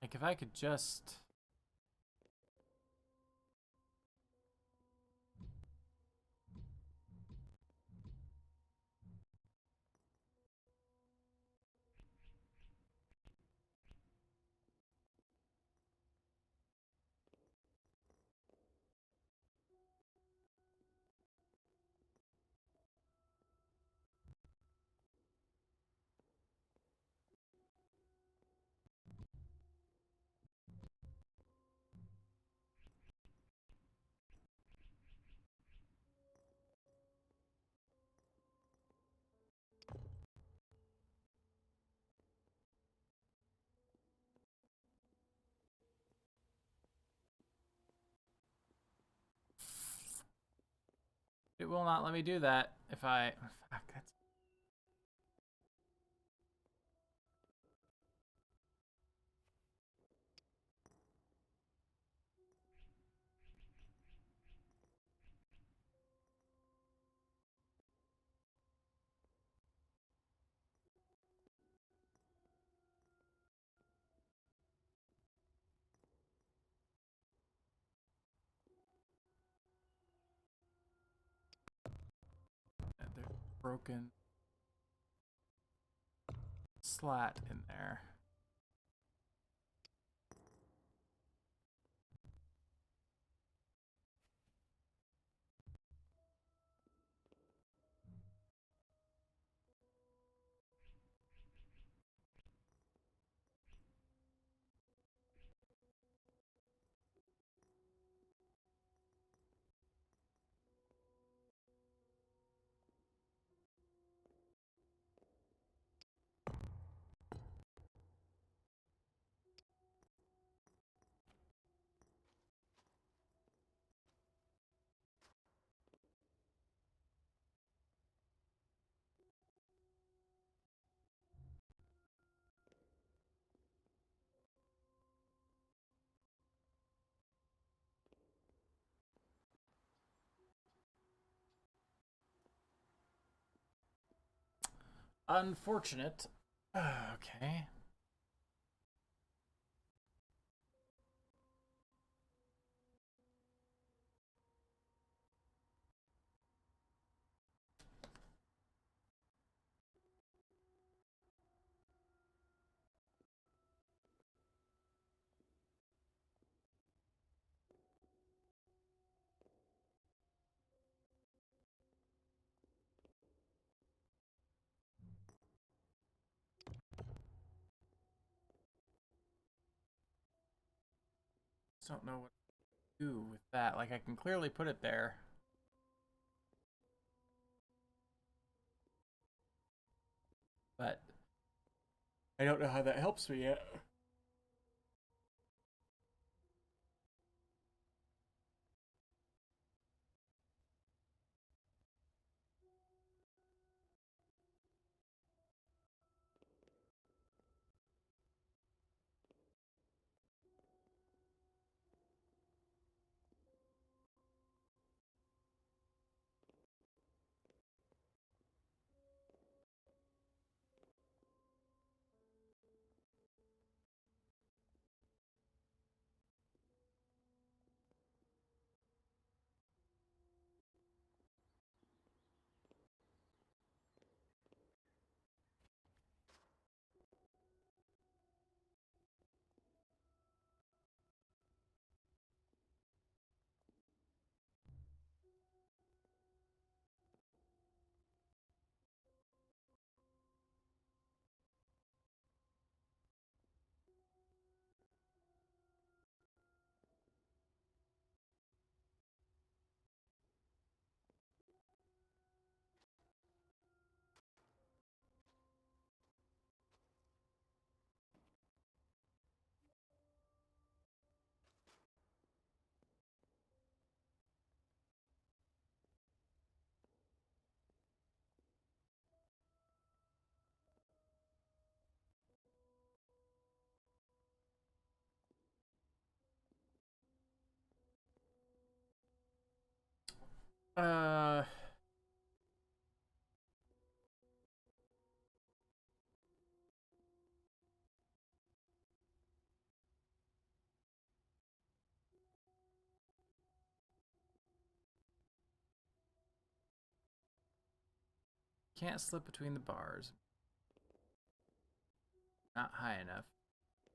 Like, if I could just... It will not let me do that if I... Fuck, that's... There's a broken slat in there. Unfortunate. Okay. Just don't know what to do with that. Like, I can clearly put it there. But I don't know how that helps me yet. Uh, can't slip between the bars. Not high enough.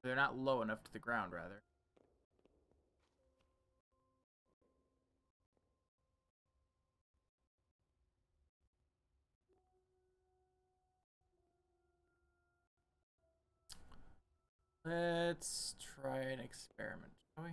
They're not low enough to the ground, rather. Let's try an experiment, shall we?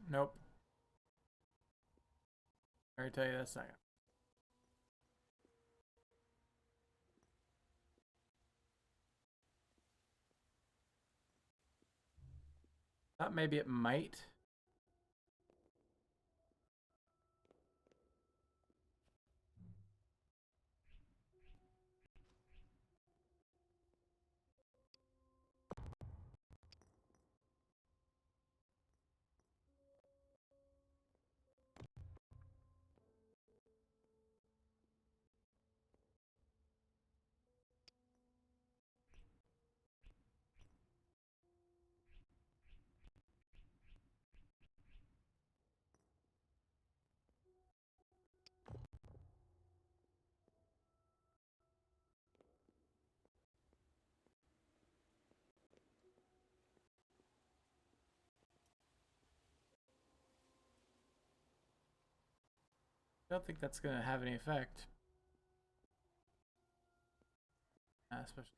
Nope. I already tell you that in a second. Thought maybe it might. I don't think that's gonna have any effect. Especially.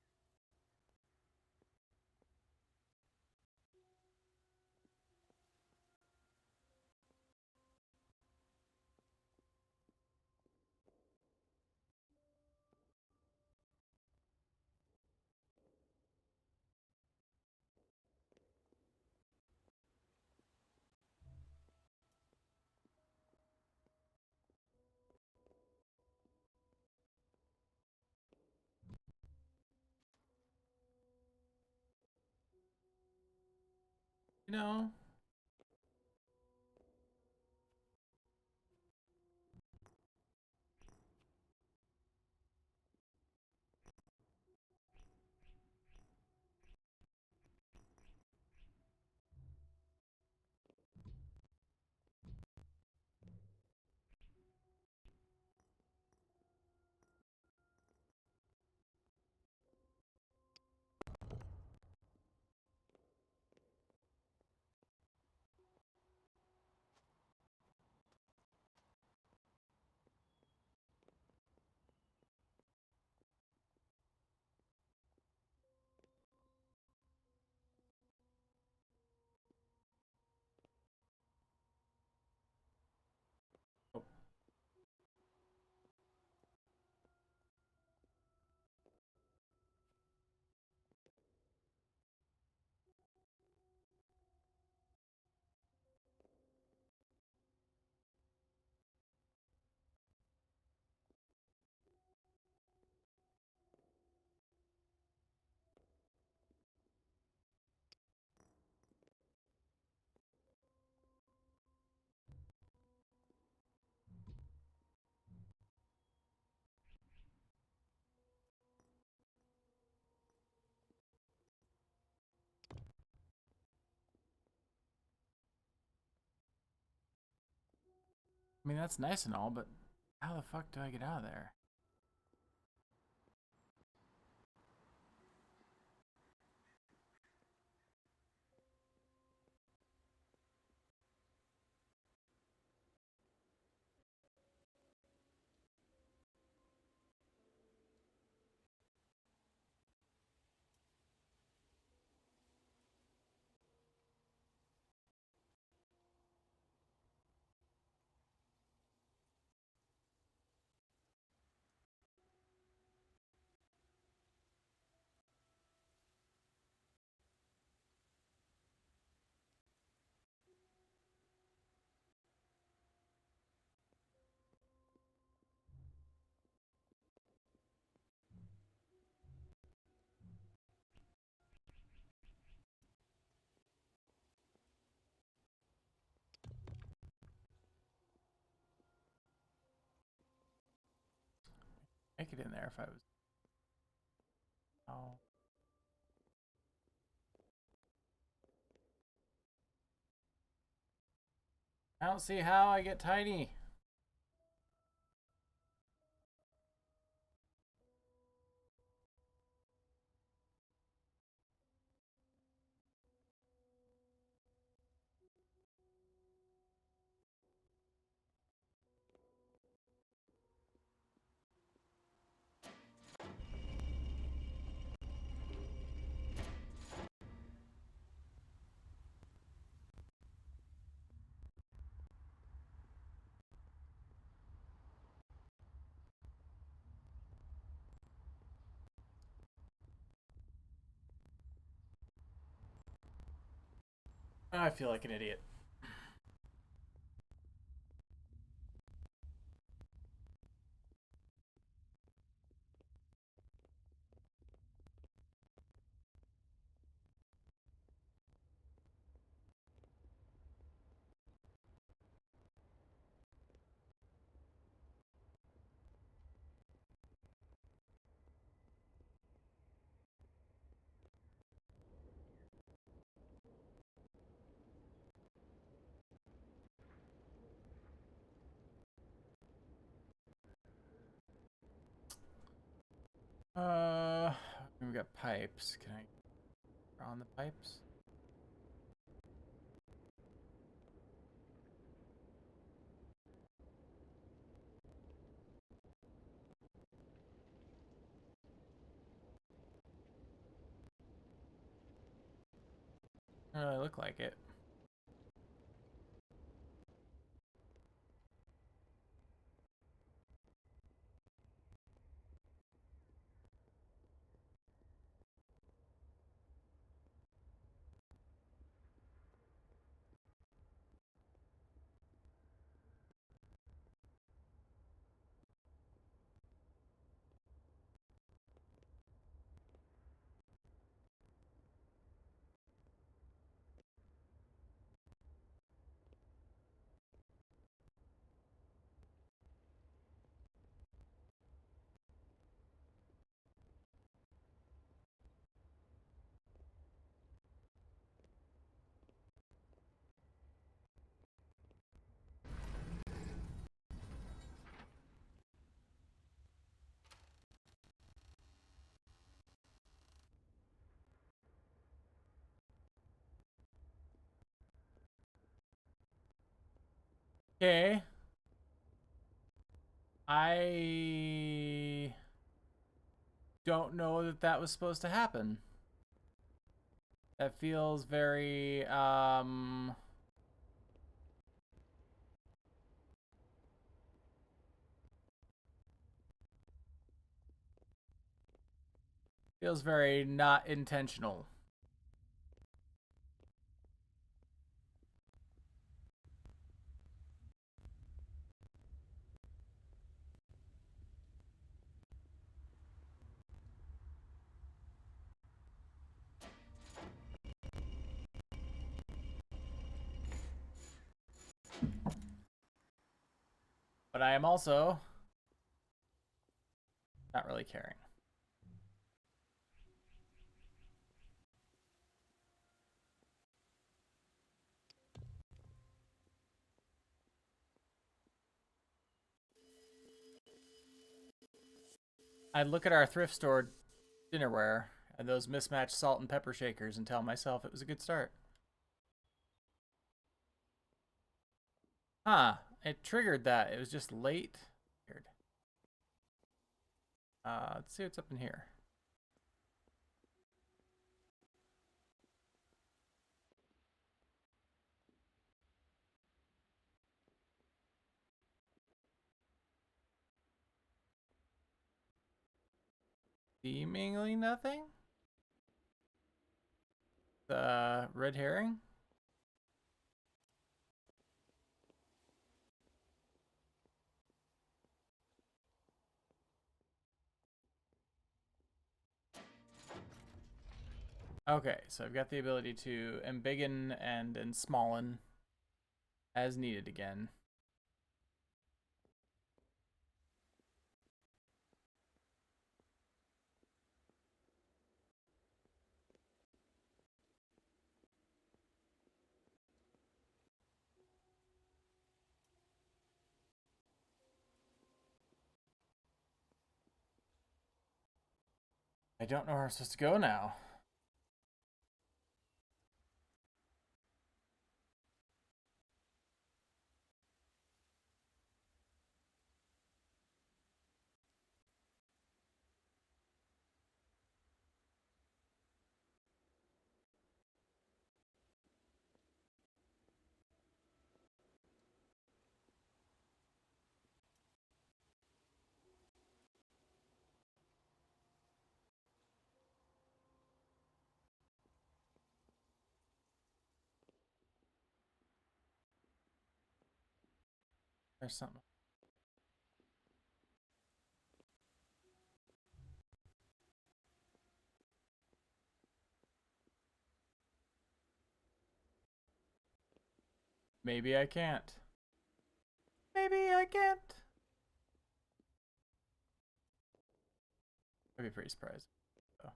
You know, oh, I mean that's nice and all, but how the fuck do I get out of there? stick it in there if I was. Oh. I don't see how I get tiny. I feel like an idiot. We got pipes. Can I on the pipes? Doesn't really look like it. Okay. I don't know that that was supposed to happen. That feels very, feels very not intentional. But I am also not really caring. I'd look at our thrift store dinnerware and those mismatched salt and pepper shakers and tell myself it was a good start. Huh, it triggered that. It was just late. Weird. Let's see what's up in here. Seemingly nothing? The red herring? Okay, so I've got the ability to embiggen and ensmallen as needed again. I don't know where I'm supposed to go now. There's something. Maybe I can't. Maybe I can't. I'd be pretty surprised. Though.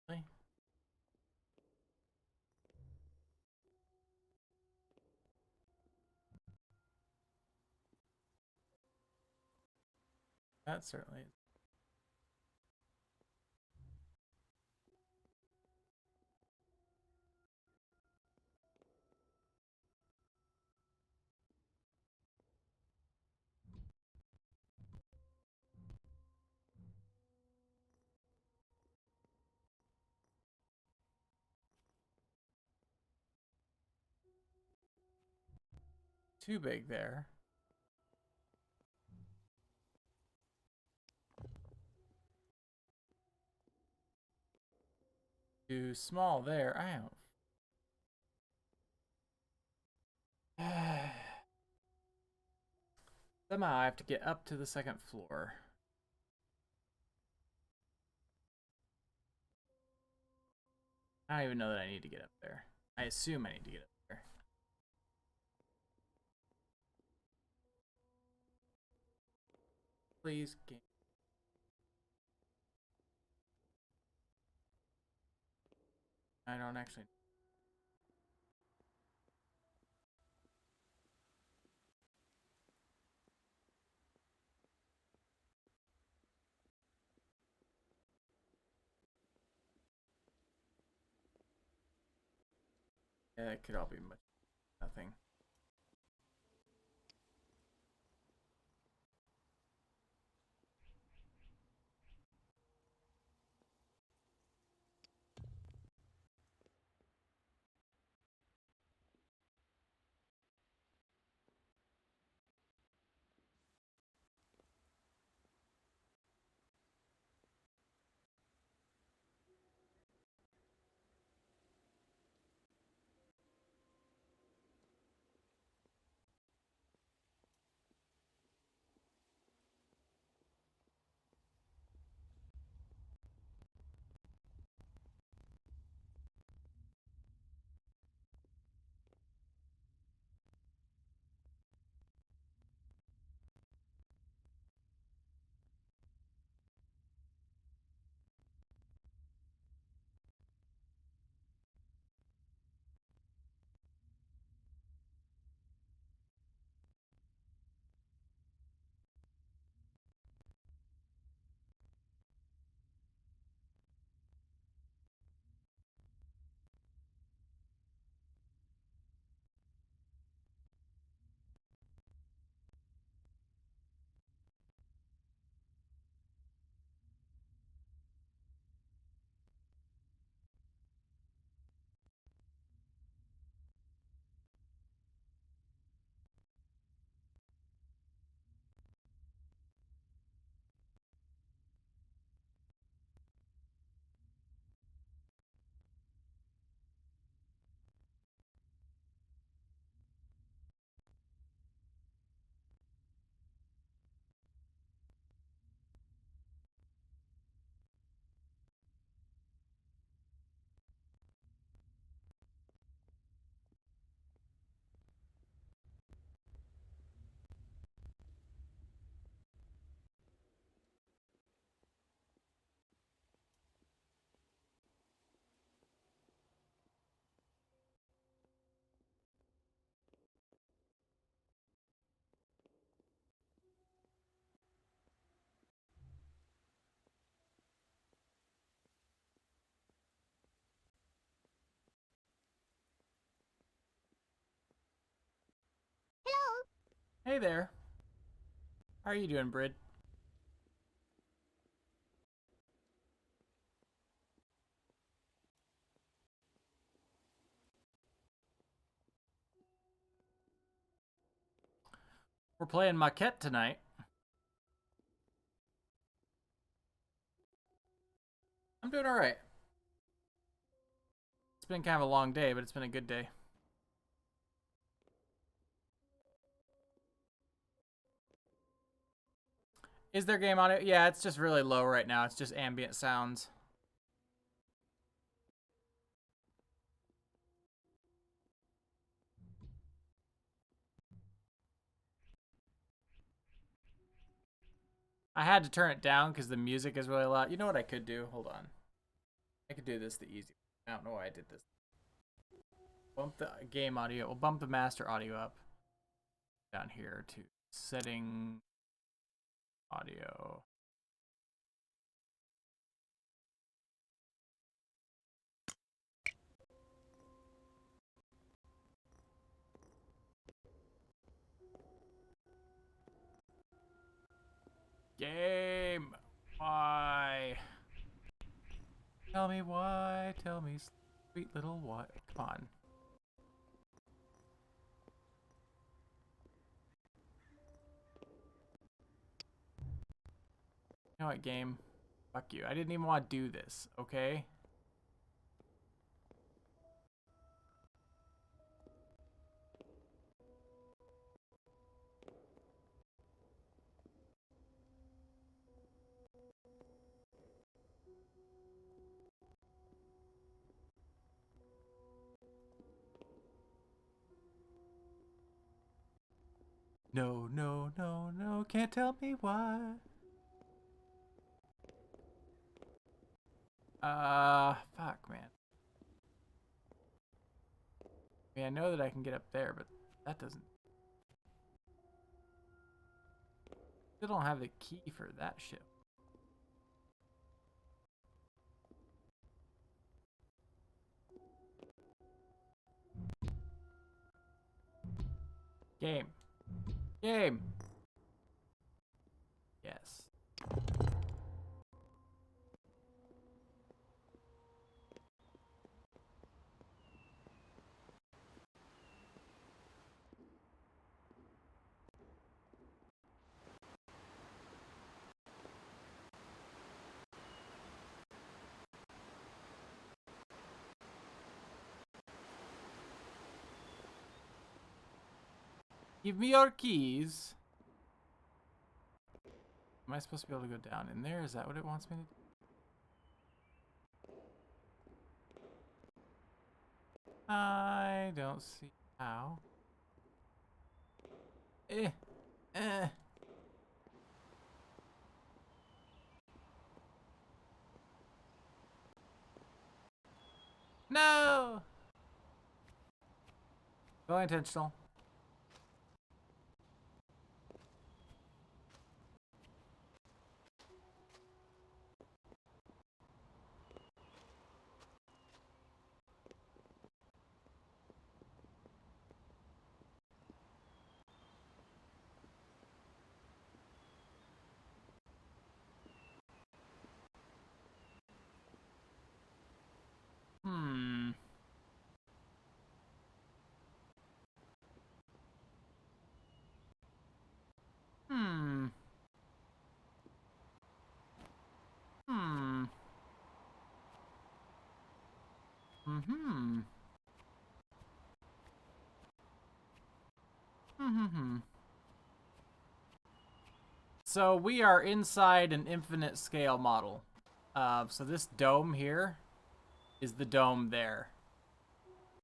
Really? That certainly is. Too big there. Too small there. I don't. Somehow I have to get up to the second floor. I don't even know that I need to get up there. I assume I need to get up there. Please, game. I don't actually. Yeah, it could all be much nothing. Hey there. How are you doing, Brid? We're playing Maquette tonight. I'm doing alright. It's been kind of a long day, but it's been a good day. Is there game audio? Yeah, it's just really low right now. It's just ambient sounds. I had to turn it down because the music is really loud. You know what I could do? Hold on. I could do this the easy way. I don't know why I did this. Bump the game audio. We'll bump the master audio up. Down here to setting audio. Game. Why? Tell me why. Tell me, sweet little why. Come on. You know what, game? Fuck you. I didn't even want to do this, okay? No, no, no, no, can't tell me why. Fuck, man. I mean, I know that I can get up there, but that doesn't... Still don't have the key for that ship. Game. Game! Yes. Give me your keys. Am I supposed to be able to go down in there? Is that what it wants me to do? I don't see how. Eh. Eh. No! Totally intentional. Hmm. Hmm. Hmm. Mm-hmm. Mm-hmm. So we are inside an infinite scale model. So this dome here is the dome there.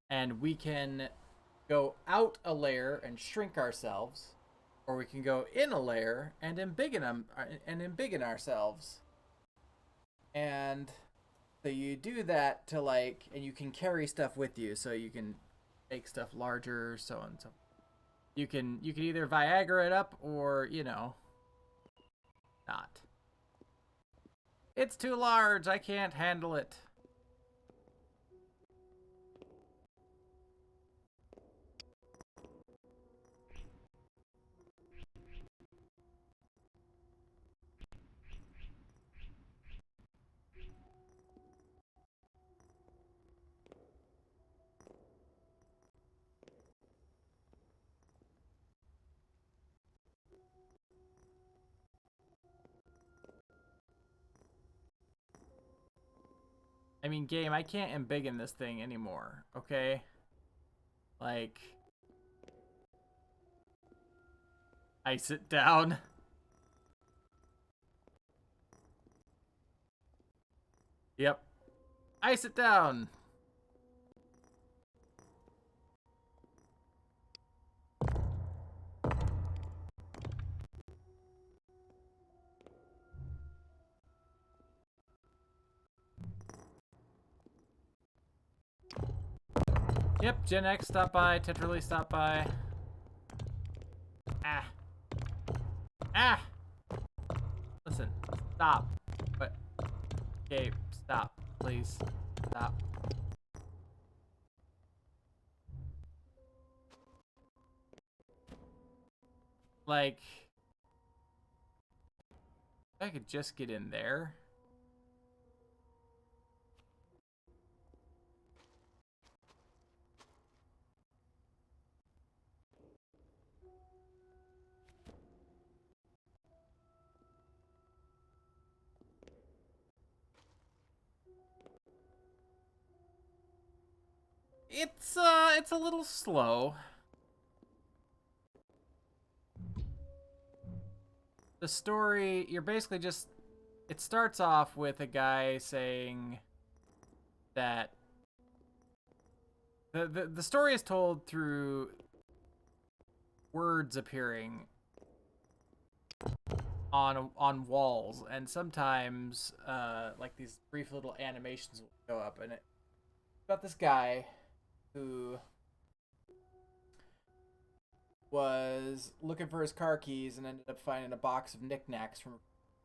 And we can go out a layer and shrink ourselves, or we can go in a layer and embiggen ourselves. And so you do that to like, and you can carry stuff with you, so you can make stuff larger, so on and so. You can either Viagra it up, or not. It's too large. I can't handle it. I mean, game, I can't embiggen this thing anymore, okay? Like, ice it down. Yep. Ice it down. Yep, Gen X stopped by, Tetrally stopped by. Ah. Ah! Listen, stop. But, okay, stop, please. Stop. Like, if I could just get in there. It's a little slow. The story, you're basically just, it starts off with a guy saying that the story is told through words appearing on walls, and sometimes like these brief little animations will go up, and it's about this guy who was looking for his car keys and ended up finding a box of knickknacks from a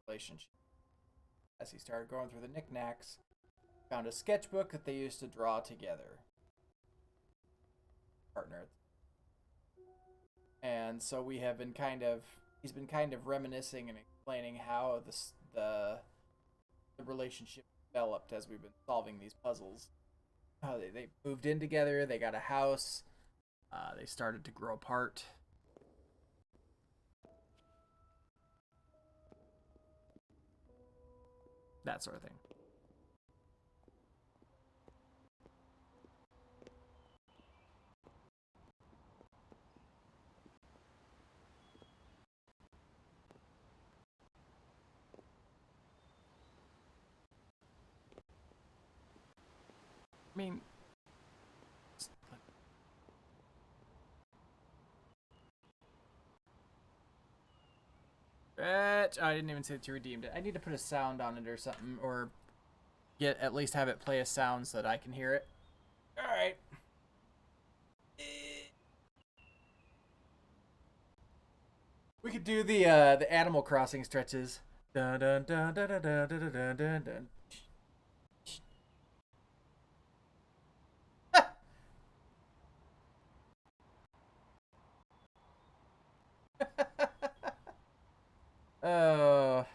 relationship. As he started going through the knickknacks, found a sketchbook that they used to draw together. Partner. And so we have been he's been kind of reminiscing and explaining how the relationship developed as we've been solving these puzzles. How they moved in together, they got a house, they started to grow apart. That sort of thing. I mean, I didn't even say that you redeemed it. I need to put a sound on it or something, or at least have it play a sound so that I can hear it. All right. We could do the Animal Crossing stretches. Dun dun dun dun dun dun dun dun dun dun. Oh.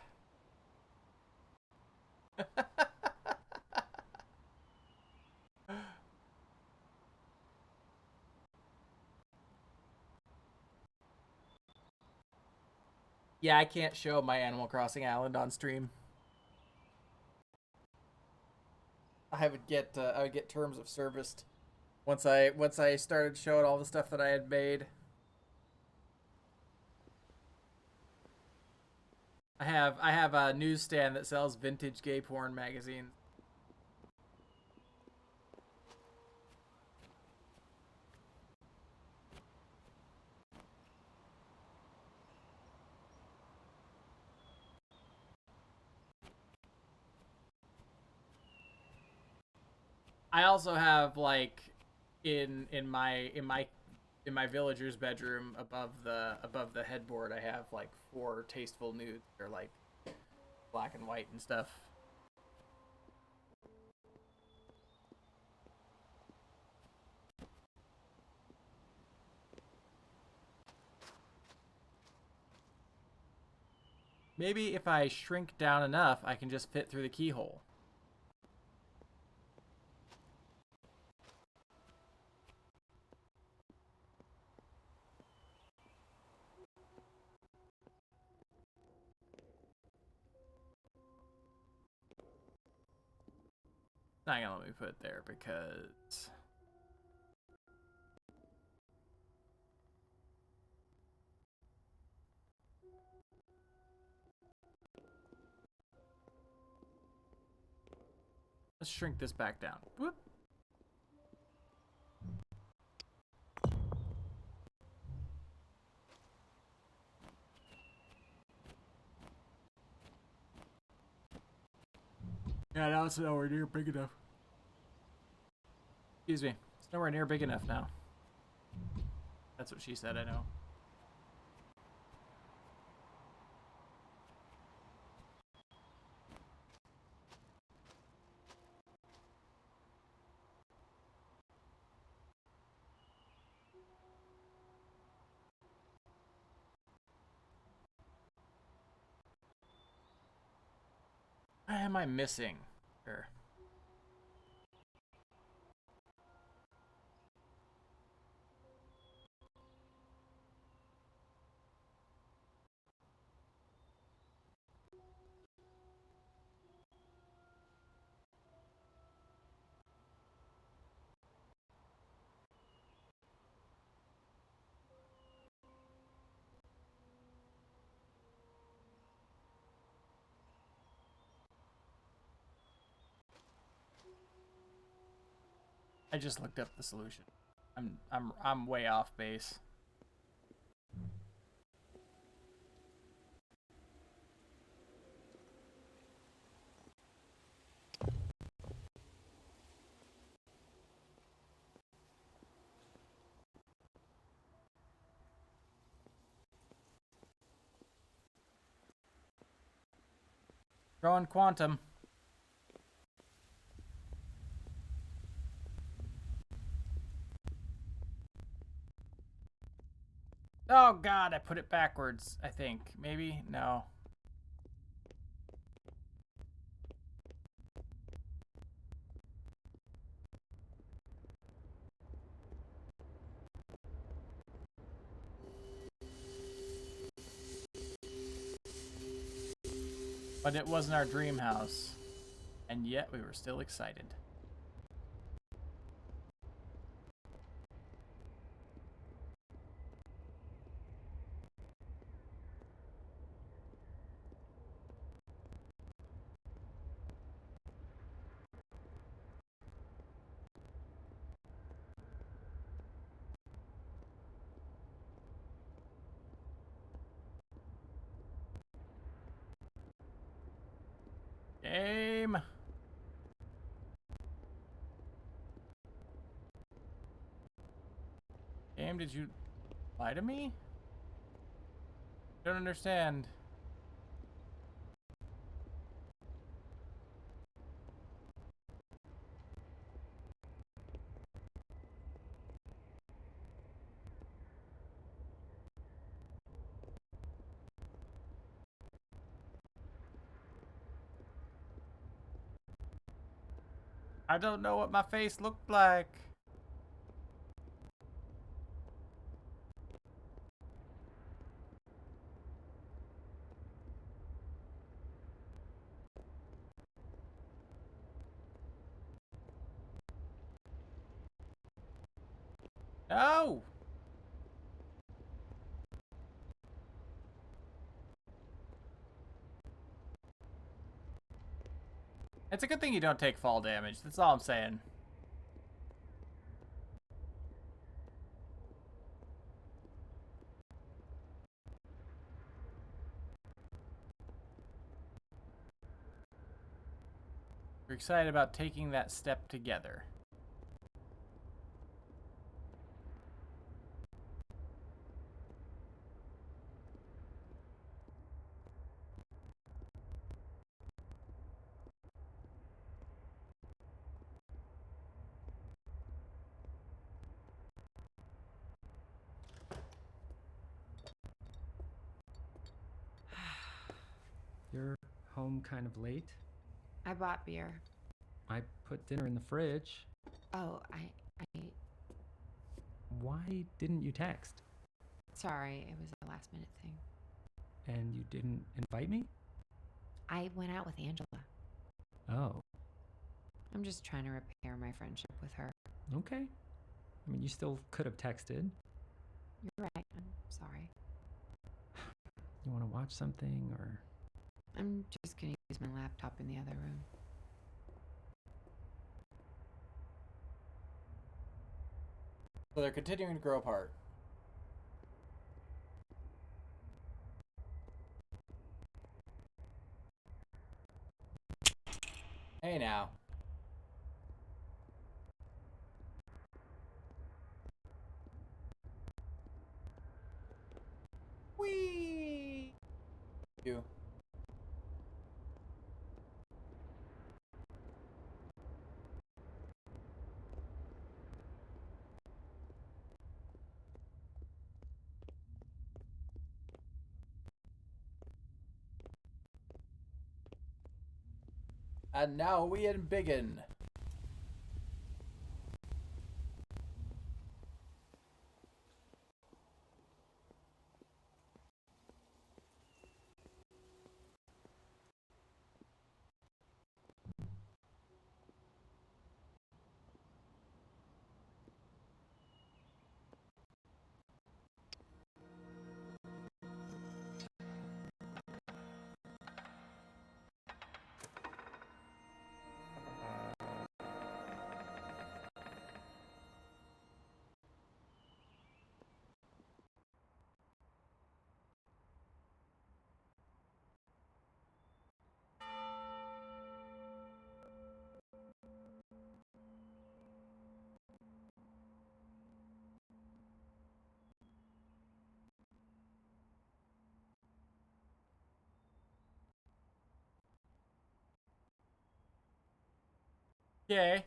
Yeah, I can't show my Animal Crossing Island on stream. I would get terms of service once I started showing all the stuff that I had made. I have a newsstand that sells vintage gay porn magazines. I also have like in my villager's bedroom above the headboard, I have like 4 tasteful nudes. They're like black and white and stuff. Maybe if I shrink down enough, I can just fit through the keyhole. not gonna let me put it there because let's shrink this back down. Whoop. Yeah, now it's nowhere near big enough. Excuse me. It's nowhere near big enough now. That's what she said, I know. What am I missing? Here. I just looked up the solution. I'm way off base. Drawing quantum. Oh god, I put it backwards, I think. Maybe? No. But it wasn't our dream house. And yet we were still excited. Game. Game, did you lie to me? Don't understand. I don't know what my face looked like. No! It's a good thing you don't take fall damage. That's all I'm saying. We're excited about taking that step together. You're home kind of late. I bought beer. I put dinner in the fridge. Oh, Why didn't you text? sorry, it was a last minute thing. And you didn't invite me? I went out with Angela. Oh. I'm just trying to repair my friendship with her. Okay. I mean, you still could have texted. You're right. I'm sorry. You want to watch something or? I'm just gonna use my laptop in the other room. So they're continuing to grow apart. Hey now. Whee! You. And now we begin. Okay.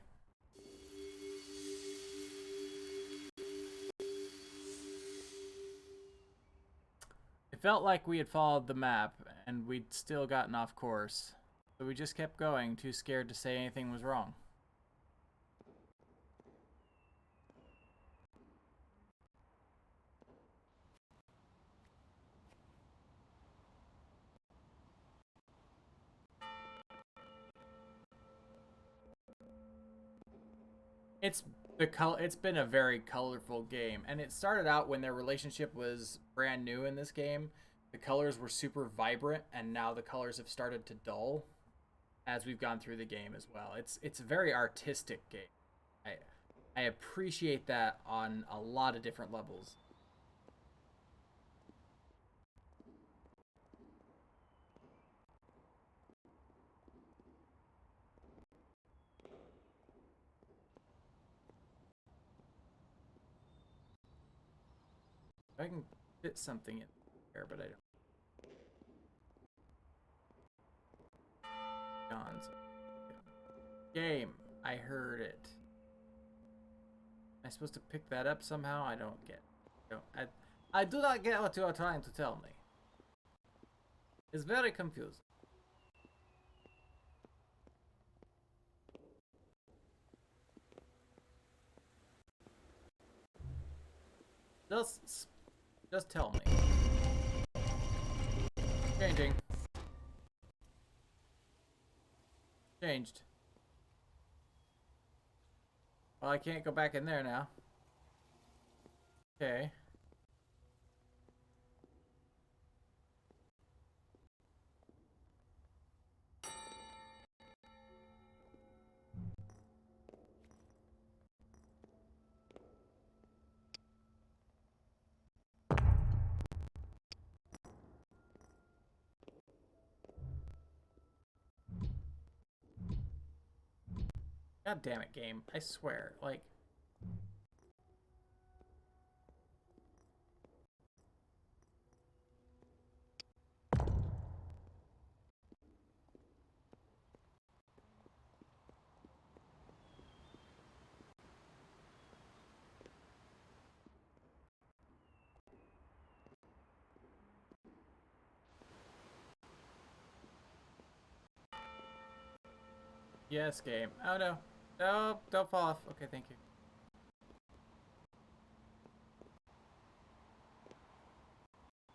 It felt like we had followed the map and we'd still gotten off course. So we just kept going, too scared to say anything was wrong. It's been a very colorful game, and it started out when their relationship was brand new in this game. The colors were super vibrant, and now the colors have started to dull as we've gone through the game as well. It's a very artistic game. I appreciate that on a lot of different levels. I can fit something in there, but I don't. John's game. I heard it. Am I supposed to pick that up somehow? I don't get. I do not get what you are trying to tell me. It's very confusing. Just tell me. Changing. Changed. Well, I can't go back in there now. Okay. God damn it, game. I swear. Like... Yes, game. Oh no. No, don't fall off. Okay, thank you.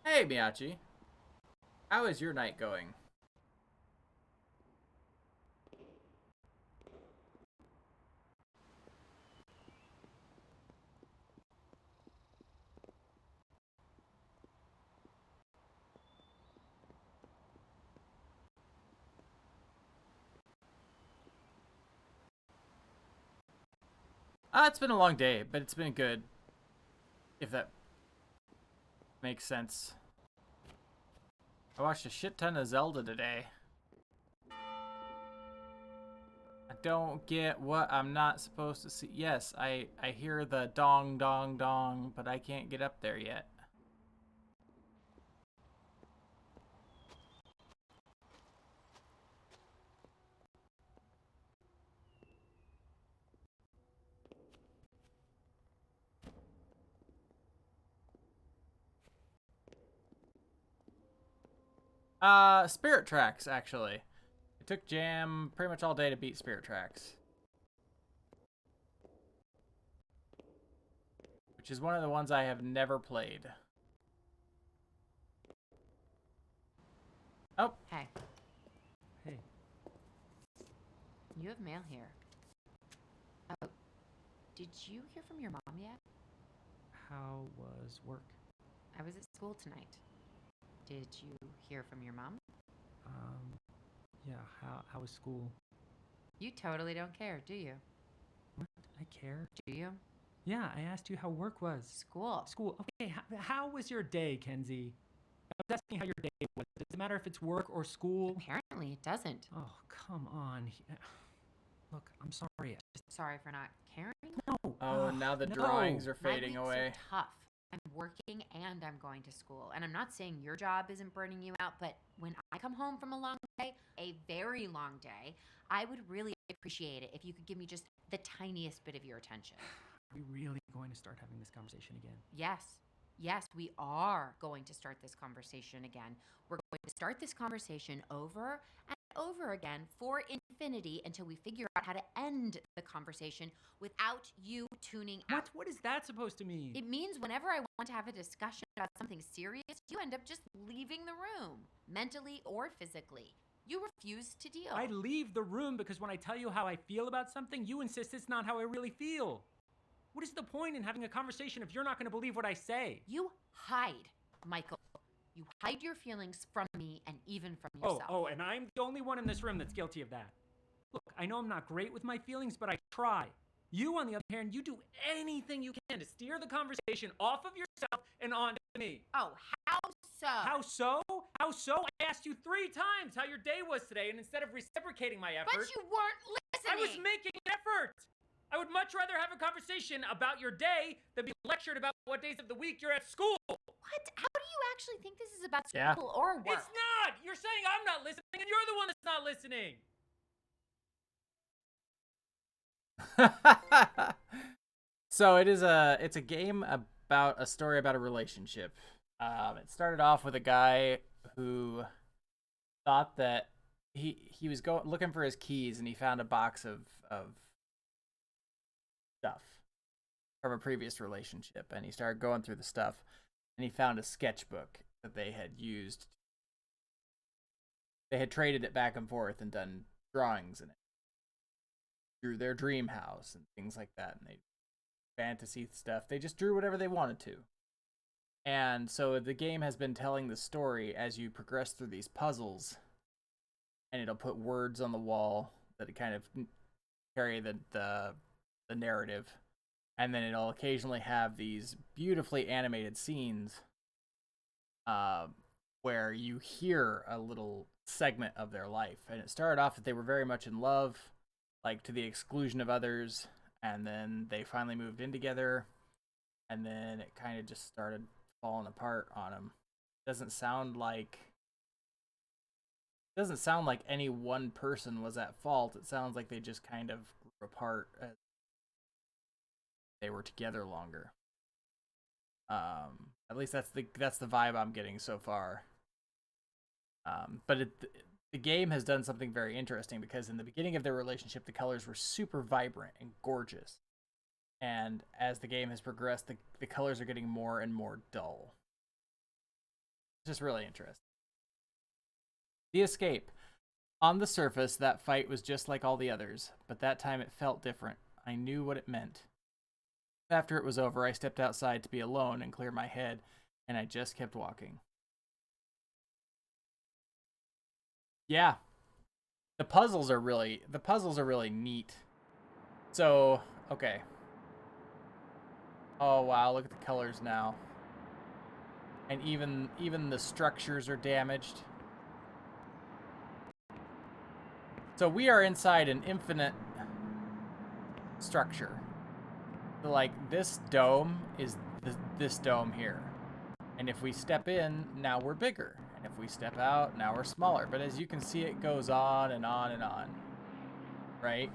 Hey, Miyachi. How is your night going? It's been a long day, but it's been good. If that makes sense. I watched a shit ton of Zelda today. I don't get what I'm not supposed to see. Yes, I hear the dong dong dong, but I can't get up there yet. Spirit Tracks, actually. It took Jam pretty much all day to beat Spirit Tracks. Which is one of the ones I have never played. Oh. Hey, Hey, you have mail here. Oh, did you hear from your mom yet? how was work? I was at school tonight. Did you hear from your mom? Yeah, how was school? You totally don't care, do you? What? I care. Do you? Yeah, I asked you how work was. School. School. Okay, how was your day, Kenzie? I was asking how your day was. Does it matter if it's work or school? Apparently it doesn't. Oh, come on. Look, I'm sorry. Sorry for not caring. No. Oh, and now the no. drawings are My fading weeks away. are tough. I'm working and I'm going to school. And I'm not saying your job isn't burning you out, but when I come home from a long day, a very long day, I would really appreciate it if you could give me just the tiniest bit of your attention. Are we really going to start having this conversation again? Yes. Yes, we are going to start this conversation again. We're going to start this conversation over and over again for infinity until we figure out how to end the conversation without you tuning out. What is that supposed to mean? It means whenever I want to have a discussion about something serious, you end up just leaving the room, mentally or physically. You refuse to deal. I leave the room because when I tell you how I feel about something, you insist it's not how I really feel. What is the point in having a conversation if you're not going to believe what I say? You hide, Michael. You hide your feelings from me and even from yourself. Oh, and I'm the only one in this room that's guilty of that. Look, I know I'm not great with my feelings, but I try. You, on the other hand, you do anything you can to steer the conversation off of yourself and onto me. Oh, how so? How so? How so? I asked you 3 times how your day was today, and instead of reciprocating my effort, But you weren't listening. I was making an effort. I would much rather have a conversation about your day than be lectured about what days of the week you're at school. What? How do you actually think this is about Yeah. school or work? It's not! You're saying I'm not listening, and you're the one that's not listening. So it's a game about a story about a relationship. It started off with a guy who thought that he was looking for his keys, and he found a box of stuff from a previous relationship, and he started going through the stuff, and he found a sketchbook that they had used. They had traded it back and forth and done drawings in it. Drew their dream house and things like that, and they fantasy stuff. They just drew whatever they wanted to. And so the game has been telling the story as you progress through these puzzles, and it'll put words on the wall that kind of carry the narrative, and then it'll occasionally have these beautifully animated scenes where you hear a little segment of their life. And it started off that they were very much in love, like to the exclusion of others, and then they finally moved in together, and then it kind of just started falling apart on them. Doesn't sound like any one person was at fault. It sounds like they just kind of grew apart as they were together longer. At least that's the vibe I'm getting so far. But the game has done something very interesting, because in the beginning of their relationship, the colors were super vibrant and gorgeous. And as the game has progressed, the colors are getting more and more dull. It's just really interesting. The escape. On the surface, that fight was just like all the others, but that time it felt different. I knew what it meant. After it was over, I stepped outside to be alone and clear my head, and I just kept walking. Yeah. The puzzles are really neat. So, okay. Oh wow, look at the colors now. And even the structures are damaged. So we are inside an infinite structure. So like this dome is this dome here. And if we step in, now we're bigger. And if we step out, now we're smaller. But as you can see, it goes on and on and on. Right?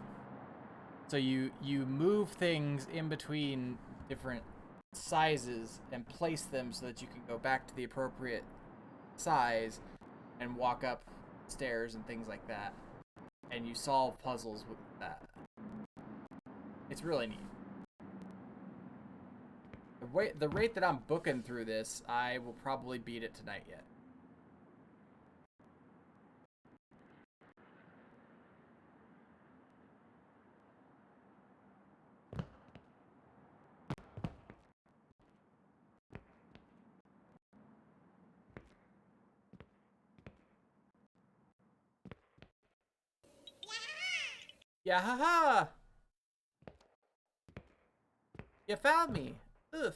So you move things in between different sizes and place them so that you can go back to the appropriate size and walk up stairs and things like that. And you solve puzzles with that. It's really neat. The rate that I'm booking through this, I will probably beat it tonight yet. Yeah, haha! You found me. Oof.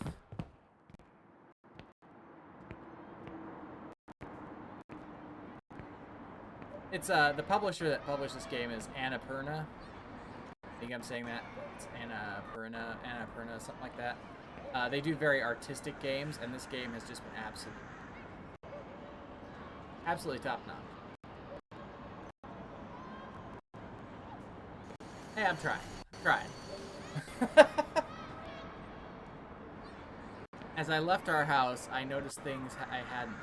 It's the publisher that published this game is Annapurna. I think I'm saying that. It's Annapurna, something like that. They do very artistic games, and this game has just been absolutely top notch. Hey, I'm trying. As I left our house, I noticed things I hadn't.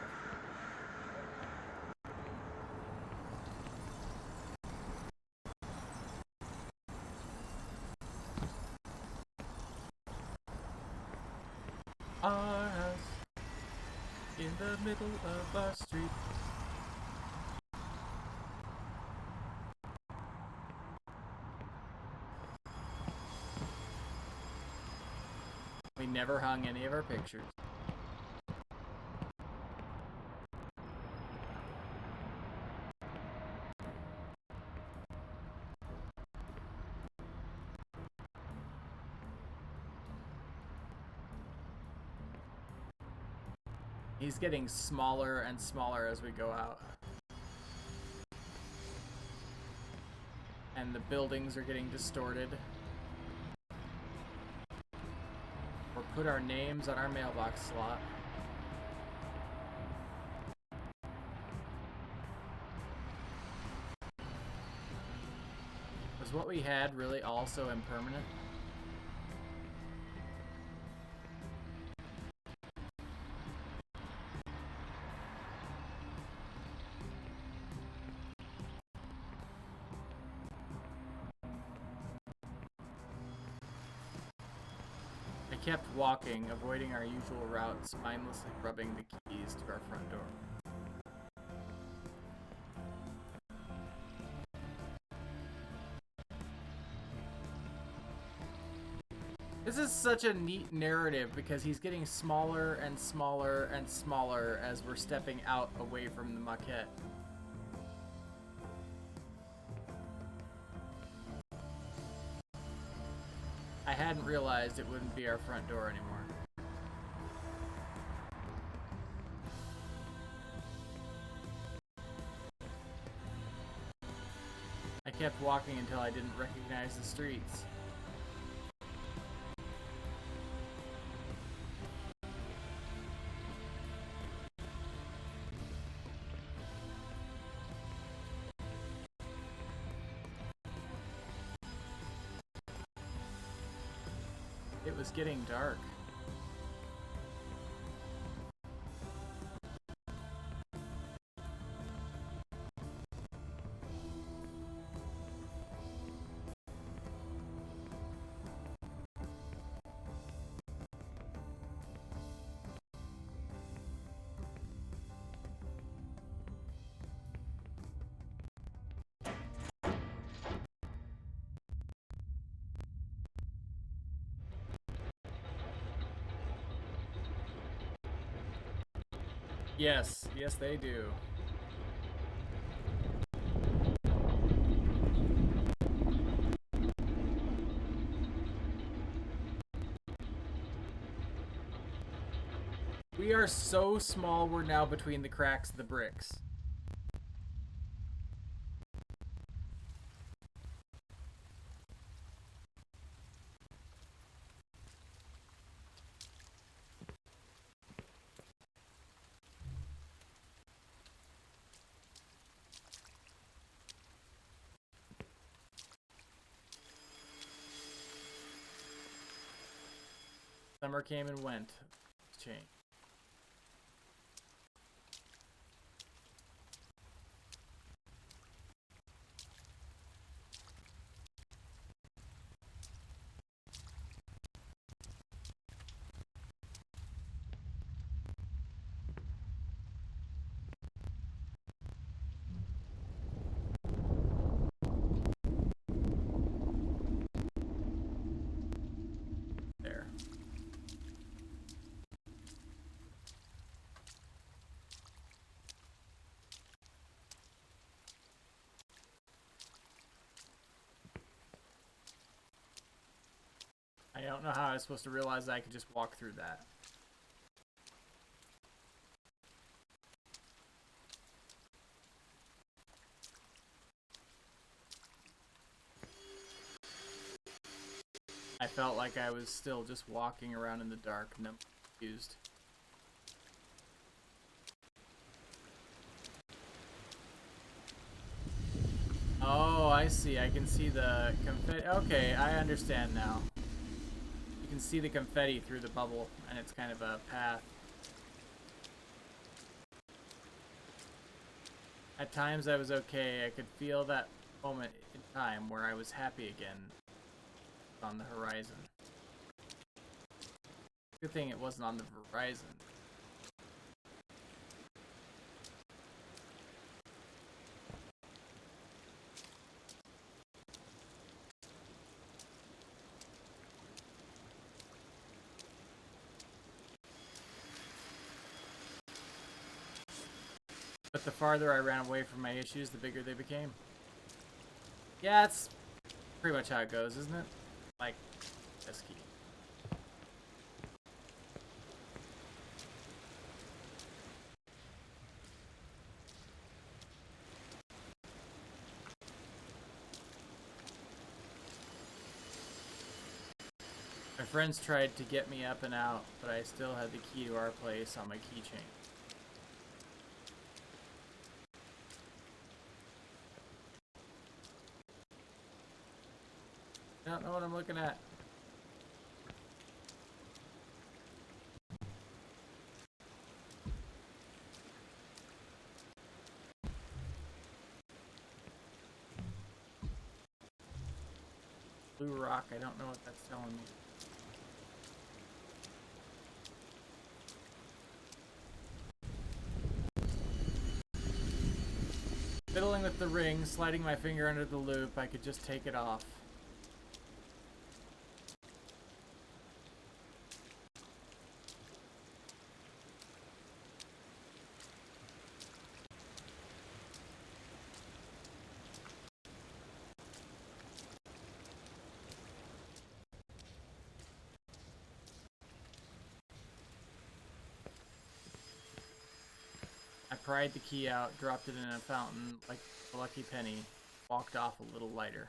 Our house in the middle of our street. We never hung any of our pictures. He's getting smaller and smaller as we go out. And the buildings are getting distorted. Or put our names on our mailbox slot. Was what we had really also impermanent? I kept walking, avoiding our usual routes, mindlessly rubbing the keys to our front door. This is such a neat narrative because he's getting smaller and smaller and smaller as we're stepping out away from the maquette. I hadn't realized it wouldn't be our front door anymore. I kept walking until I didn't recognize the streets. It was getting dark. Yes, yes they do. We are so small, we're now between the cracks of the bricks. Summer came and went. Change. There. I don't know how I was supposed to realize that I could just walk through that. I felt like I was still just walking around in the dark and I'm confused. Oh, I see. I can see the confetti. Okay, I understand now. You can see the confetti through the bubble, and it's kind of a path. At times I was okay. I could feel that moment in time where I was happy again on the horizon. Good thing it wasn't on the horizon. But the farther I ran away from my issues, the bigger they became. Yeah, it's pretty much how it goes, isn't it? Like, this key. My friends tried to get me up and out, but I still had the key to our place on my keychain. I don't know what I'm looking at. Blue rock, I don't know what that's telling me. Fiddling with the ring, sliding my finger under the loop, I could just take it off. I pried the key out, dropped it in a fountain like a lucky penny, walked off a little lighter.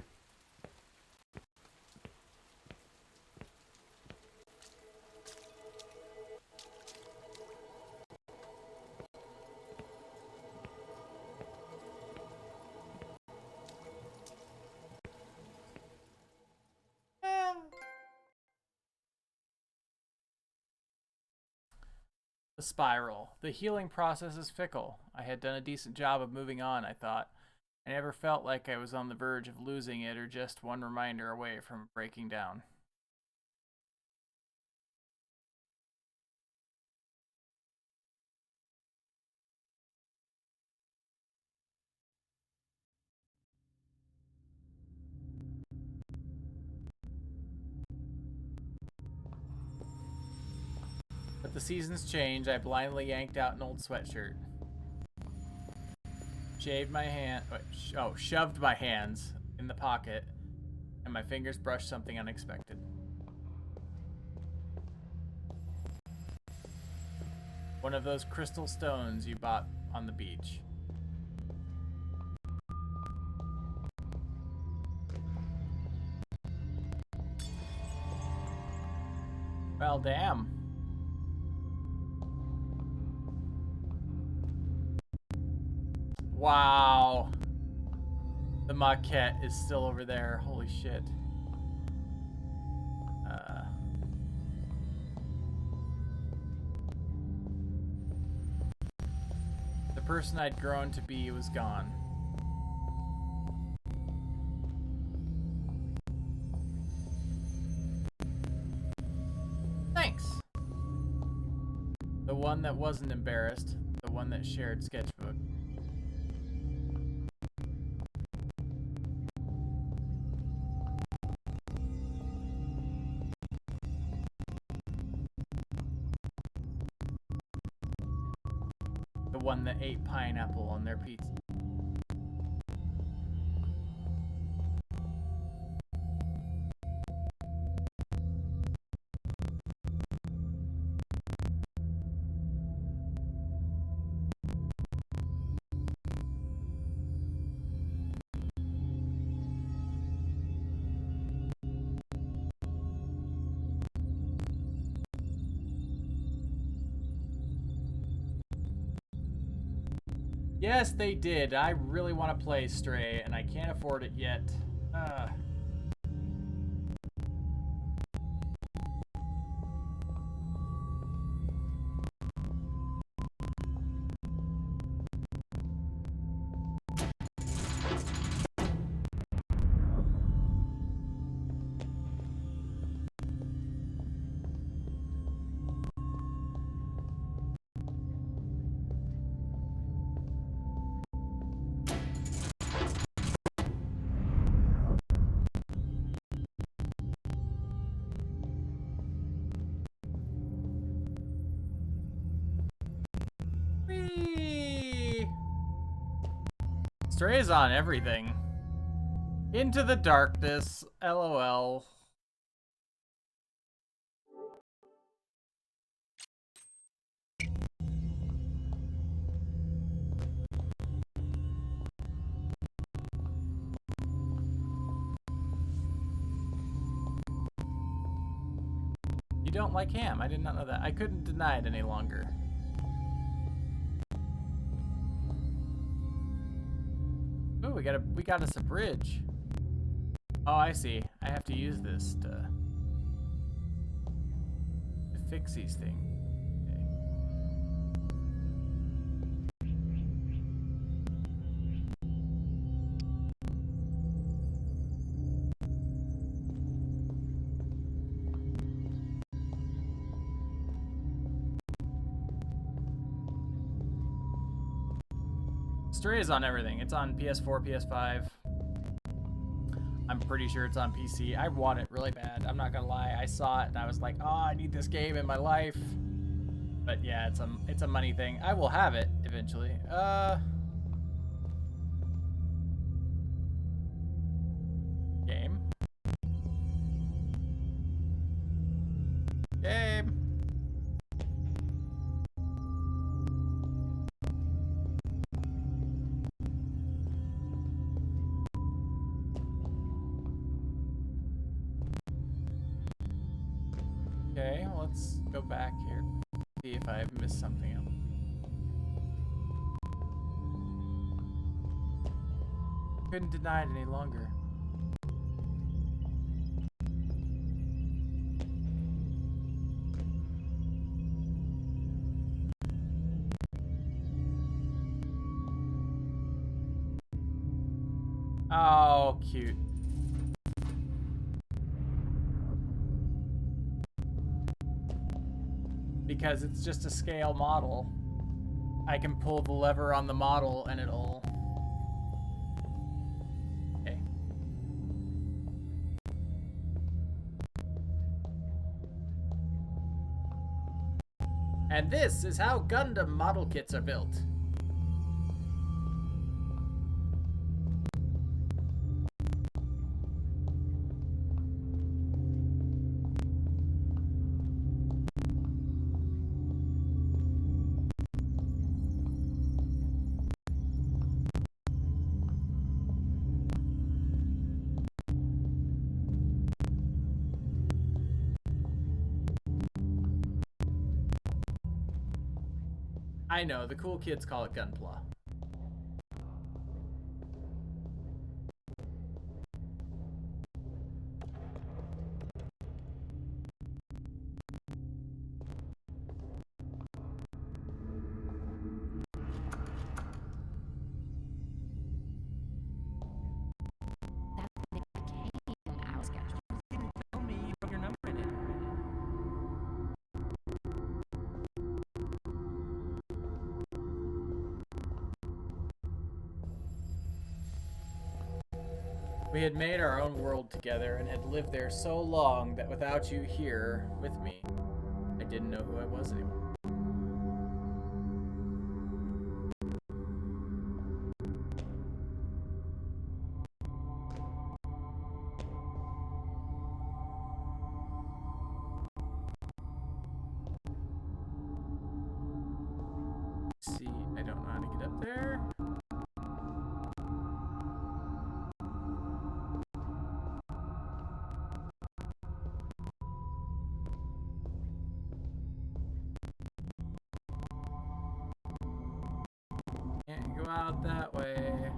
The spiral. The healing process is fickle. I had done a decent job of moving on, I thought. I never felt like I was on the verge of losing it or just one reminder away from breaking down. But the seasons change. I blindly yanked out an old sweatshirt. Shaved my hand. Shoved my hands in the pocket, and my fingers brushed something unexpected. One of those crystal stones you bought on the beach. Well, damn. Wow. The maquette is still over there. Holy shit. The person I'd grown to be was gone. Thanks. The one that wasn't embarrassed. The one that shared sketchbook. The one that ate pineapple on their pizza. Yes, they did. I really want to play Stray, and I can't afford it yet. Whee! Stray's on everything. Into the darkness. LOL. You don't like ham. I did not know that. I couldn't deny it any longer. Ooh, we got us a bridge. Oh, I see. I have to use this to fix these things. Stray is on everything. It's on PS4, PS5. I'm pretty sure it's on PC. I want it really bad. I'm not gonna lie. I saw it and I was like, oh, I need this game in my life. But yeah, it's a money thing. I will have it eventually. Game. Game. Okay, well, let's go back here. See if I've missed something else. Couldn't deny it any longer. Oh, cute. Because it's just a scale model. I can pull the lever on the model and it'll... Okay. And this is how Gundam model kits are built. I know, the cool kids call it Gunpla. That's the name of the cane, Owl Sketch. Tell me you wrote your number in it. We had made our own world together and had lived there so long that without you here with me, I didn't know who I was anymore. See, I don't know how to get up there. Can't go out that way.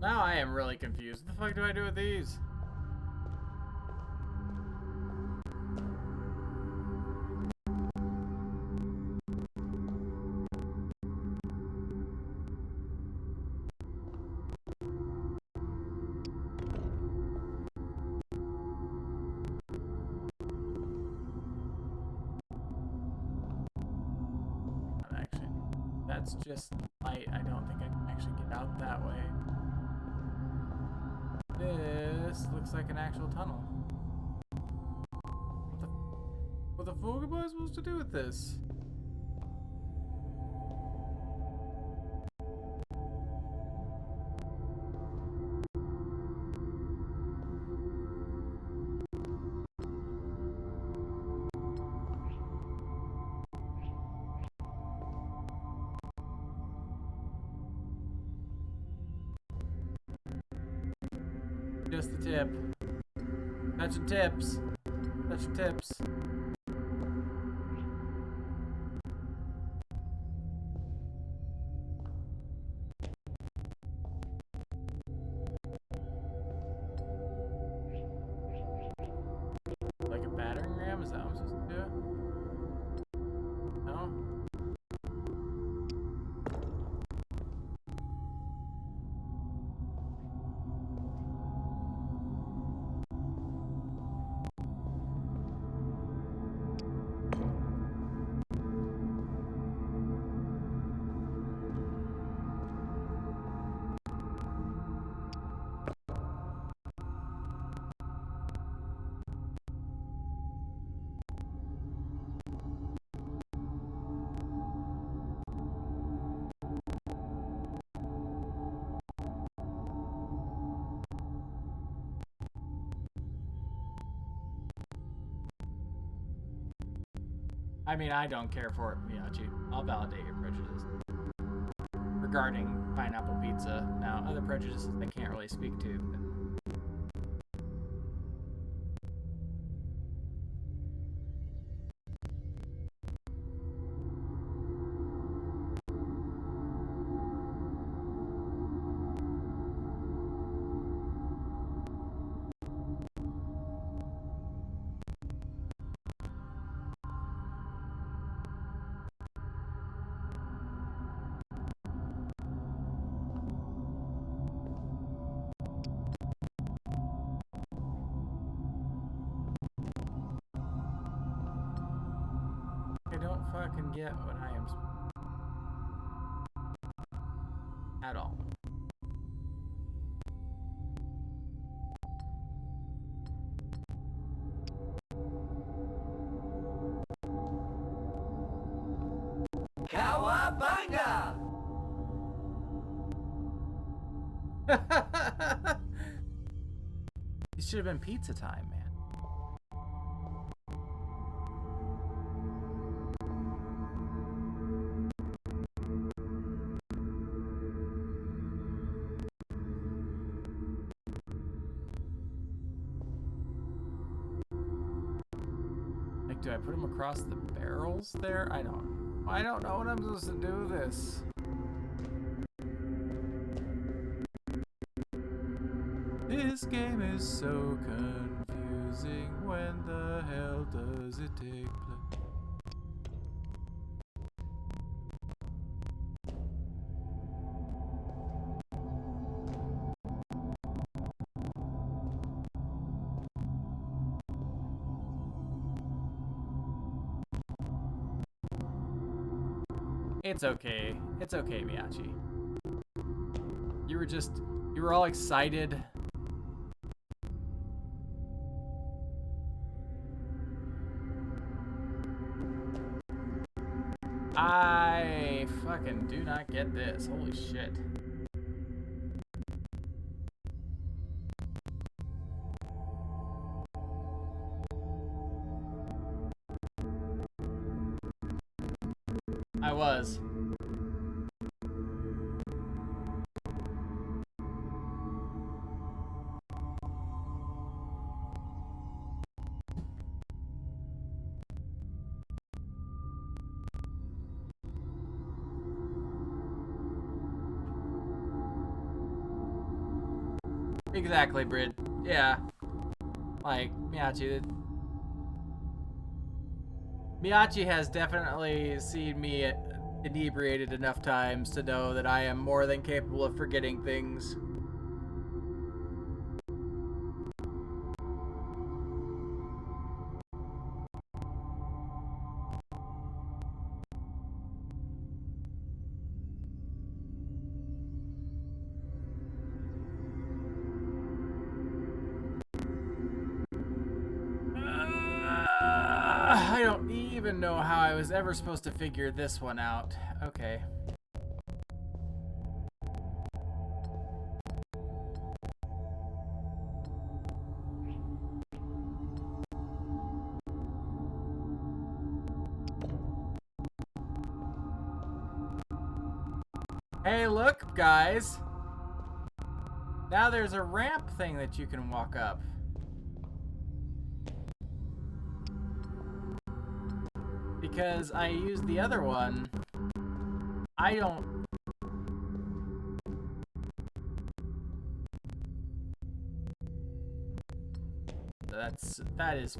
Now I am really confused. What the fuck do I do with these? Not actually. That's just light. I don't think I can actually get out that way. This looks like an actual tunnel. What the fuck am I supposed to do with this? Just the tip. Touching tips. Touching tips. Like a battering ram? Is that what I'm supposed to do? No? I mean, I don't care for it, Miyachi. I'll validate your prejudice regarding pineapple pizza. Now, other prejudices I can't really speak to. But... I don't fucking get what I am at all. Cowabunga! It should have been pizza time, man. Like, do I put them across the barrels there? I don't know what I'm supposed to do with this. This game is so confusing. When the hell does it take place? It's okay. It's okay, Miyachi. You were all excited. I fucking do not get this. Holy shit. I was. Exactly, Brid. Yeah. Like, Miyachi has definitely seen me inebriated enough times to know that I am more than capable of forgetting things. I don't even know how I was ever supposed to figure this one out. Okay. Hey, look, guys. Now there's a ramp thing that you can walk up. Because I used the other one, I don't... That is...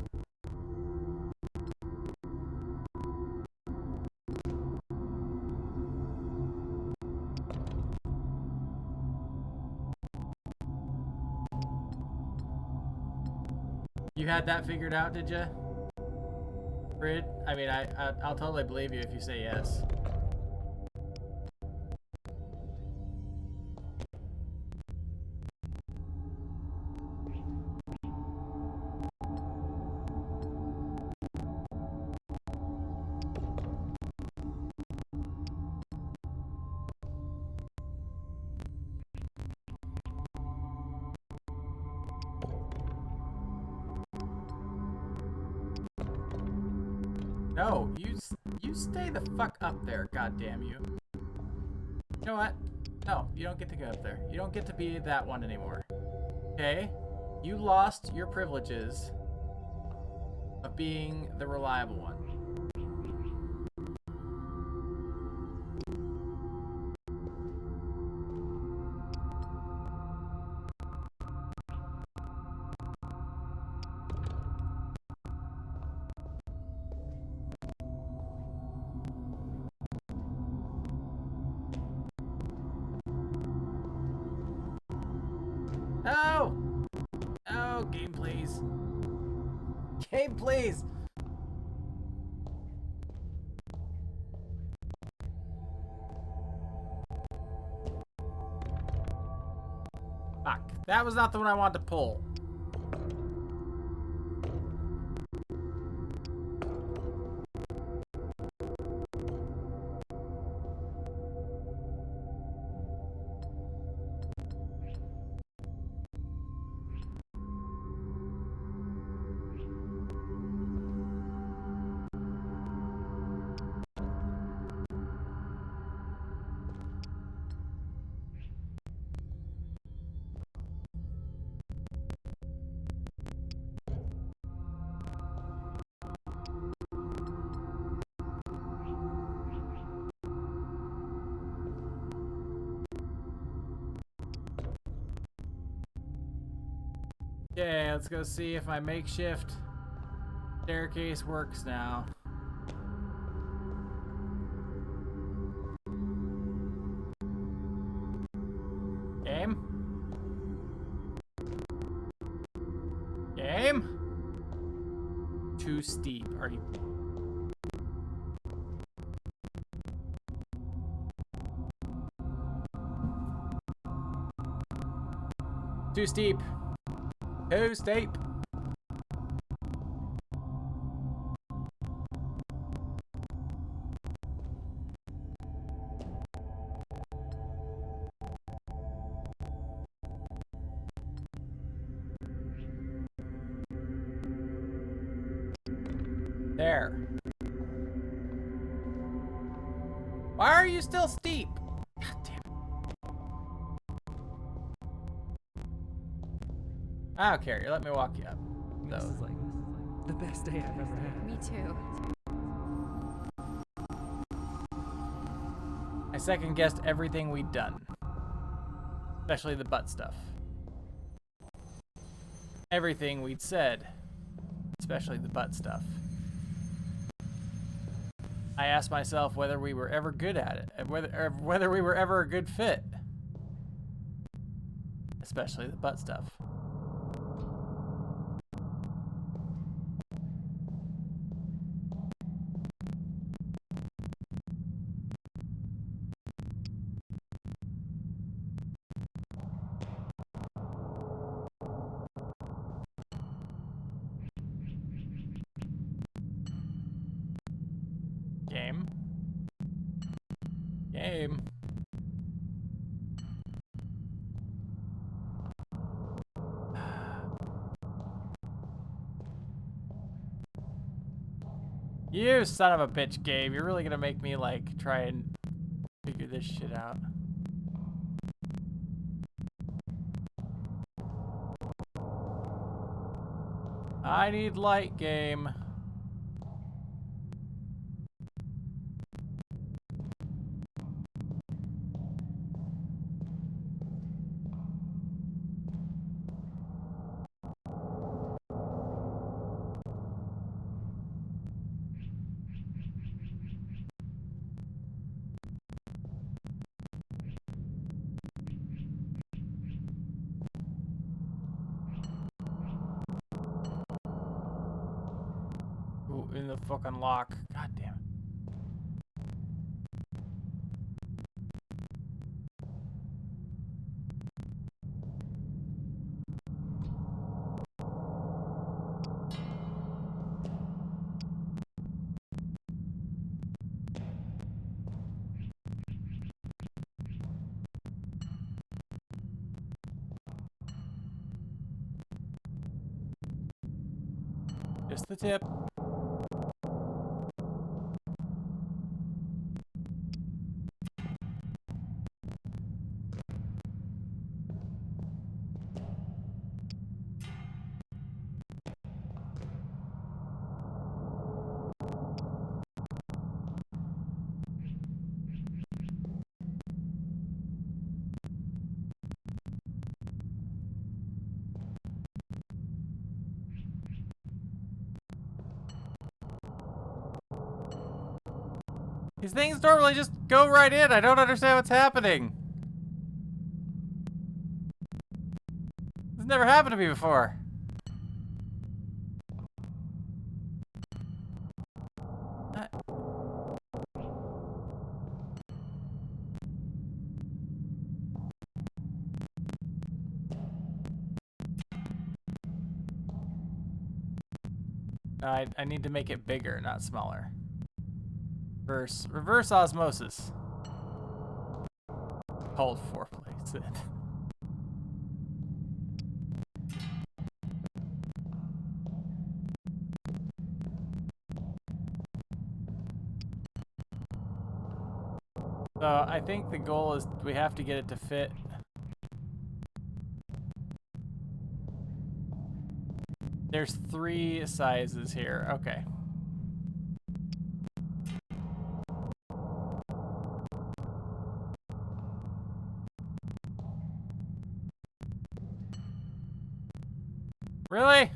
You had that figured out, did you? Brid? I mean, I'll totally believe you if you say yes. No, you stay the fuck up there, goddamn you. You know what? No, you don't get to go up there. You don't get to be that one anymore. Okay? You lost your privileges of being the reliable one. No! No, game please. Game please! Fuck. That was not the one I wanted to pull. Okay, let's go see if my makeshift staircase works now. Game? Game? Too steep. Are you... Too steep. Too steep. There. Why are you still steep? God damn it. I don't care. You let me walk you up. This So, is like the best day I've ever had. Me too. I second guessed everything we'd done. Especially the butt stuff. Everything we'd said. Especially the butt stuff. I asked myself whether we were ever good at it, and whether we were ever a good fit. Especially the butt stuff. Game. Game. You son of a bitch, Gabe. You're really gonna make me, like, try and figure this shit out. I need light, game. Ooh, in the fucking lock. God damn it. Just the tip. These things normally just go right in. I don't understand what's happening. This never happened to me before. I need to make it bigger, not smaller. Reverse osmosis. Hold 4 plates in. So I think the goal is we have to get it to fit. There's 3 sizes here. Okay. Really?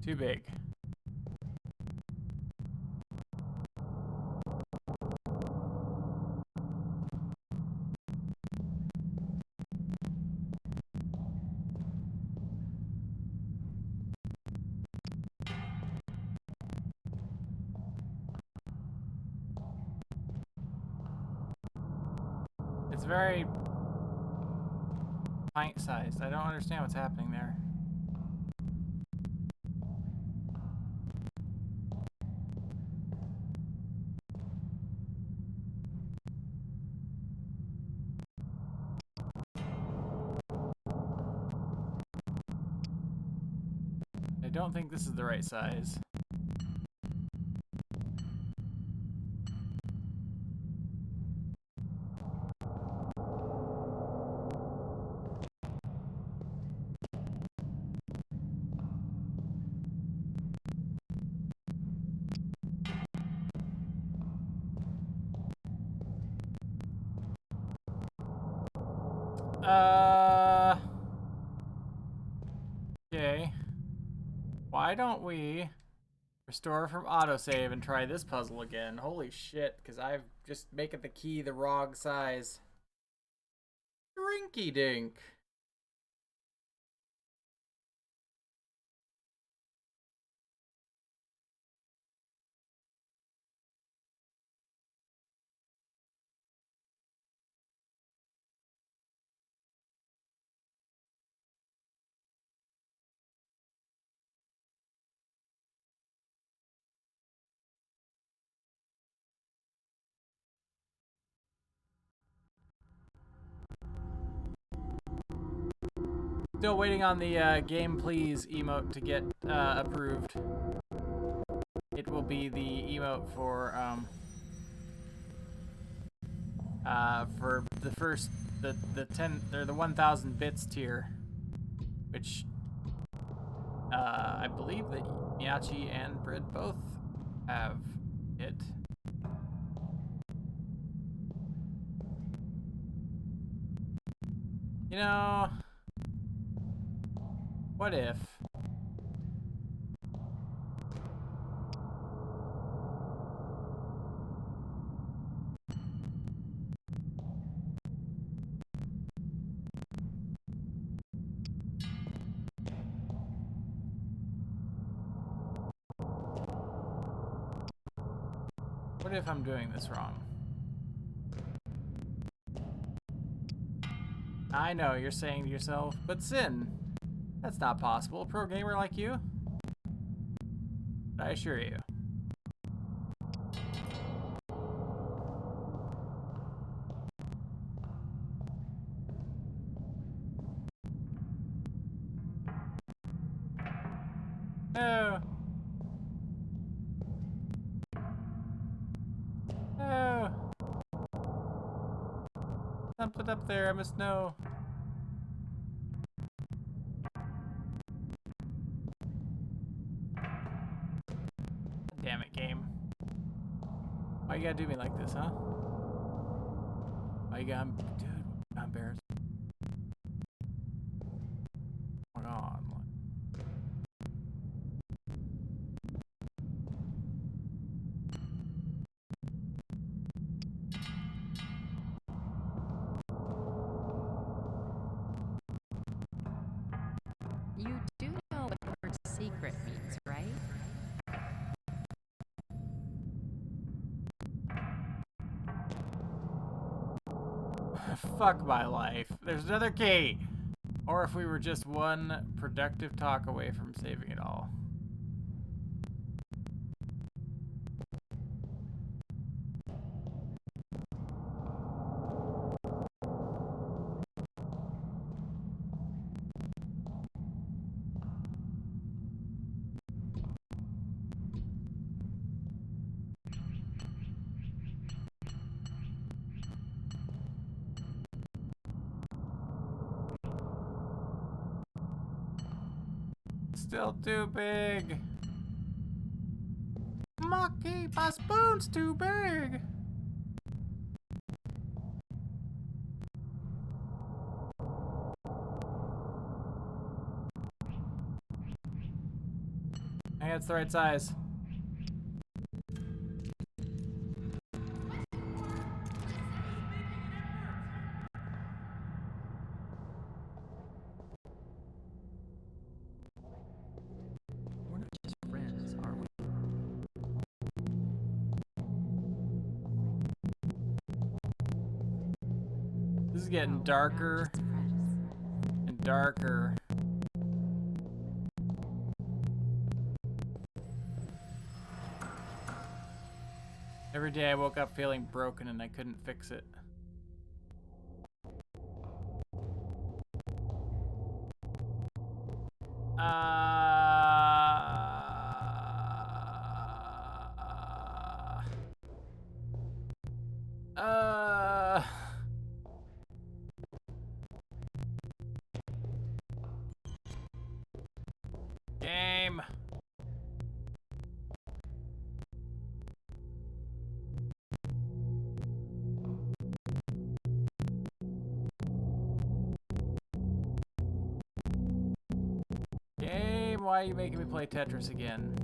Too big. It's very pint-sized. I don't understand what's happening there. I don't think this is the right size. Okay. Why don't we restore from autosave and try this puzzle again? Holy shit, because I've just making the key the wrong size. Rinky dink. Still waiting on the game please emote to get approved. It will be the emote for the first the 10 or the 1000 bits tier, which I believe that Miyachi and Brid both have it. You know, what if? What if I'm doing this wrong? I know, you're saying to yourself, but Sin, that's not possible. A pro gamer like you? But I assure you. No. No. Something up there, I must know. Damn it, game. Why you gotta do me like this, huh? Why you gotta... Dude, I'm embarrassed. Hold on. You do know what the word secret means, right? Fuck my life. There's another key. Or if we were just one productive talk away from saving it all. still too big. Monkey, my spoon's too big. I think it's the right size. We're not just friends, are we? This is getting No, we're not darker just friends. and darker. Every day I woke up feeling broken and I couldn't fix it. Uh, Game. Game, why are you making me play Tetris again?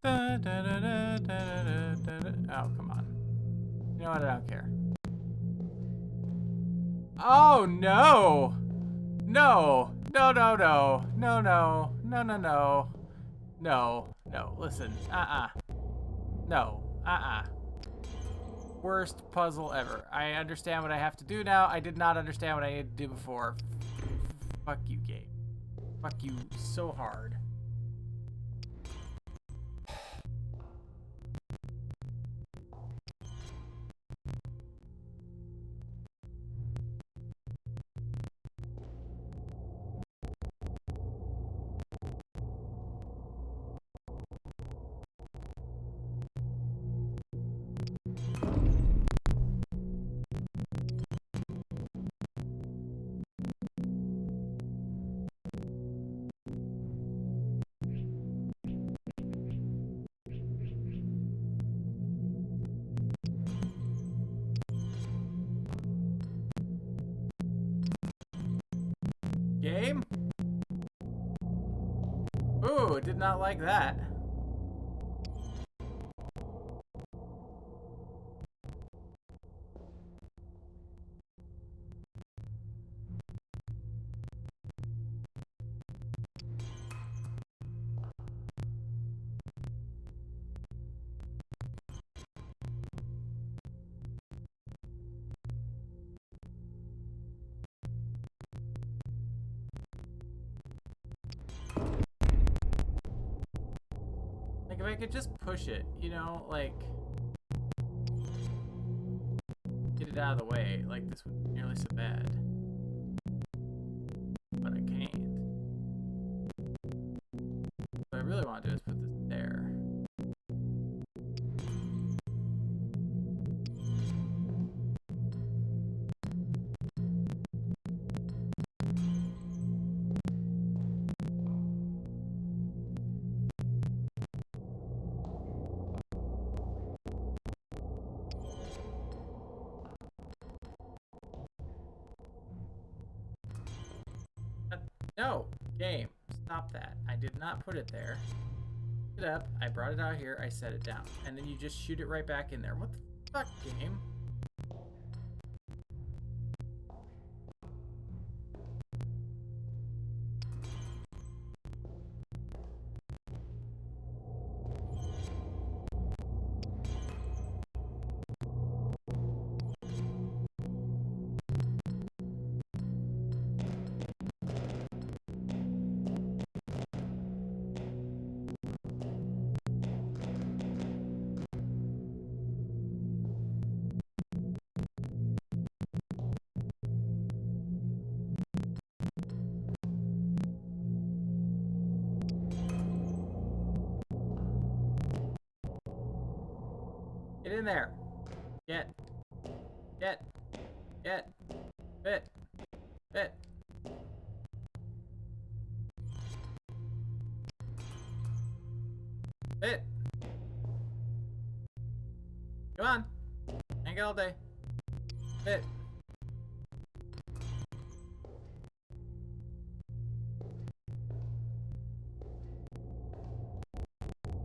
Da, da, da, da, da, da, da, da. Oh, come on. You know what? I don't care. Oh, no! No! No, no, no. No, no. No, no, no. No. No. Listen. No. Worst puzzle ever. I understand what I have to do now. I did not understand what I needed to do before. Fuck you, game. Fuck you so hard. Game? Ooh, did not like that. Like, if I could just push it, you know, like, get it out of the way, like, this wouldn't be nearly so bad. But I can't. What I really want to do is put this there. No! Game. Stop that. I did not put it there. Pick it up. I brought it out here. I set it down. And then you just shoot it right back in there. What the fuck, game? Get in there. Get. Fit. Fit. Come on. Hang out all day. Fit.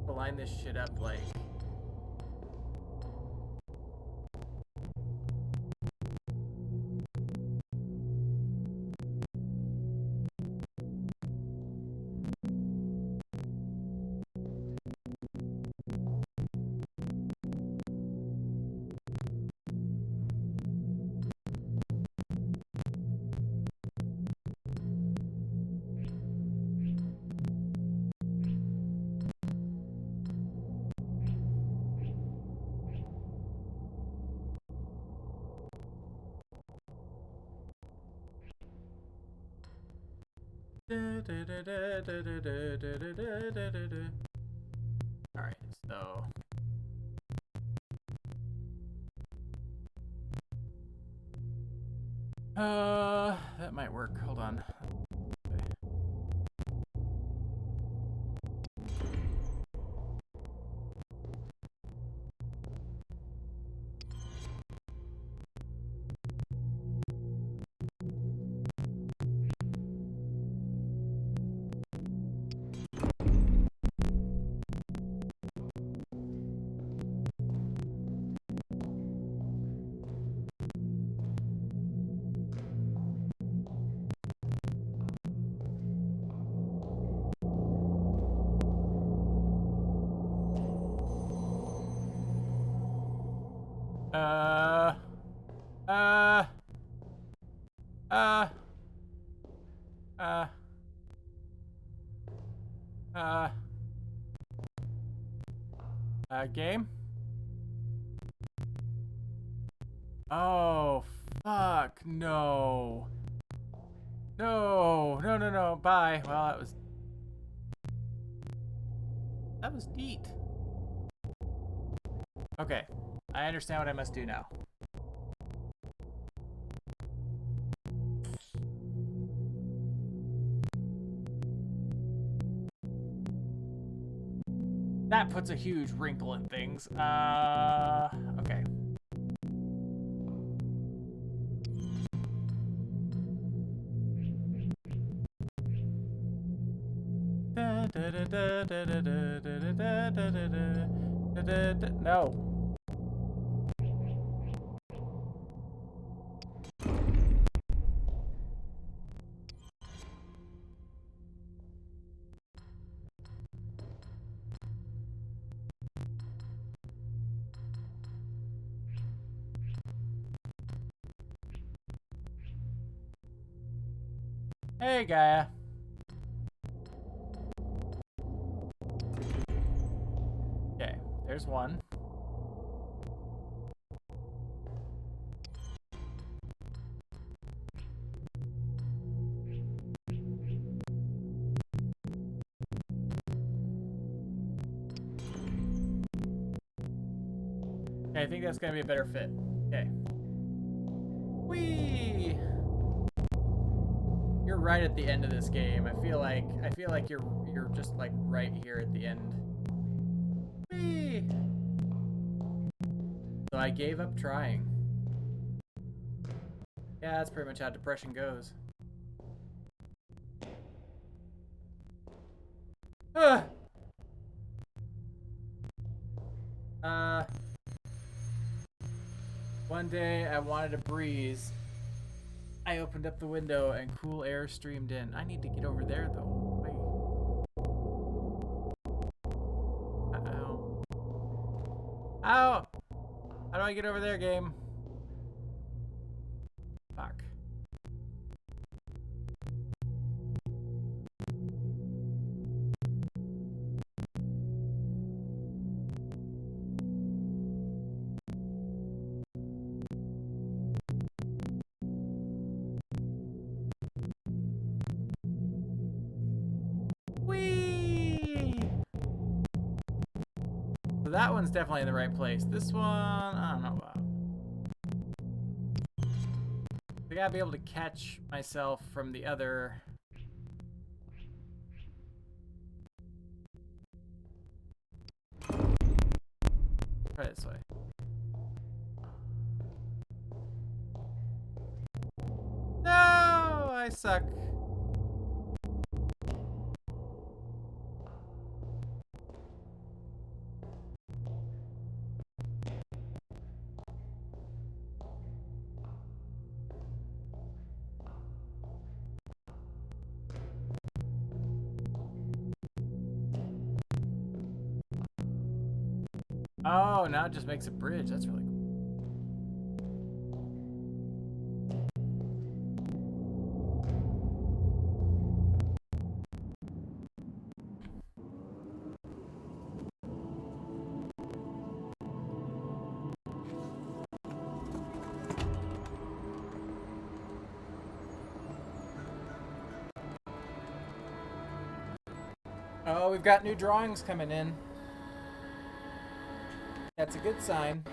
To line this shit up like. Alright, so that might work. Hold on. Game? Oh, fuck, no. No. Bye. Well, that was neat. Okay, I understand what I must do now. That puts a huge wrinkle in things. Okay. No. Hey, Gaia. Okay, there's one. Okay, I think that's gonna be a better fit. Okay. Whee! You're right at the end of this game. I feel like you're just like right here at the end. Whee! So I gave up trying. Yeah, that's pretty much how depression goes. Uh, one day I wanted a breeze. I opened up the window and cool air streamed in. I need to get over there though. Wait. Uh-oh. Ow! How do I get over there, game? Fuck. Whee! So that one's definitely in the right place. This one, I don't know about. I gotta be able to catch myself from the other. Try this way. No, I suck. Oh, now it just makes a bridge. That's really cool. Oh, we've got new drawings coming in. That's a good sign.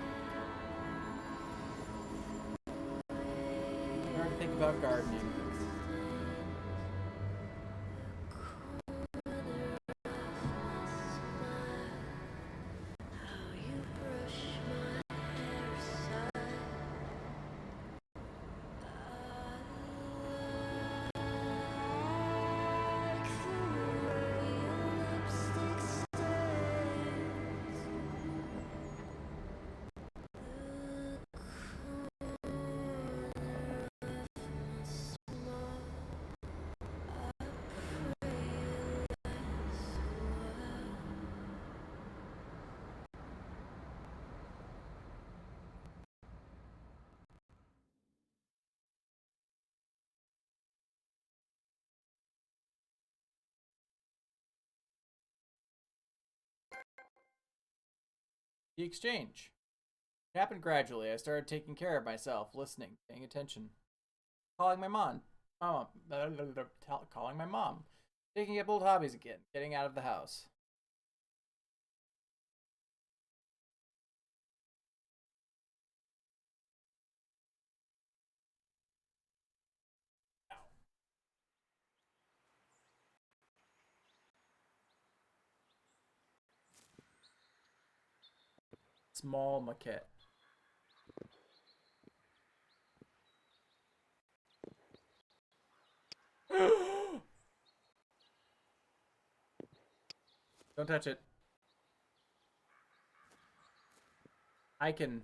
Hard to think about gardening. The exchange. It happened gradually. I started taking care of myself, listening, paying attention. Calling my mom. Calling my mom. Taking up old hobbies again. Getting out of the house. Small maquette. Don't touch it. I can.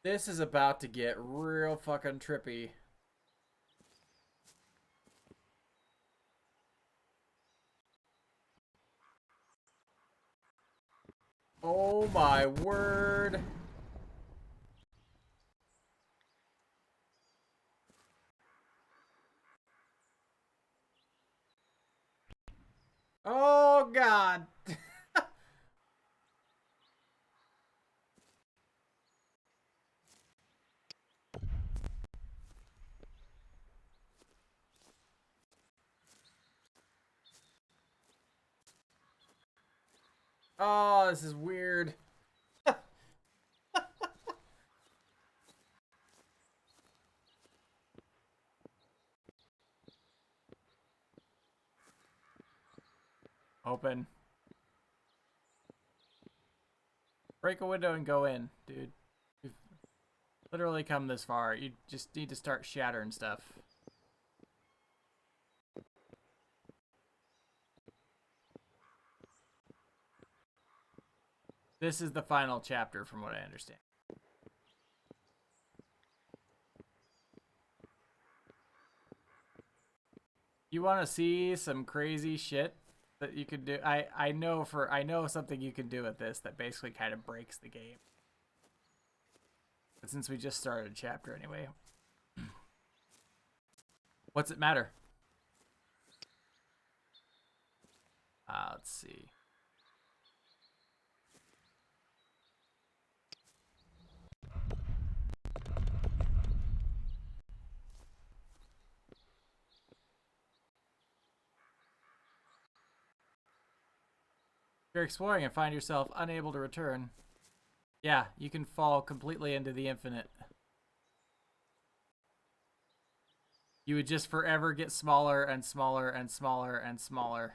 This is about to get real fucking trippy. Oh my word. Oh god. Oh, this is weird. Open. Break a window and go in, dude. You've literally come this far. You just need to start shattering stuff. This is the final chapter, from what I understand. You want to see some crazy shit that you could do? I know something you can do with this that basically kind of breaks the game. But since we just started a chapter anyway, what's it matter? Let's see. You're exploring and find yourself unable to return. Yeah, you can fall completely into the infinite. You would just forever get smaller and smaller and smaller and smaller.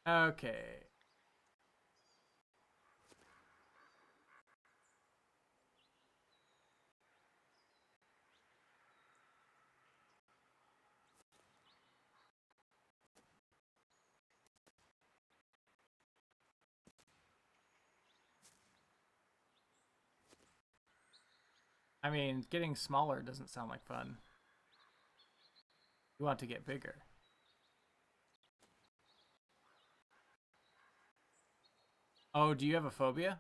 Okay. I mean, getting smaller doesn't sound like fun. You want to get bigger. Oh, do you have a phobia?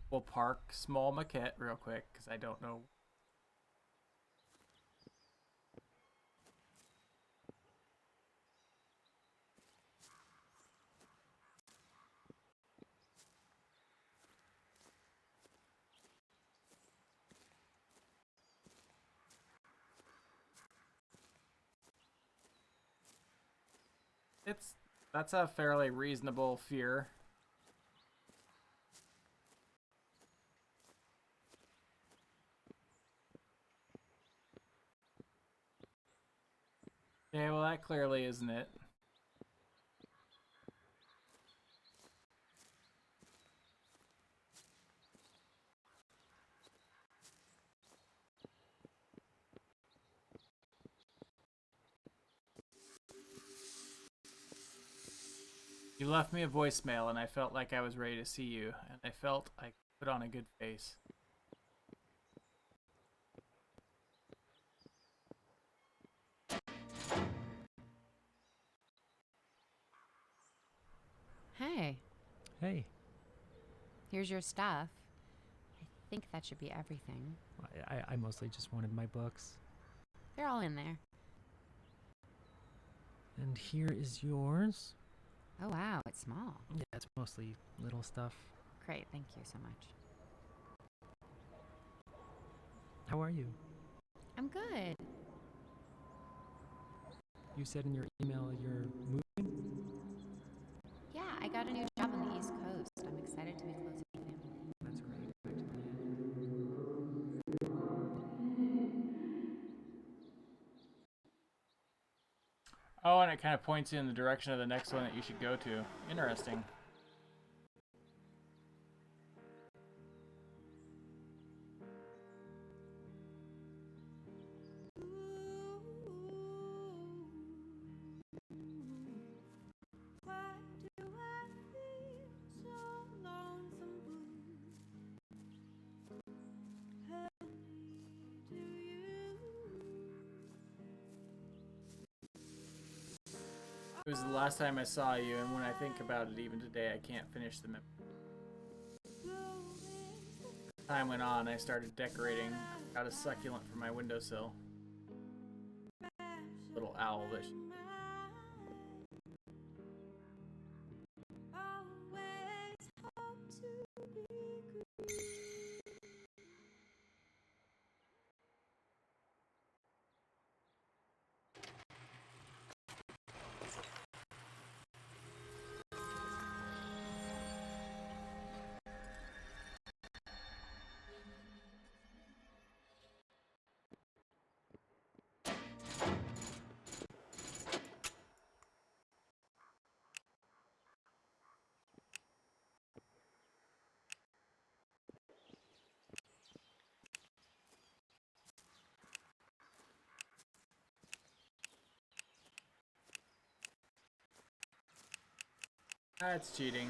We'll park small maquette real quick, because I don't know. That's a fairly reasonable fear. Okay, well that clearly isn't it. You left me a voicemail and I felt like I was ready to see you, and I felt I put on a good face. Hey, Hey, here's your stuff. I think that should be everything. I mostly just wanted my books. They're all in there. And here is yours. Oh, wow, it's small. Yeah, it's mostly little stuff. Great, thank you so much. How are you? I'm good. You said in your email you're moving? Yeah, I got a new job on the East Coast. I'm excited to be closer to family. That's right, back to the end. Oh, and it kind of points you in the direction of the next one that you should go to. Interesting. Why do I feel so lonesome blue? Honey, do you? It was the last time I saw you, and when I think about it even today, I can't finish the memory. As time went on, I started decorating. Got a succulent for my windowsill. Little owl that Always hope to be green. That's cheating.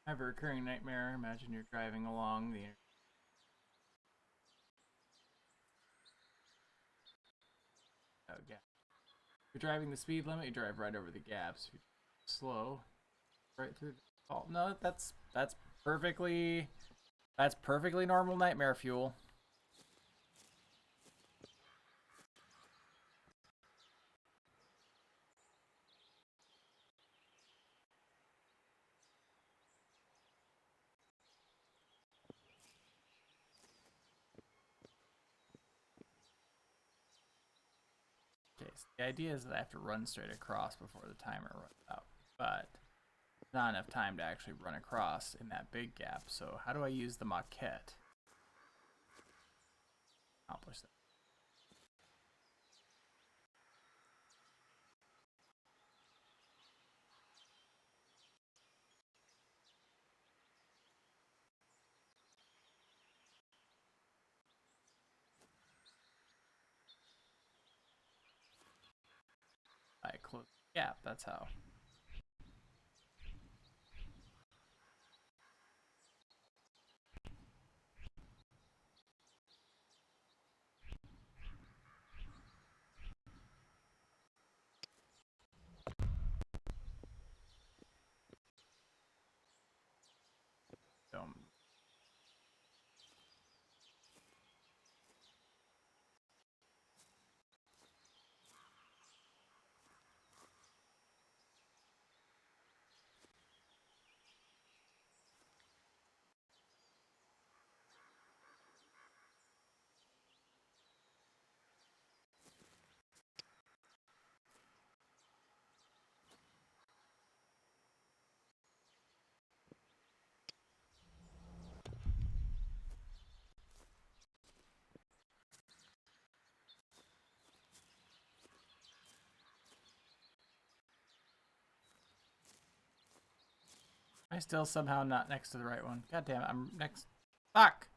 I have a recurring nightmare. Imagine you're driving along the. Oh, yeah. If you're driving the speed limit, you drive right over the gaps. If you're slow, right through the fault. No, that's perfectly normal nightmare fuel. Okay, so the idea is that I have to run straight across before the timer runs out, but not enough time to actually run across in that big gap. So how do I use the maquette? Accomplish that. I close the gap. That's how. Um, I still somehow not next to the right one. God damn it, I'm next. Fuck!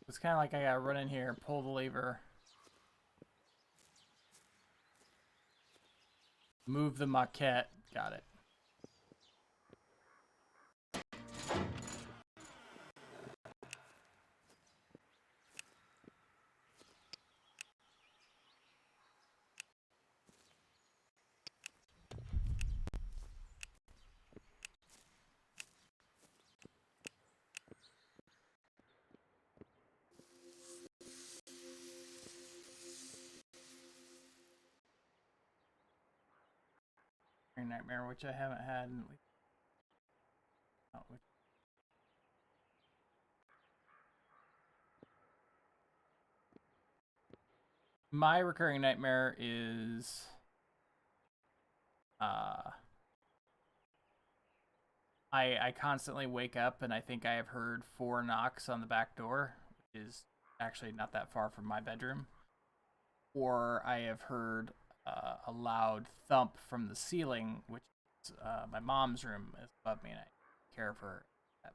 It's kind of like I gotta run in here, pull the lever, move the maquette. Got it. Nightmare, which I haven't had in my recurring nightmare is I constantly wake up and I think I have heard 4 knocks on the back door, which is actually not that far from my bedroom, or I have heard a loud thump from the ceiling, which is my mom's room is above me, and I care for her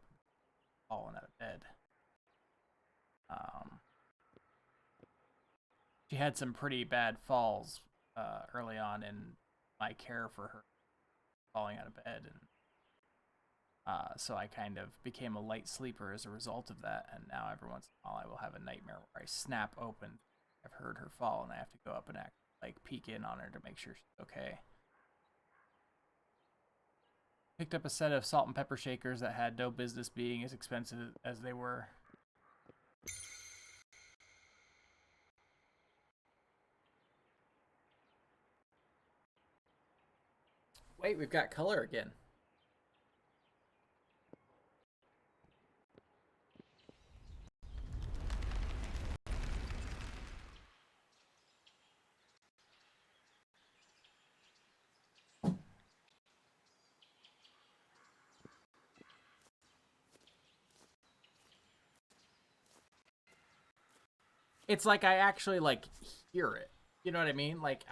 falling out of bed. She had some pretty bad falls early on in my care for her falling out of bed, and so I kind of became a light sleeper as a result of that, and now every once in a while I will have a nightmare where I snap open. I've heard her fall, and I have to go up and peek in on her to make sure she's okay. Picked up a set of salt and pepper shakers that had no business being as expensive as they were. Wait, we've got color again. it's like I actually like hear it. You know what I mean? Like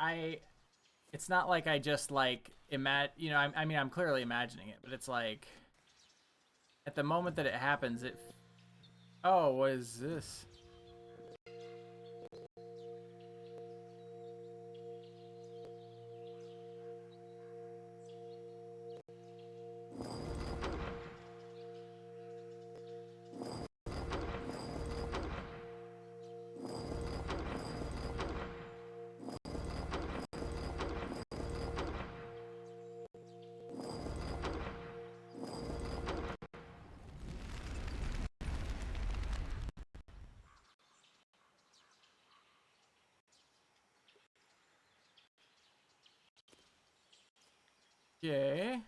it's not like I just like you know, I mean, I'm clearly imagining it, but it's like at the moment that it happens, oh, what is this? Okay.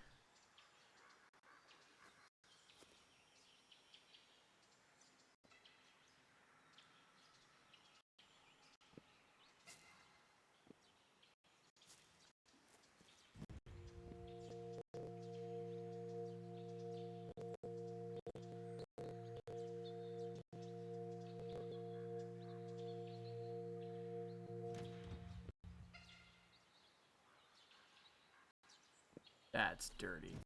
That's dirty.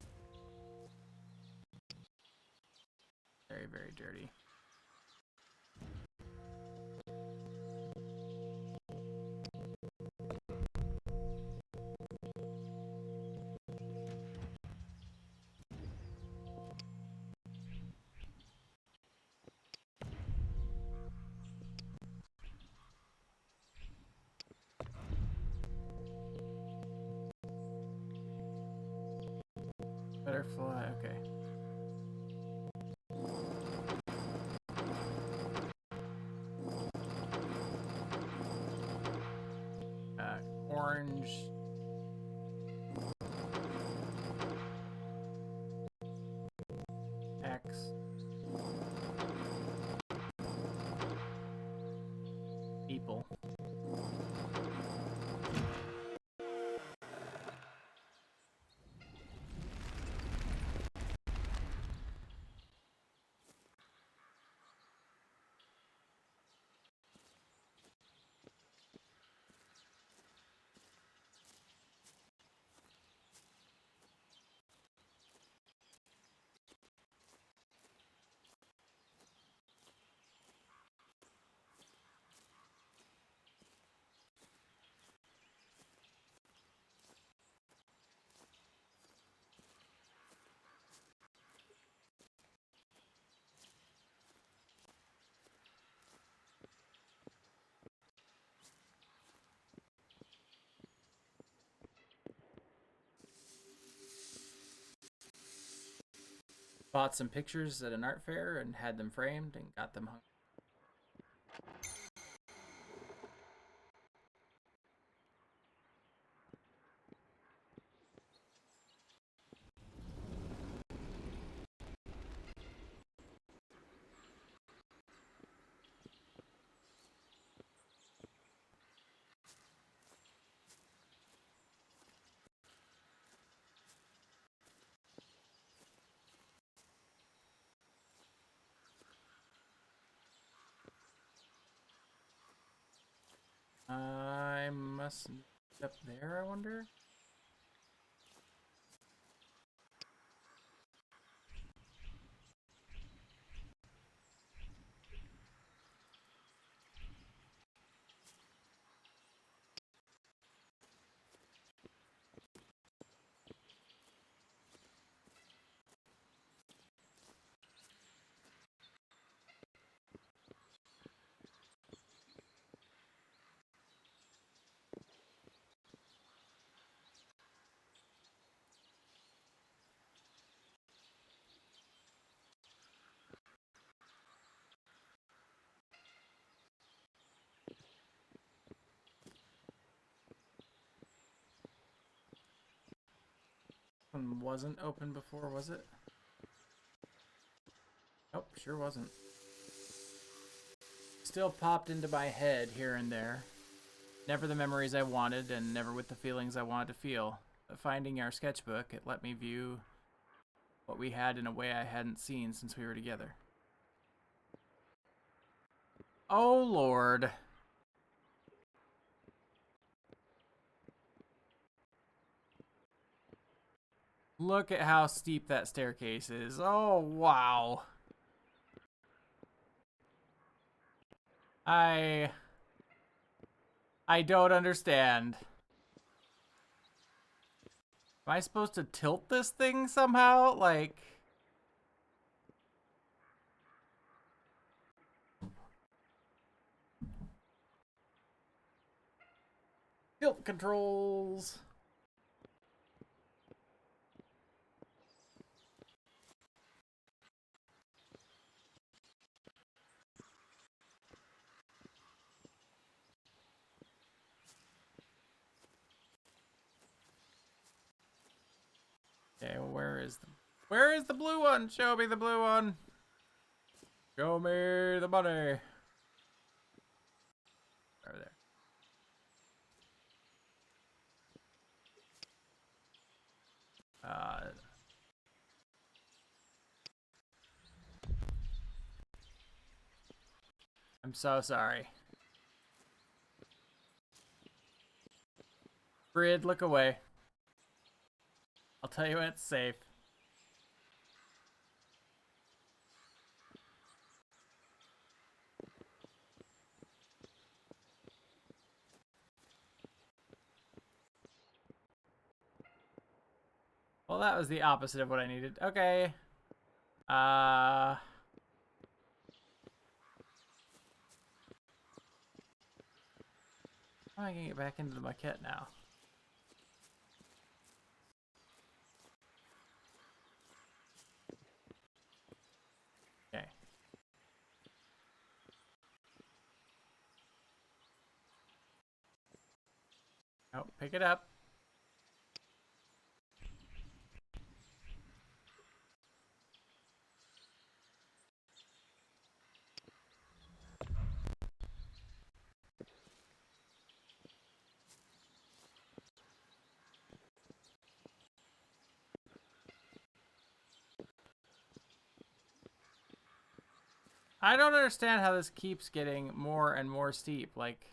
Very, very dirty. Butterfly, okay. Orange. X. People. Bought some pictures at an art fair and had them framed and got them hung. I must be up there, I wonder? One wasn't open before, was it? Nope, sure wasn't. Still popped into my head here and there. Never the memories I wanted, and never with the feelings I wanted to feel. But finding our sketchbook, it let me view what we had in a way I hadn't seen since we were together. Oh, Lord. Look at how steep that staircase is. Oh, wow. I don't understand. Am I supposed to tilt this thing somehow? Like... Tilt controls. Okay, well, where is the blue one? Show me the blue one. Show me the money. Over there. I'm so sorry. Brid, look away. I'll tell you when it's safe. Well, that was the opposite of what I needed. Okay. How am I gonna get back into the maquette now? Okay. Oh, pick it up. I don't understand how this keeps getting more and more steep. Like...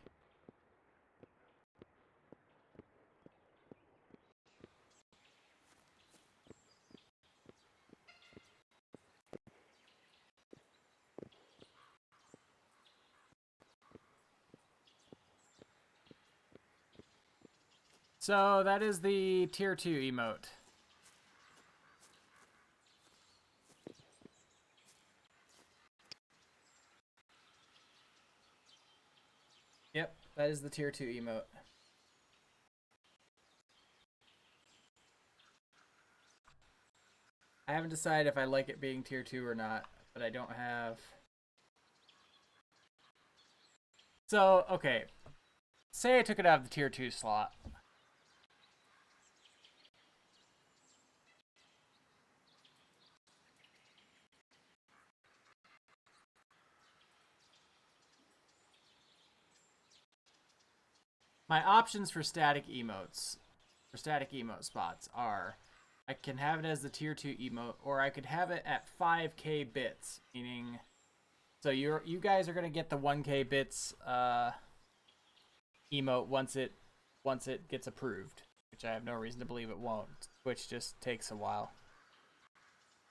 So that is the tier 2 emote. Yep, that is the tier 2 emote. I haven't decided if I like it being tier 2 or not, but I don't have... So, okay. Say I took it out of the tier 2 slot. My options for static emotes, for static emote spots are, I can have it as the tier 2 emote, or I could have it at 5k bits, meaning, so you guys are gonna get the 1k bits emote once it gets approved, which I have no reason to believe it won't, which just takes a while.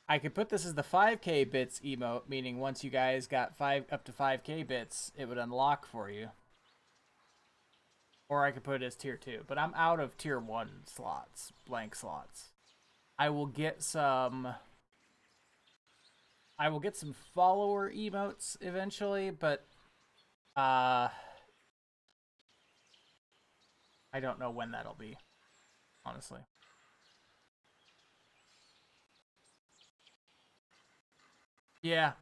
I could put this as the 5k bits emote, meaning once you guys got up to 5k bits, it would unlock for you. Or I could put it as tier 2, but I'm out of tier 1 slots, blank slots. I will get some follower emotes eventually, but I don't know when that'll be, honestly. Yeah.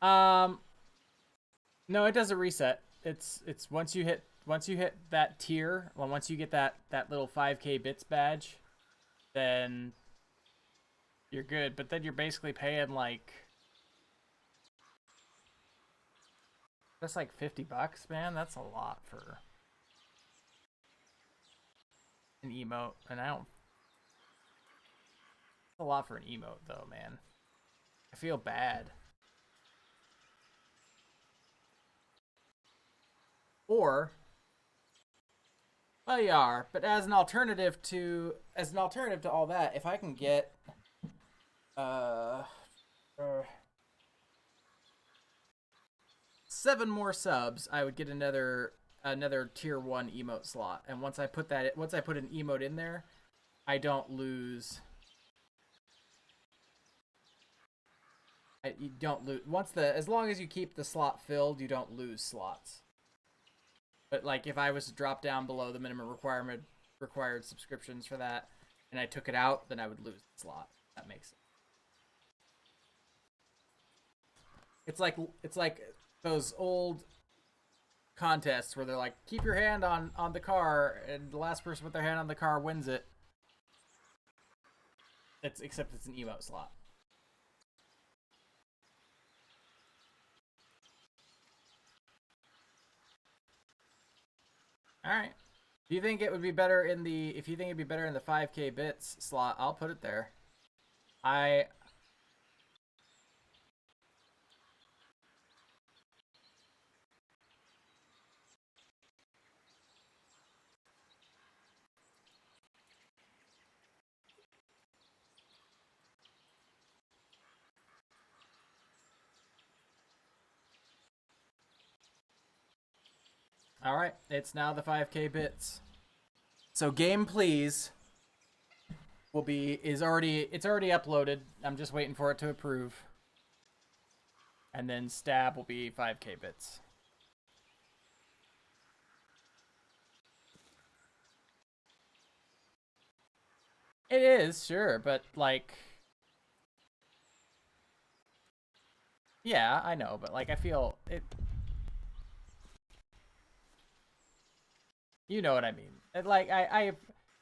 No, it doesn't reset. It's once you hit that tier, well, once you get that little 5k bits badge, then you're good. But then you're basically paying like that's like $50, man. That's a lot for an emote, and I don't. It's a lot for an emote, though, man. I feel bad. Or, well, you are, but as an alternative to all that, if I can get uh 7 more subs, I would get another tier 1 emote slot. And once I put an emote in there, I don't lose. You don't lose as long as you keep the slot filled, you don't lose slots. But like if I was to drop down below the minimum required subscriptions for that, and I took it out, then I would lose the slot. That makes sense. It's like those old contests where they're like, keep your hand on the car, and the last person with their hand on the car wins it. Except it's an emote slot. All right. Do you think it would be better in the? If you think it'd be better in the 5K bits slot, I'll put it there. All right, it's now the 5K bits. So game please it's already uploaded. I'm just waiting for it to approve. And then stab will be 5K bits. It is, sure, but like yeah, I know, but like I feel it. You know what I mean. Like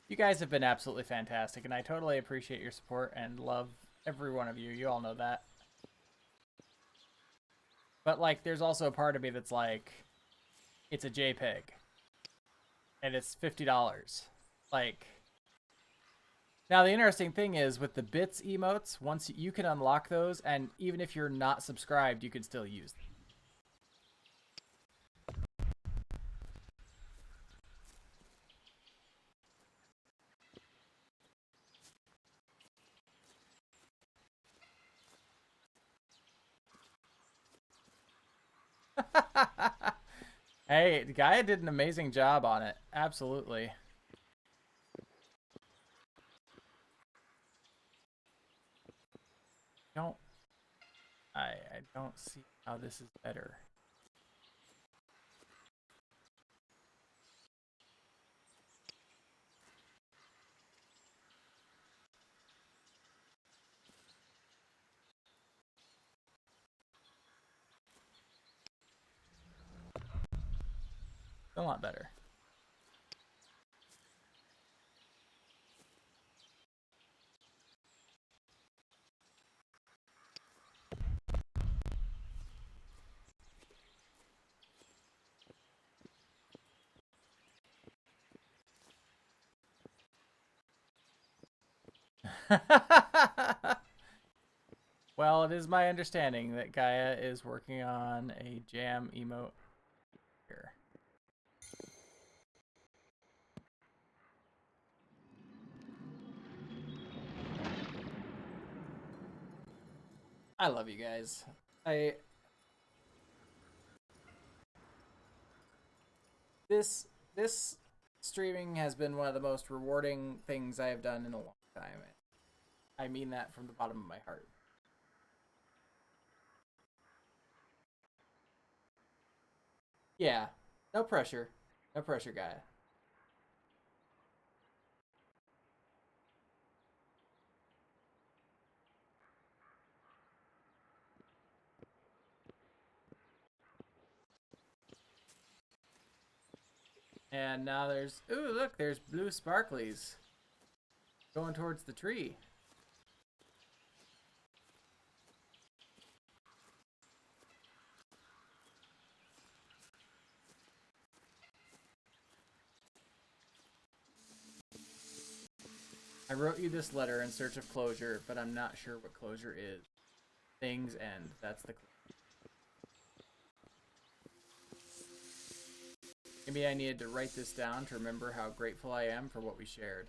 you guys have been absolutely fantastic, and I totally appreciate your support and love every one of you. You all know that. But like, there's also a part of me that's like, it's a JPEG, and it's $50. Like, now the interesting thing is with the bits emotes, once you can unlock those, and even if you're not subscribed, you can still use them. Hey, the guy did an amazing job on it. Absolutely. I don't see how this is better. A lot better. Well, it is my understanding that Gaia is working on a jam emote here. I love you guys. This streaming has been one of the most rewarding things I have done in a long time. I mean that from the bottom of my heart. Yeah. No pressure. No pressure, guy. And now there's... Ooh, look, there's blue sparklies. Going towards the tree. I wrote you this letter in search of closure, but I'm not sure what closure is. Things end. That's the Maybe I needed to write this down to remember how grateful I am for what we shared.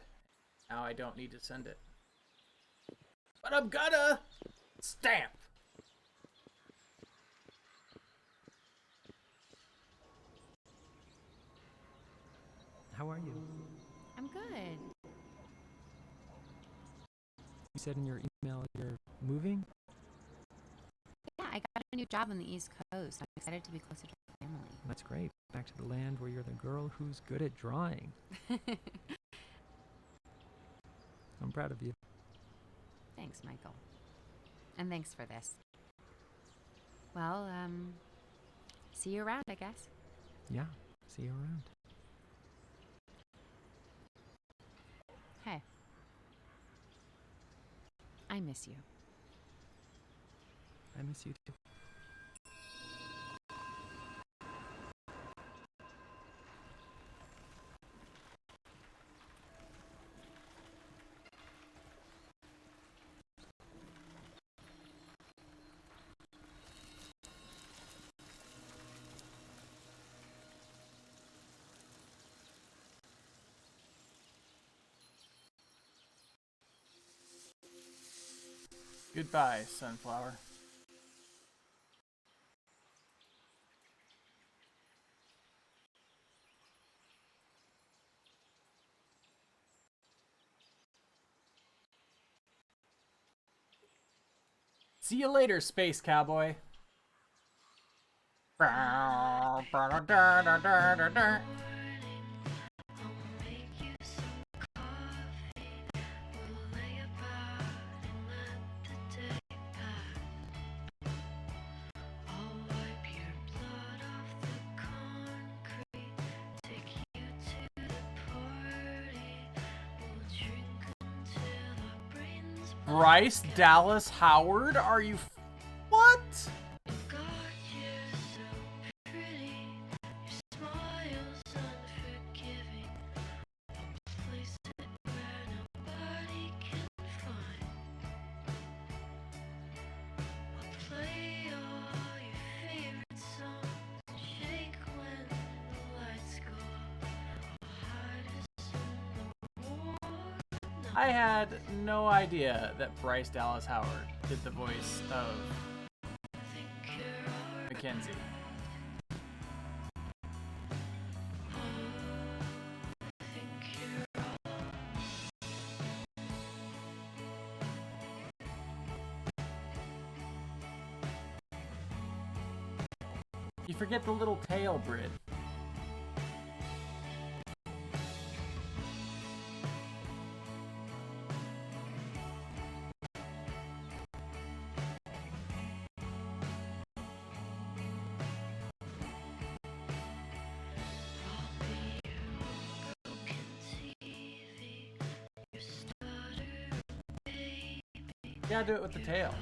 Now I don't need to send it. But I'm gonna stamp. How are you? I'm good. You said in your email you're moving? Yeah, I got a new job on the East Coast. I'm excited to be closer to my family. That's great. Back to the land where you're the girl who's good at drawing. I'm proud of you. Thanks, Michael. And thanks for this. Well, see you around, I guess. Yeah, see you around. Hey. I miss you. I miss you too. Goodbye, Sunflower. See you later, Space Cowboy. Bryce Dallas Howard? Are you what? I had no idea that Bryce Dallas Howard did the voice of Mackenzie. You forget the little tail, Brit. Yeah, do it with the tail.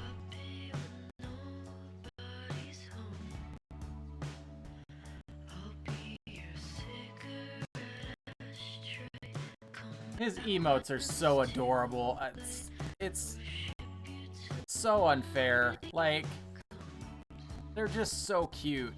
His emotes are so adorable. It's so unfair. Like, they're just so cute.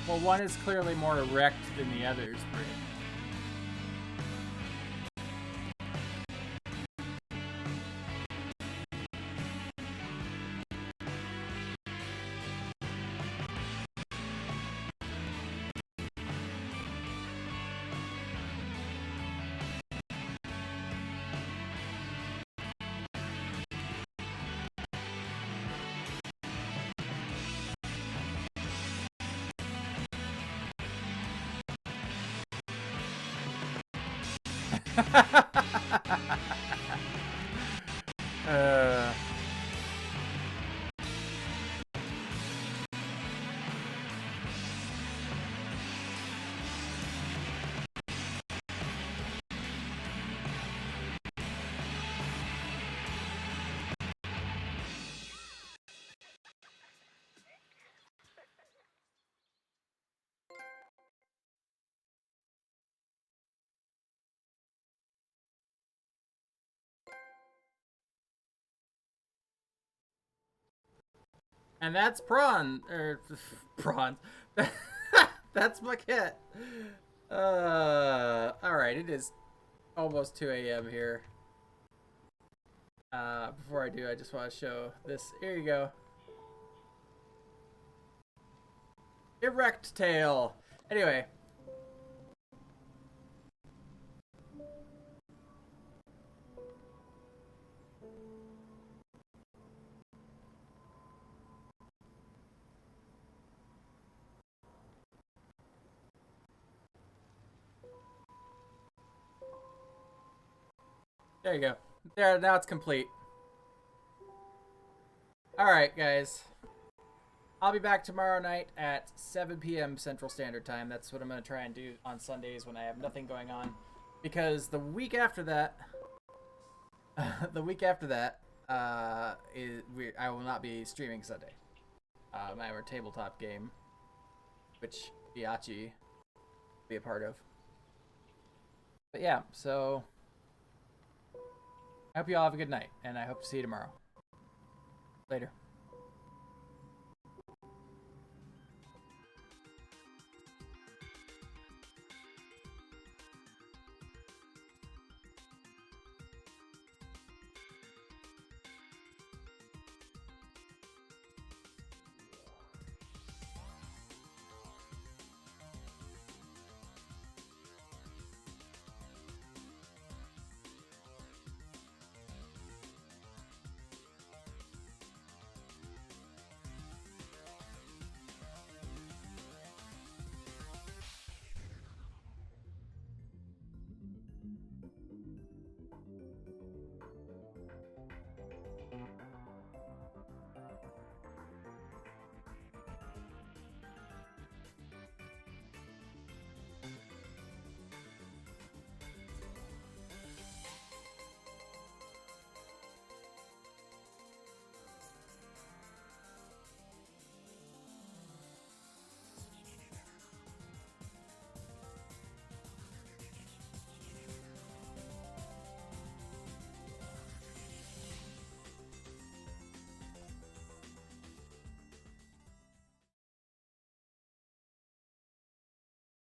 Well, one is clearly more erect than the others, Brit. And that's prawns. That's Maquette. Alright, it is almost 2 a.m. here. Before I do, I just want to show this. Here you go. Erect tail. Anyway. There you go. There, now it's complete. Alright, guys. I'll be back tomorrow night at 7 p.m. Central Standard Time. That's what I'm going to try and do on Sundays when I have nothing going on. Because the week after that... I will not be streaming Sunday. I have our tabletop game, which Biachi will be a part of. But yeah, so... I hope you all have a good night, and I hope to see you tomorrow. Later.